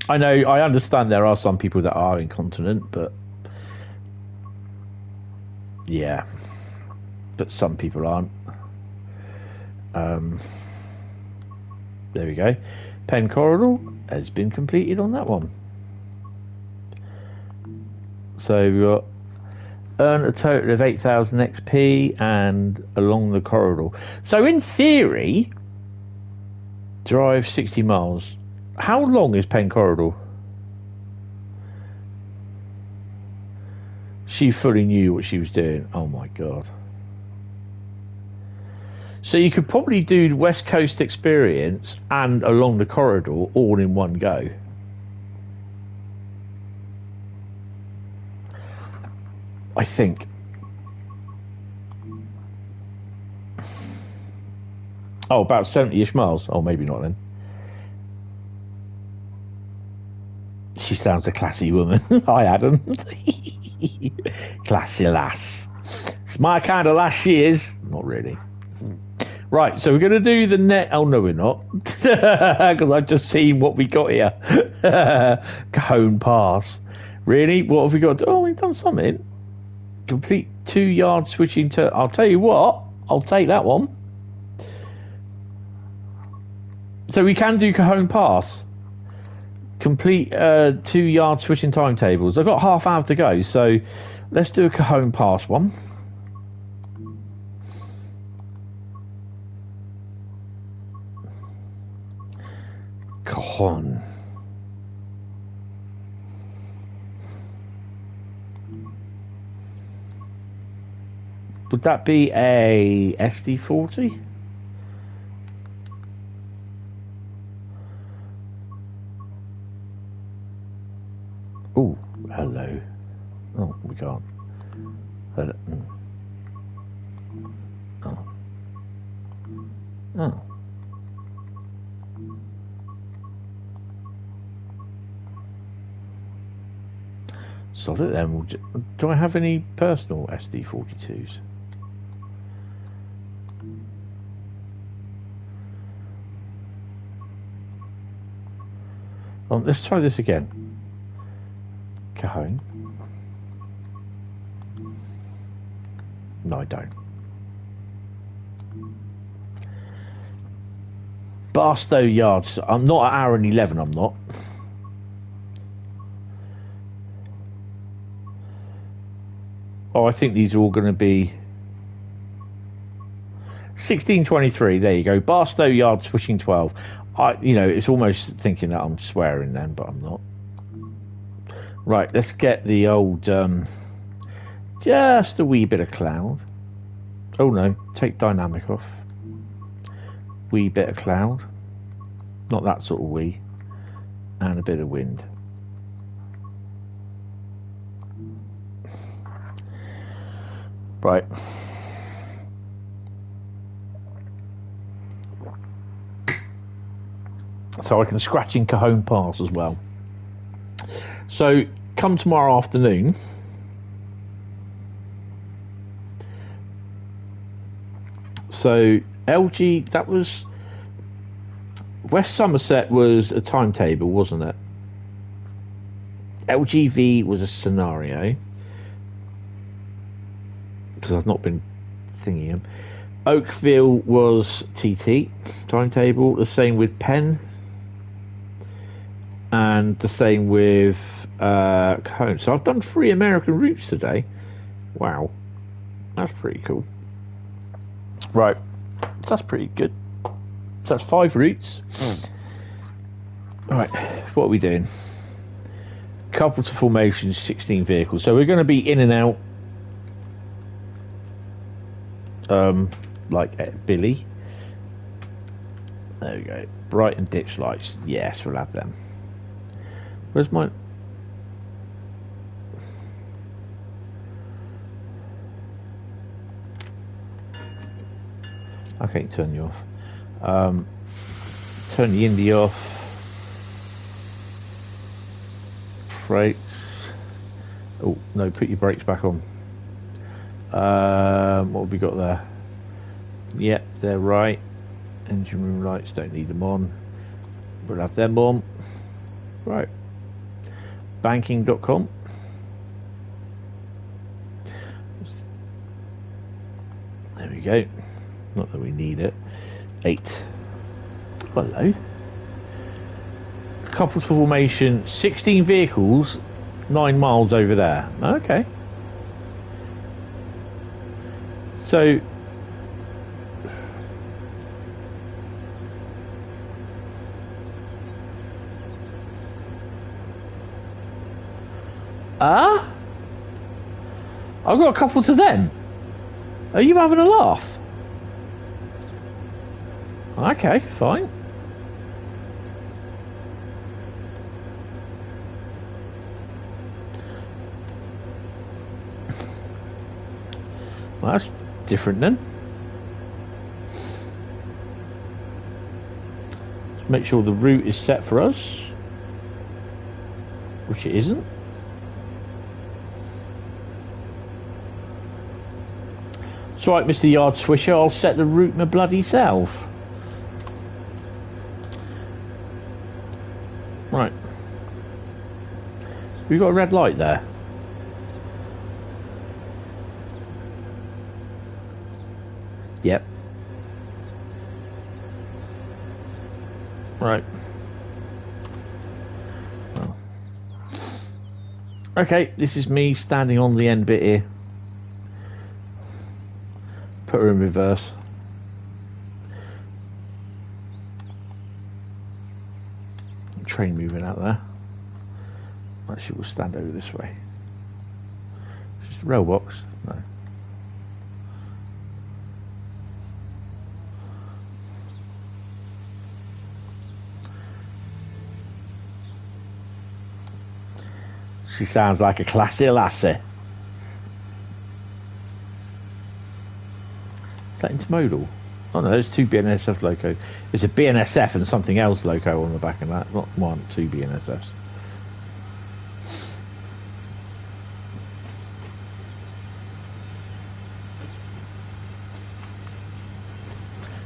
I know, I understand there are some people that are incontinent, but yeah, but some people aren't. There we go. Pen Corridor has been completed on that one. So we've got earn a total of 8,000 XP and along the corridor. So in theory, drive 60 miles. How long is Pen Corridor? She fully knew what she was doing. Oh my god. So you could probably do the West Coast experience and along the corridor all in one go. I think. Oh, about 70-ish miles. Oh, maybe not then. She sounds a classy woman. Hi, Adam. Classy lass. It's my kind of lass she is. Not really. Right, so we're going to do the net. Oh, no, we're not. Because I've just seen what we got here. Cahone Pass. Really? What have we got? Oh, we've done something. Complete 2 yard switching to. I'll tell you what. I'll take that one. So we can do Cahone Pass. Complete 2 yard switching timetables. I've got half hour to go, so let's do a Cahone Pass one. Cajon. Would that be a SD40? Oh, hello. Oh, we can't. Oh. Oh. Sod it then. Do I have any personal SD42s? Oh, let's try this again. Cahone. No, I don't. Barstow Yards. I'm not at hour and 11, I'm not. Oh, I think these are all going to be 16:23. There you go. Barstow Yard switching 12. It's almost thinking that I'm swearing then, but I'm not. Right, let's get the old, just a wee bit of cloud. Oh no, take dynamic off. Wee bit of cloud. Not that sort of wee. And a bit of wind. Right. So I can scratch in Cahone Pass as well. So come tomorrow afternoon. So LG, that was West Somerset was a timetable, wasn't it? LGV was a scenario. Because I've not been thinking them. Oakville was TT timetable. The same with Penn. And the same with Cahone. So I've done 3 American routes today. Wow. That's pretty cool. Right. That's pretty good. So that's 5 routes. Alright. What are we doing? Couple to formations, 16 vehicles. So we're going to be in and out. Like Billy. There we go. Bright and ditch lights. Yes, we'll have them. Where's mine? Okay, turn you off. Turn the Indy off. Brakes. Oh no, put your brakes back on. What have we got there? Yep, they're right. Engine room lights, don't need them on. We'll have them on. Right. Banking.com. There we go. Not that we need it. 8. Hello. Couples formation, 16 vehicles, 9 miles over there. Okay. So I've got a couple to them. Are you having a laugh? Okay, fine. Well, that's different then. Let's make sure the route is set for us, which it isn't. It's right, Mr. Yard Swisher, I'll set the route my bloody self. Right. We've got a red light there. Yep. Right. Oh. Okay, this is me standing on the end bit here. Put her in reverse. Train moving out there. Actually, we'll stand over this way. Just a rail box. No. She sounds like a classy lassie. Is that intermodal? Oh no, there's 2 BNSF loco. It's a BNSF and something else loco on the back of that. It's not 2 BNSFs.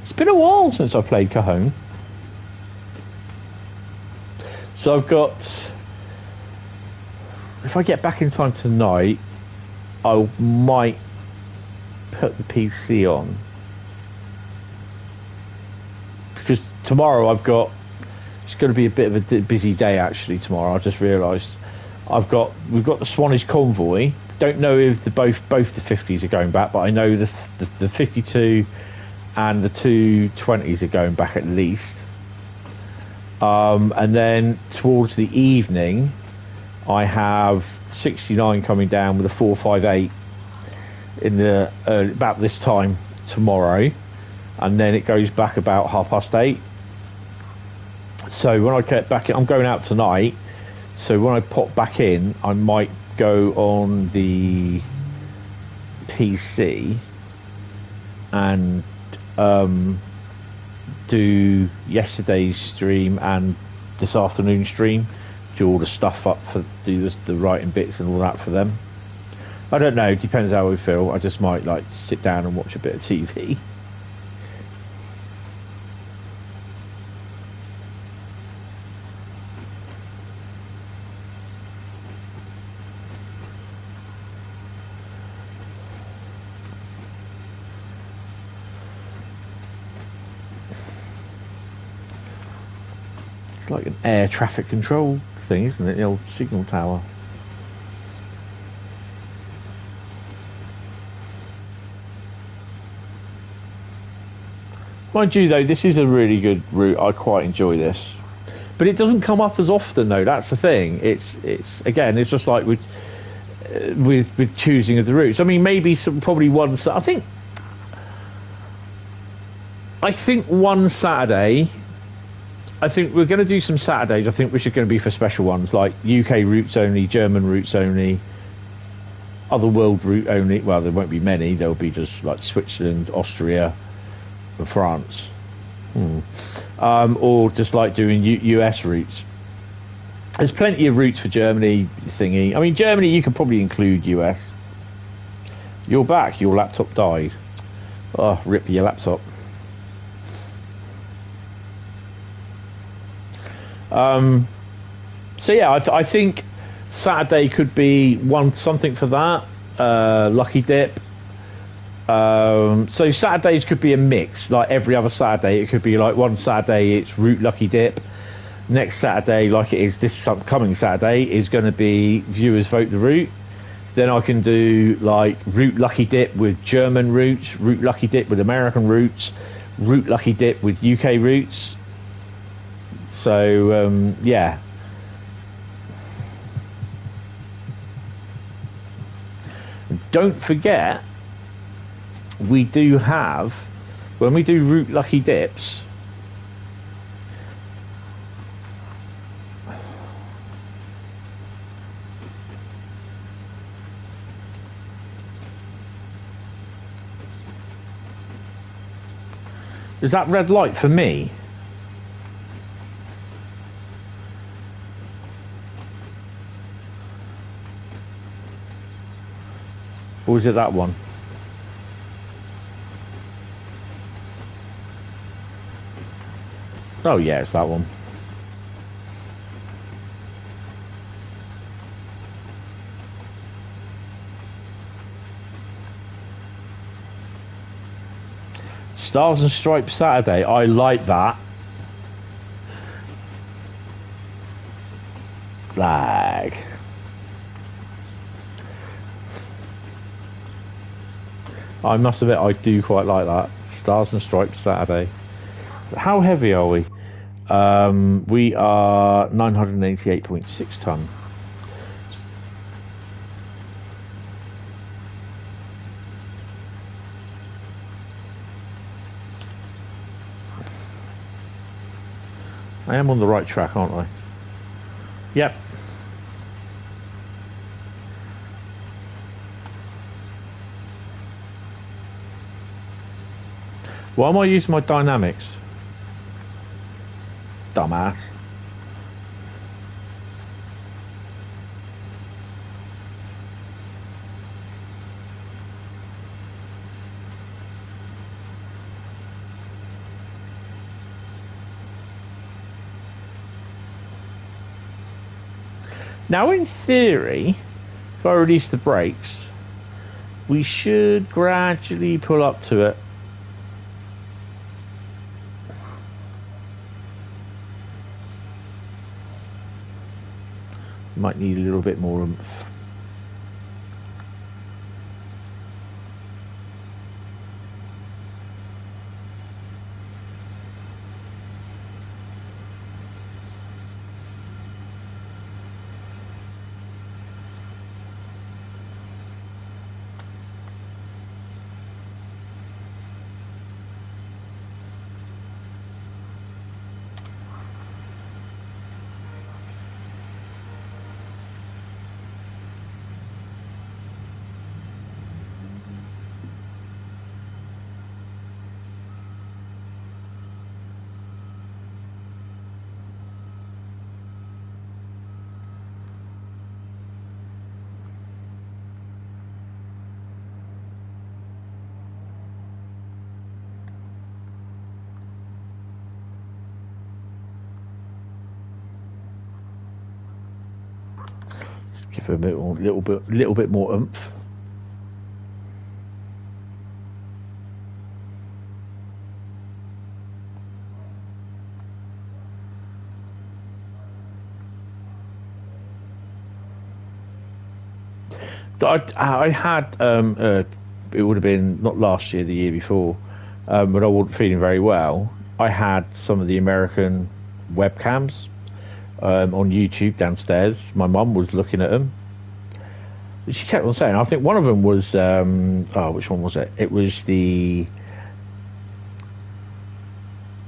It's been a while since I played Cahone. So I've got... If I get back in time tonight, I might put the PC on. Because tomorrow it's going to be a bit of a busy day actually tomorrow. I just realised we've got the Swanage convoy. Don't know if both the 50s are going back, but I know the 52 and the 220s are going back at least. And then towards the evening, I have 69 coming down with a 458 in the about this time tomorrow. And then it goes back about 8:30. So when I get back in, I'm going out tonight. So when I pop back in, I might go on the PC and do yesterday's stream and this afternoon's stream. Do all the stuff up for the writing bits and all that for them. I don't know. Depends how we feel. I just might like sit down and watch a bit of TV. Like an air traffic control thing, isn't it? The old signal tower. Mind you though, this is a really good route. I quite enjoy this, but it doesn't come up as often though. That's the thing. It's again, it's just like with choosing of the routes. I mean, maybe probably one. I think one Saturday. I think we're going to do some Saturdays, I think, which are going to be for special ones, like UK routes only, German routes only, other world route only. Well, there won't be many. There'll be just like Switzerland, Austria, and France. Or just like doing US routes. There's plenty of routes for Germany thingy. I mean, Germany, you could probably include US. You're back. Your laptop died. Oh, rip your laptop. So yeah, I think Saturday could be something for that. Lucky dip. So Saturdays could be a mix, like every other Saturday. It could be like one Saturday it's route lucky dip. Next Saturday, like it is this coming Saturday, is going to be viewers vote the route. Then I can do like route lucky dip with German routes, route lucky dip with American routes, route lucky dip with UK routes. So yeah. Don't forget, we do have, when we do route lucky dips, is that red light for me? Or is it that one? Oh yeah, it's that one. Stars and Stripes Saturday, I like that. Lag. I must admit, I do quite like that. Stars and Stripes Saturday. How heavy are we? We are 988.6 ton. I am on the right track, aren't I? Yep. Why am I using my dynamics? Dumbass. Now, in theory, if I release the brakes, we should gradually pull up to it. Might need a little bit more oomph. Give it a little bit more oomph. I had it would have been not last year, the year before, but I wasn't feeling very well. I had some of the American webcams on YouTube downstairs. My mum was looking at them. She kept on saying, I think one of them was which one was it? It was the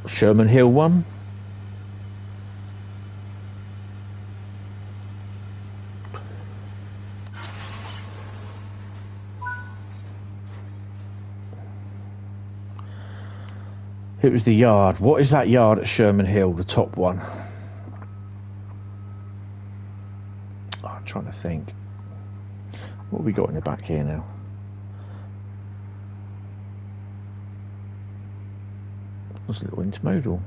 Sherman Hill one. It was the yard. What is that yard at Sherman Hill, the top one? Oh, I'm trying to think. What have we got in the back here now? That's a little intermodal.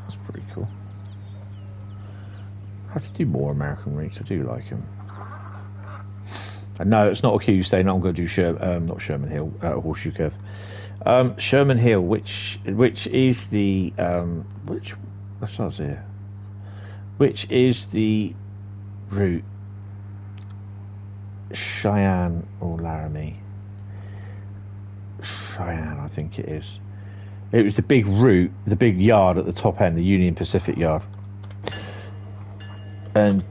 That's pretty cool. have to do more American routes. I do like them. And no, it's not a queue stay. I'm going to do not Sherman Hill, Horseshoe Curve. Sherman Hill, which is the that starts here. Which is the route? Cheyenne or Laramie? Cheyenne, I think it is. It was the big route, the big yard at the top end, the Union Pacific yard. And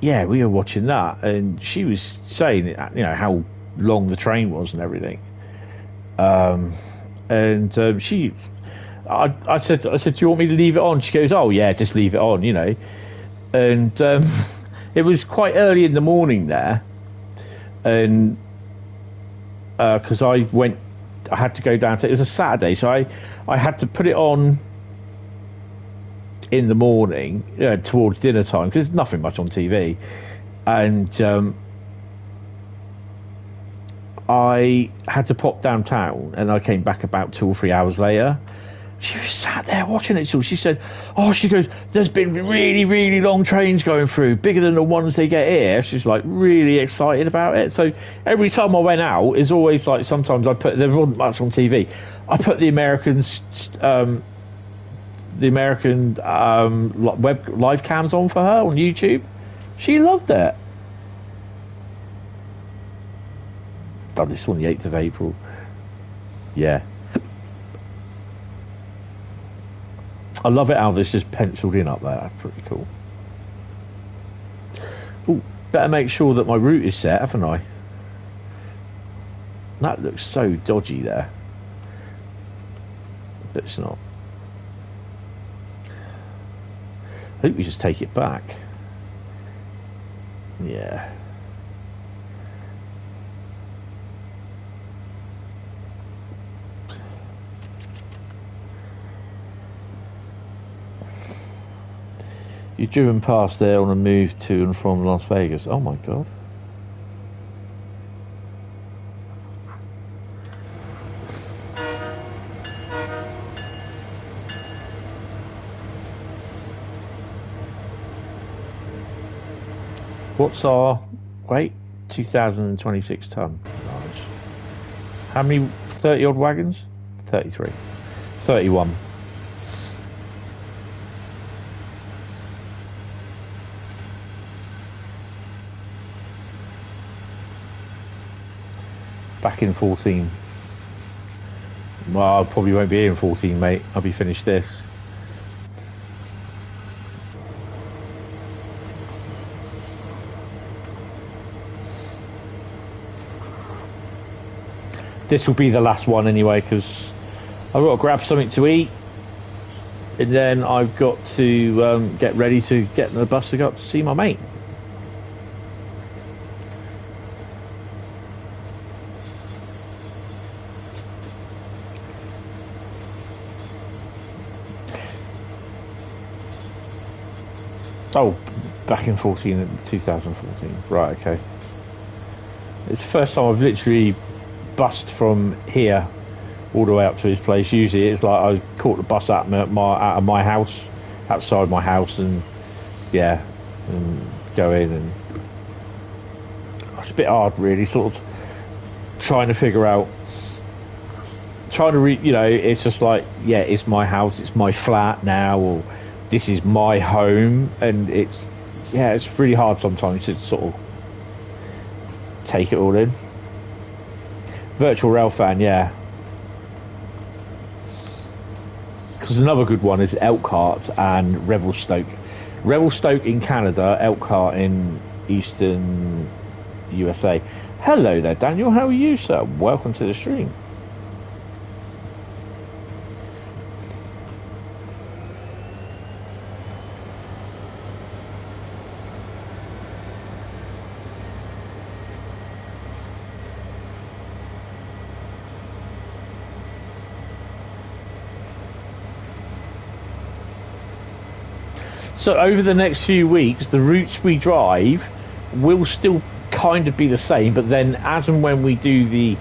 yeah, we were watching that, and she was saying, you know, how long the train was and everything. She, I said, do you want me to leave it on? She goes, oh yeah, just leave it on, you know. And it was quite early in the morning there, and because I had to go down to, it was a Saturday, so I had to put it on in the morning, towards dinner time, because there's nothing much on TV, and I had to pop downtown, and I came back about 2 or 3 hours later. She was sat there watching it. So she said, oh, she goes, there's been really, really long trains going through, bigger than the ones they get here. She's like really excited about it. So every time I went out, it's always like, sometimes there wasn't much on TV. I put the American web live cams on for her on YouTube. She loved it. Done this on the 8th of April. Yeah. I love it how this is penciled in up there. That's pretty cool. Oh, better make sure that my route is set, haven't I? That looks so dodgy there. But it's not. I think we just take it back. Yeah. You've driven past there on a move to and from Las Vegas. Oh my god. What's our weight? 2,026 ton. Nice. How many? 30 odd wagons? 33. 31. Back in 14. Well, I probably won't be here in 14, mate. I'll be finished this. This will be the last one anyway, because I've got to grab something to eat, and then I've got to get ready to get in the bus to go up to see my mate. Oh, back in 2014. Right, okay. It's the first time I've literally bussed from here all the way up to his place. Usually it's like I caught the bus out of my house, outside my house, and yeah, and go in, and it's a bit hard really, sort of trying to figure out, it's just like, yeah, it's my house, it's my flat now, or this is my home, and it's really hard sometimes to sort of take it all in. Virtual Rail fan, yeah. Because another good one is Elkhart and Revelstoke. Revelstoke in Canada, Elkhart in Eastern USA. Hello there, Daniel. How are you, sir? Welcome to the stream. So over the next few weeks, the routes we drive will still kind of be the same, but then as and when we do the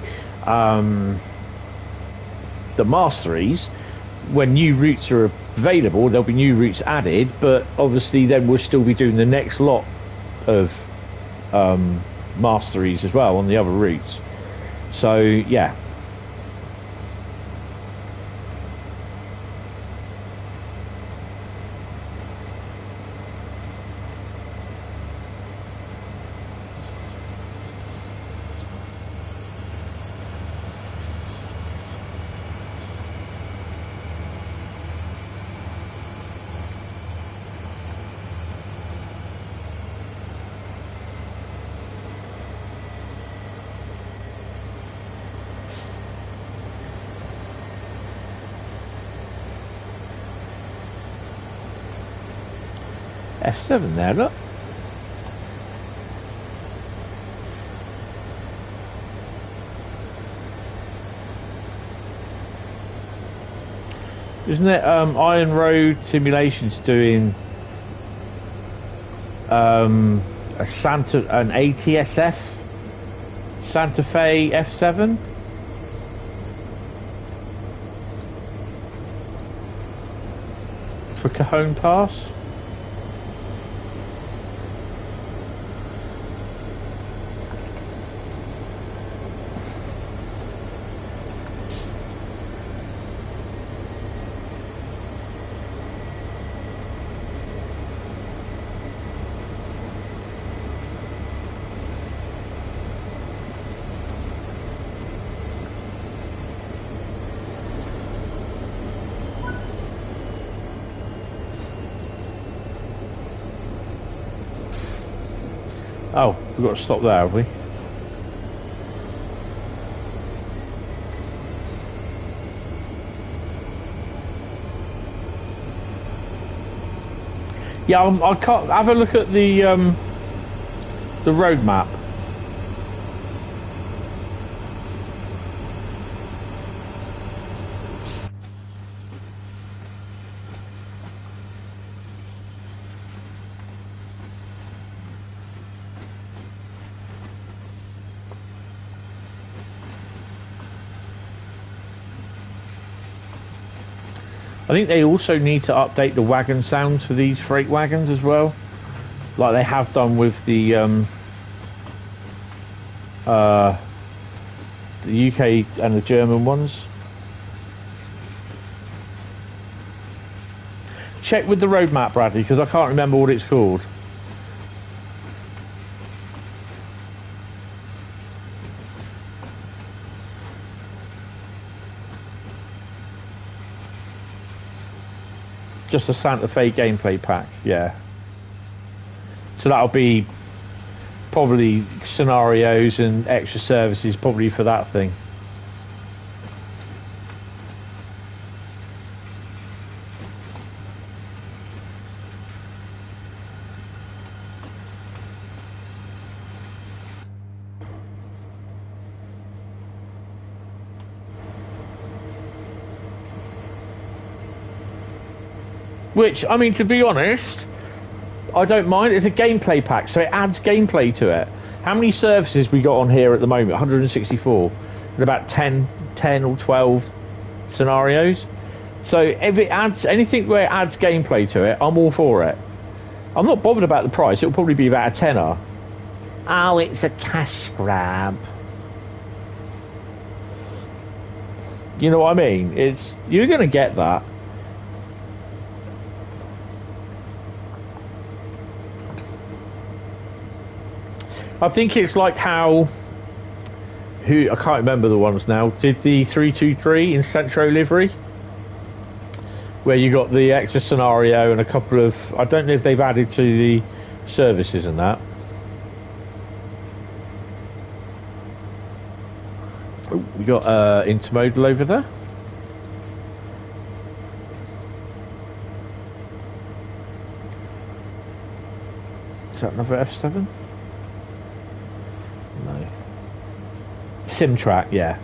masteries, when new routes are available. There'll be new routes added, but obviously then we'll still be doing the next lot of masteries as well on the other routes. So yeah. F7 there, look. Isn't it Iron Road Simulations doing an ATSF Santa Fe F7? For Cahone Pass? Oh, we've got to stop there, have we? Yeah, I can't have a look at the road map. I think they also need to update the wagon sounds for these freight wagons as well, like they have done with the UK and the German ones. Check with the road map, Bradley, because I can't remember what it's called. Just a Santa Fe gameplay pack, yeah. So that'll be probably scenarios and extra services probably for that thing. Which, I mean, to be honest, I don't mind. It's a gameplay pack, so it adds gameplay to it. How many services we got on here at the moment? 164. And about 10 or 12 scenarios. So if it adds anything where it adds gameplay to it, I'm all for it. I'm not bothered about the price. It'll probably be about a tenner. Oh, it's a cash grab. You know what I mean? You're going to get that. I think it's like how I can't remember the ones now, did the 323 in Centro livery, where you got the extra scenario and a couple of, I don't know if they've added to the services and that. Oh, we got intermodal over there. Is that another F7? No. Simtrack, yeah.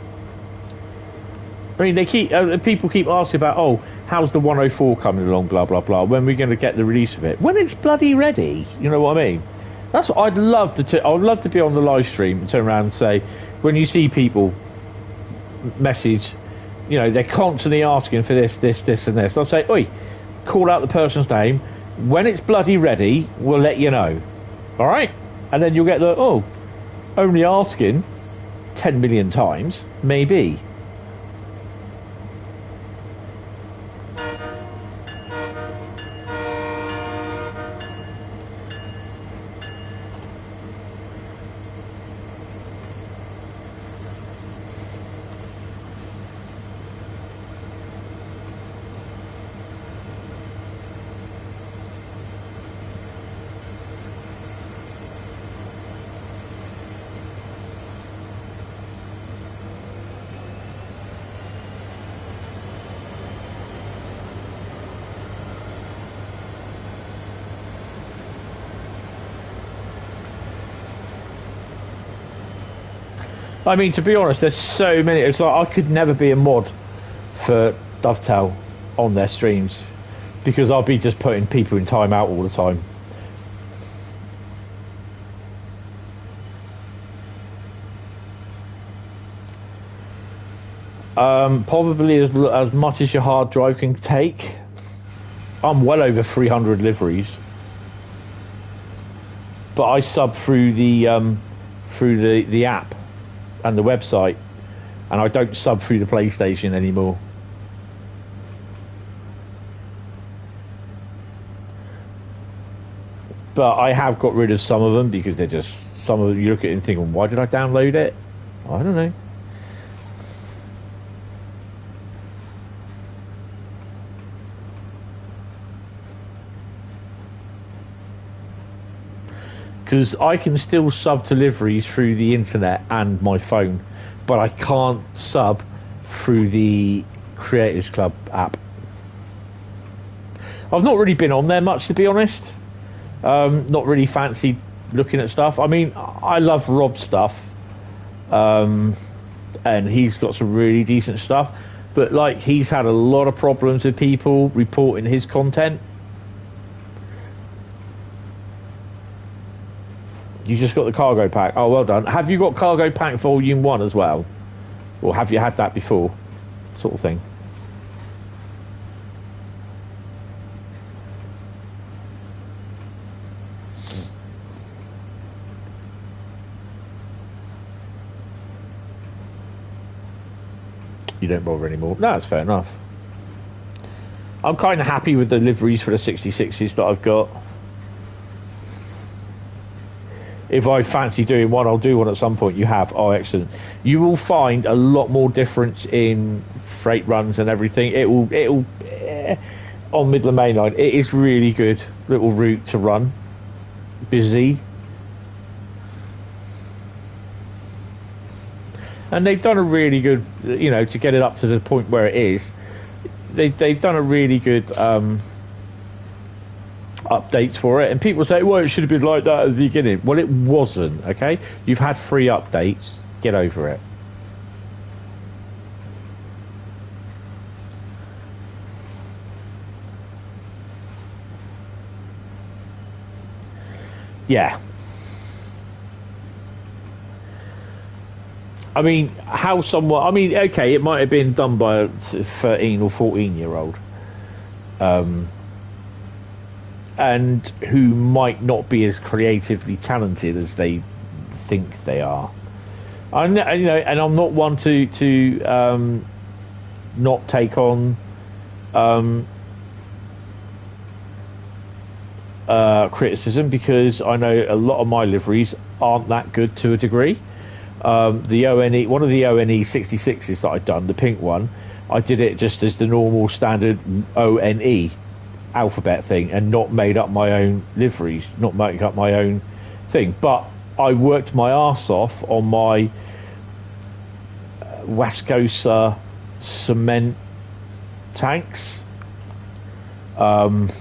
I mean, they keep people keep asking about, oh, how's the 104 coming along, blah blah blah. When are we going to get the release of it? When it's bloody ready. You know what I mean? That's what I'd love to. I'd love to be on the live stream and turn around and say, when you see people message, you know, they're constantly asking for this, and this. I'll say, oi, call out the person's name. When it's bloody ready, we'll let you know. All right? And then you'll get the, oh, only asking 10 million times, maybe. I mean, to be honest, there's so many. It's like I could never be a mod for Dovetail on their streams because I'll be just putting people in timeout all the time. Probably as much as your hard drive can take. I'm well over 300 liveries, but I sub through the app and the website, and I don't sub through the PlayStation anymore. But I have got rid of some of them because they're just, some of them you look at it and think, well, why did I download it? I don't know. Because I can still sub to liveries through the internet and my phone, but I can't sub through the Creators Club app. I've not really been on there much, to be honest. Not really fancied looking at stuff. I mean, I love Rob's stuff, and he's got some really decent stuff, but like he's had a lot of problems with people reporting his content. You just got the cargo pack. Oh, well done. Have you got cargo pack volume 1 as well? Or have you had that before? Sort of thing. You don't bother anymore. No, that's fair enough. I'm kind of happy with the liveries for the 66s that I've got. If I fancy doing one, I'll do one at some point. You have. Oh, excellent. You will find a lot more difference in freight runs and everything. It'll on Midland Main Line, it is really good little route to run. Busy. And they've done a really good, you know, to get it up to the point where it is. They've done a really good updates for it, and people say, well, it should have been like that at the beginning. Well, it wasn't. Okay, you've had 3 updates, get over it. Yeah, I mean, how someone, I mean, okay, it might have been done by a 13 or 14 year old, and who might not be as creatively talented as they think they are. You know, and I'm not one to not take on criticism, because I know a lot of my liveries aren't that good to a degree. The ONE, one of the ONE 66s that I'd done, the pink one, I did it just as the normal standard ONE alphabet thing, and not made up my own liveries, not making up my own thing. But I worked my arse off on my Wascosa cement tanks, and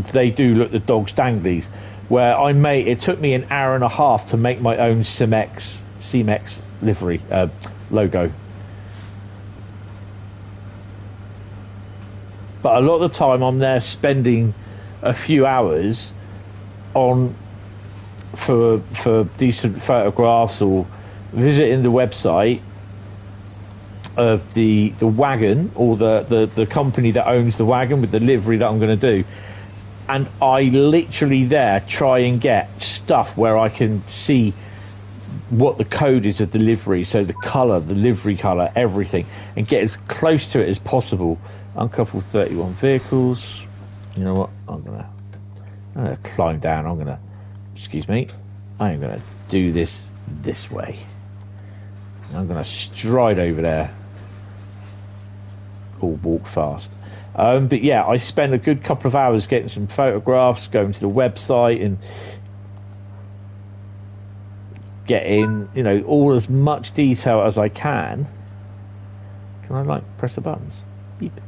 they do look the dog's danglies. Where it took me an hour and a half to make my own C-Mex livery logo. But a lot of the time I'm there spending a few hours on for decent photographs, or visiting the website, of the wagon, or the company that owns the wagon with the livery that I'm going to do. And I literally there try and get stuff where I can see what the code is of the livery, so the colour, the livery colour, everything, and get as close to it as possible. Uncoupled 31 vehicles. You know what? I'm gonna climb down. Excuse me. I am gonna do this way. I'm gonna stride over there. Or walk fast. But yeah, I spent a good couple of hours getting some photographs, going to the website and getting, you know, all as much detail as I can. Can I, like, press the buttons? Beep.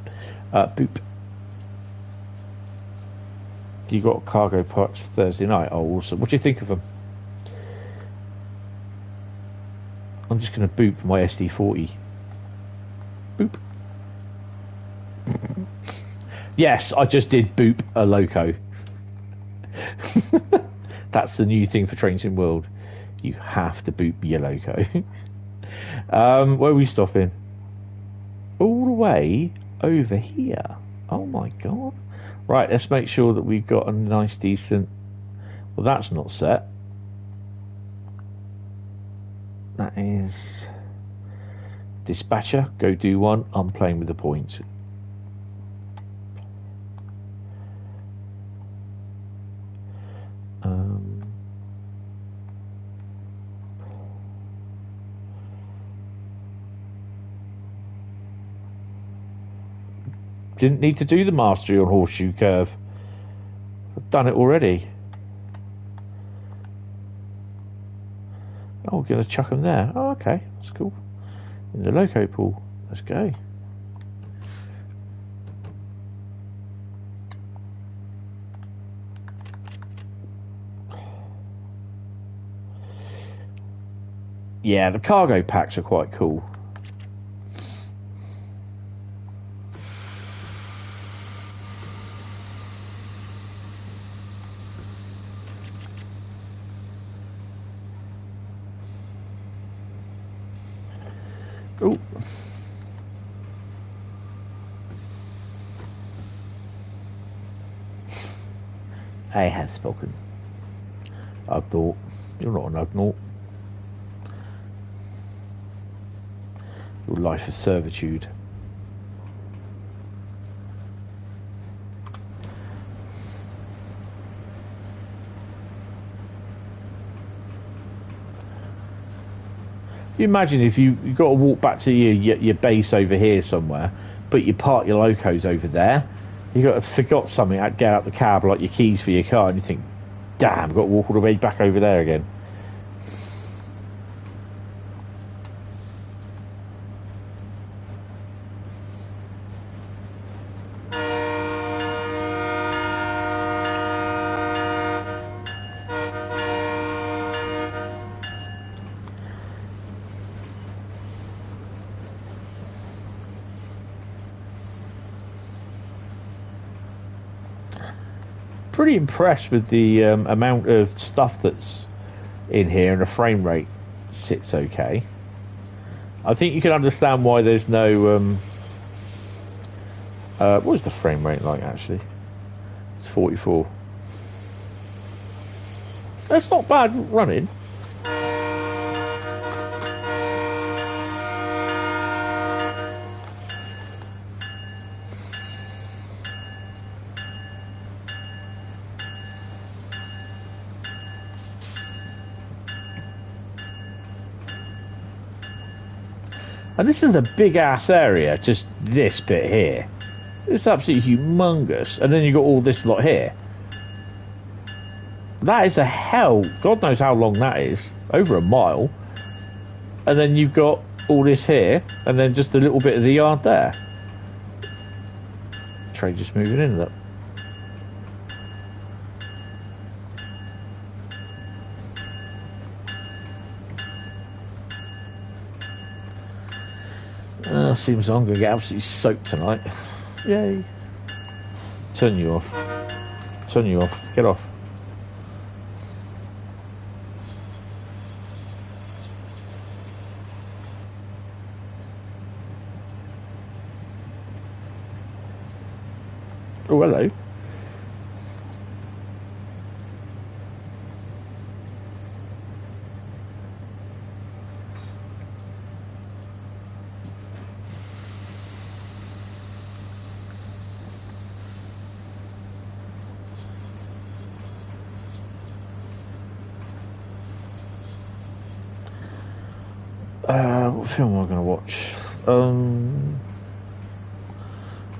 Boop. You got cargo parts Thursday night. Oh, awesome. What do you think of them? I'm just going to boop my SD40. Boop. Yes, I just did boop a loco. That's the new thing for Trains in World. You have to boop your loco. Where are we stopping? All the way over here. Oh my god. Right, let's make sure that we've got a nice decent... Well, that's not set. That is... Dispatcher, go do one. I'm playing with the points. Didn't need to do the mastery on Horseshoe Curve. I've done it already. Oh, we're going to chuck them there. Oh, okay, that's cool. In the loco pool. Let's go. Yeah, the cargo packs are quite cool. Oh. I have spoken. Ugnaught. You're not an Ugnaught. Your life is servitude. You imagine if you've got to walk back to your base over here somewhere, but you park your locos over there. You got to forgot something, get out the cab, like your keys for your car, and you think, damn, I've got to walk all the way back over there again. Pretty impressed with the amount of stuff that's in here, and the frame rate sits okay. I think you can understand why there's no what is the frame rate like actually? It's 44. That's not bad running. And this is a big ass area, just this bit here. It's absolutely humongous. And then you've got all this lot here. That is a hell. God knows how long that is. Over a mile. And then you've got all this here. And then just a little bit of the yard there. Train just moving in, look. Seems I'm going to get absolutely soaked tonight. Yay. Turn you off. Turn you off. Get off. Oh, hello. What film am I going to watch?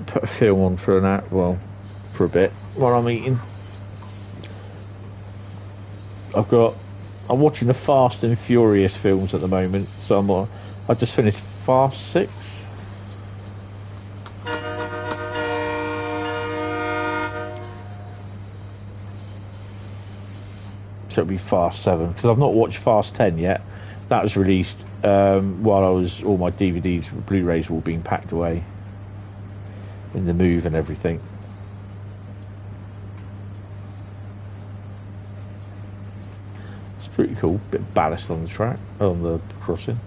Put a film on for an hour, well, for a bit while I'm eating. I'm watching the Fast and Furious films at the moment, so I just finished Fast 6. So it'll be Fast 7, because I've not watched Fast 10 yet. That was released while all my DVDs, Blu-rays were all being packed away in the move and everything. It's pretty cool. Bit of ballast on the track, on the crossing.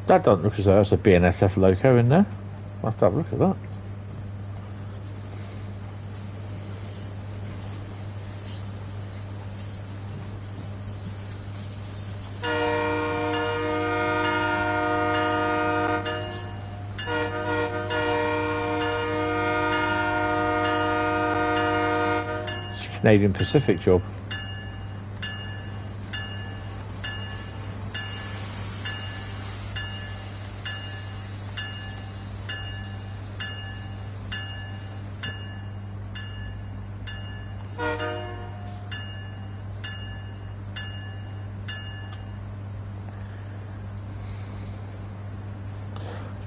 That doesn't look as though there's a BNSF loco in there. I'll have to have a look at that. It's a Canadian Pacific job.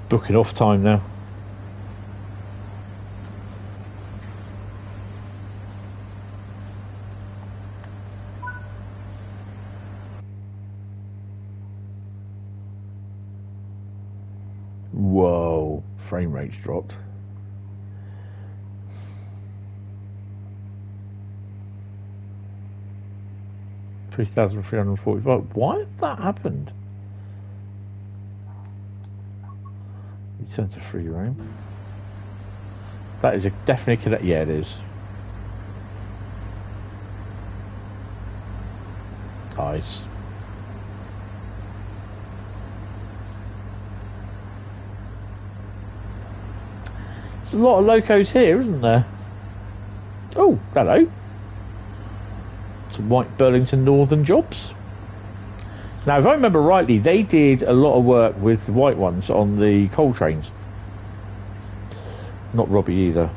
Booking off time now. Whoa, frame rate's dropped. $3,345. Why has that happened? Return to free roam. That is a definite connect. Yeah, it is. Nice. There's a lot of locos here, isn't there? Oh, hello. Some white Burlington Northern jobs. Now, if I remember rightly, they did a lot of work with the white ones on the coal trains. Not Robbie either.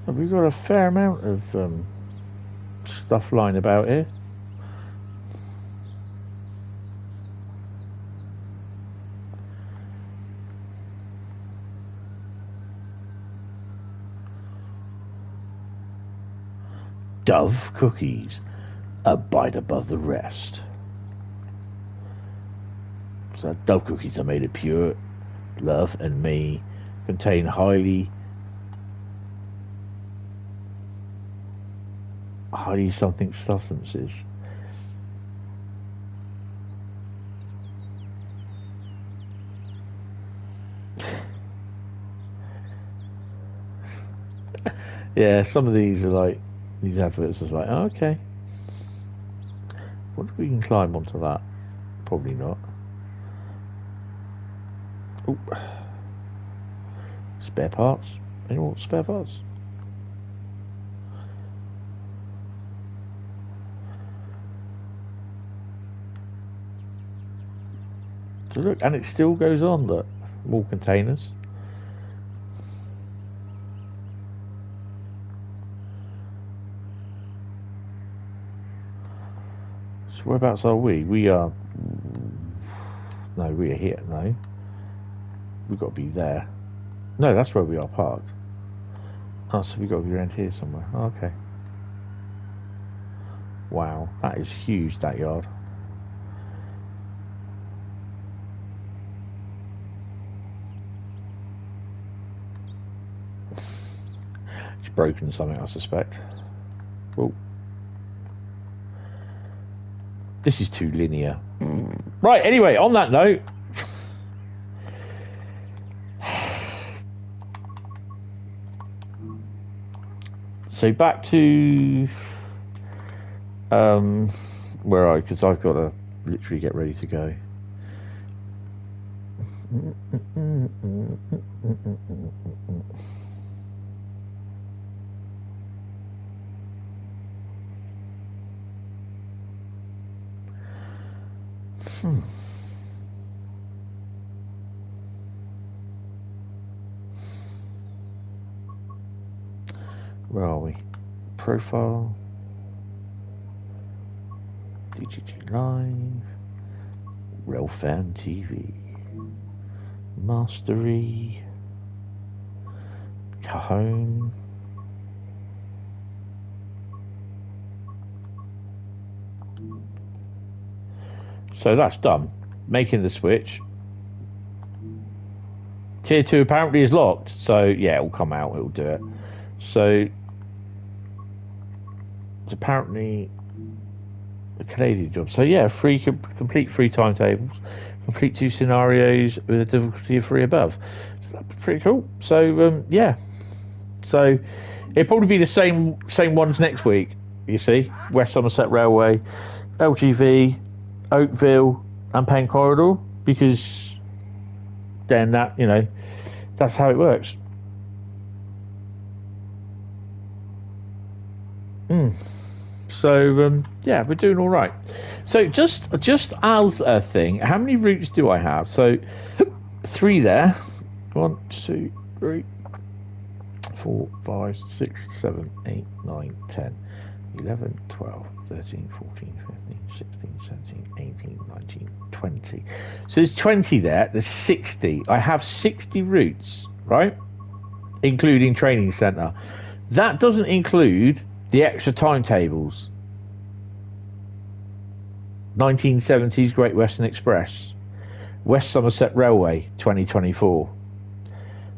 We've got a fair amount of stuff lying about here. Dove cookies, a bite above the rest. So Dove cookies are made of pure love and me, contain highly something substances. Yeah, some of these are like, these adverts are like, oh, okay. What if we can climb onto that? Probably not. Oop. Spare parts. Any more spare parts? So look, and it still goes on. Look, more containers. So whereabouts are we? We are. No, we are here. No, we've got to be there. No, that's where we are parked. Oh, so we've got to be around here somewhere. Oh, okay. Wow, that is huge, that yard. It's broken something, I suspect. Oh. This is too linear. Right, anyway, on that note, so back to where because I've got to literally get ready to go. Where are we? Profile, DGG Live, Railcam TV, Mastery, Cahone. So that's done. Making the switch. Tier 2 apparently is locked, so yeah, it'll come out, it'll do it. So it's apparently a Canadian job. So yeah, complete 3 timetables, complete 2 scenarios with a difficulty of 3 above. So that'd be pretty cool. So yeah, so it'll probably be the same ones next week. You see, West Somerset Railway, LGV, Oakville, and Penn Corridor, because then that, you know, that's how it works. So yeah, we're doing all right. So just as a thing, how many routes do I have? So 3 there. 1, 2, 3, 4, 5, 6, 7, 8, 9, 10, 11, 12, 13, 14, 15, 16, 17, 18, 19, 20. So there's 20 there. There's 60. I have 60 routes, right? Including training centre. That doesn't include the extra timetables. 1970s Great Western Express, West Somerset Railway 2024.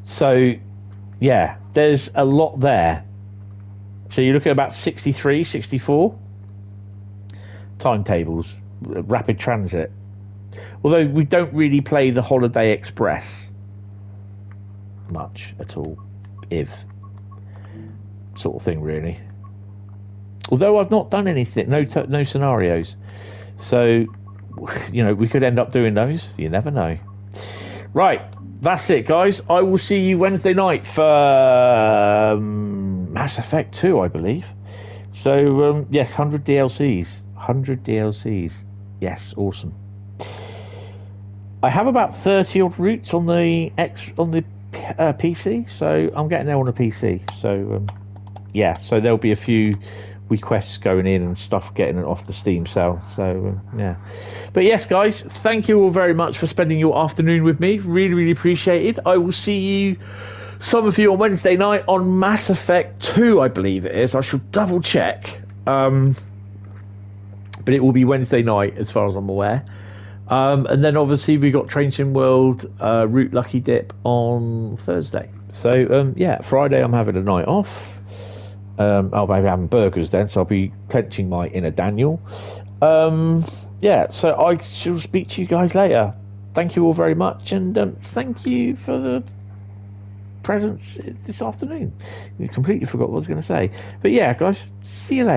So yeah, there's a lot there. So you look at about 63, 64 timetables, rapid transit. Although we don't really play the Holiday Express much at all, if sort of thing really. Although I've not done anything, no scenarios. So, you know, we could end up doing those. You never know. Right, that's it, guys. I will see you Wednesday night for Mass Effect 2, I believe. So, yes, 100 DLCs. 100 DLCs. Yes, awesome. I have about 30 odd routes on the PC, so I'm getting there on the PC. So, yeah, so there'll be a few requests going in and stuff getting it off the Steam sale. So yeah, but yes, guys, thank you all very much for spending your afternoon with me. Really appreciated. I will see you, some of you, on Wednesday night on Mass Effect 2, I believe it is. I should double check, but it will be Wednesday night as far as I'm aware. And then obviously we got Train Sim World Route Lucky Dip on Thursday. So yeah, Friday I'm having a night off. I'll be having burgers then, so I'll be clenching my inner Daniel. Yeah, so I shall speak to you guys later. Thank you all very much, and thank you for the presents this afternoon. You completely forgot what I was going to say. But yeah, guys, see you later.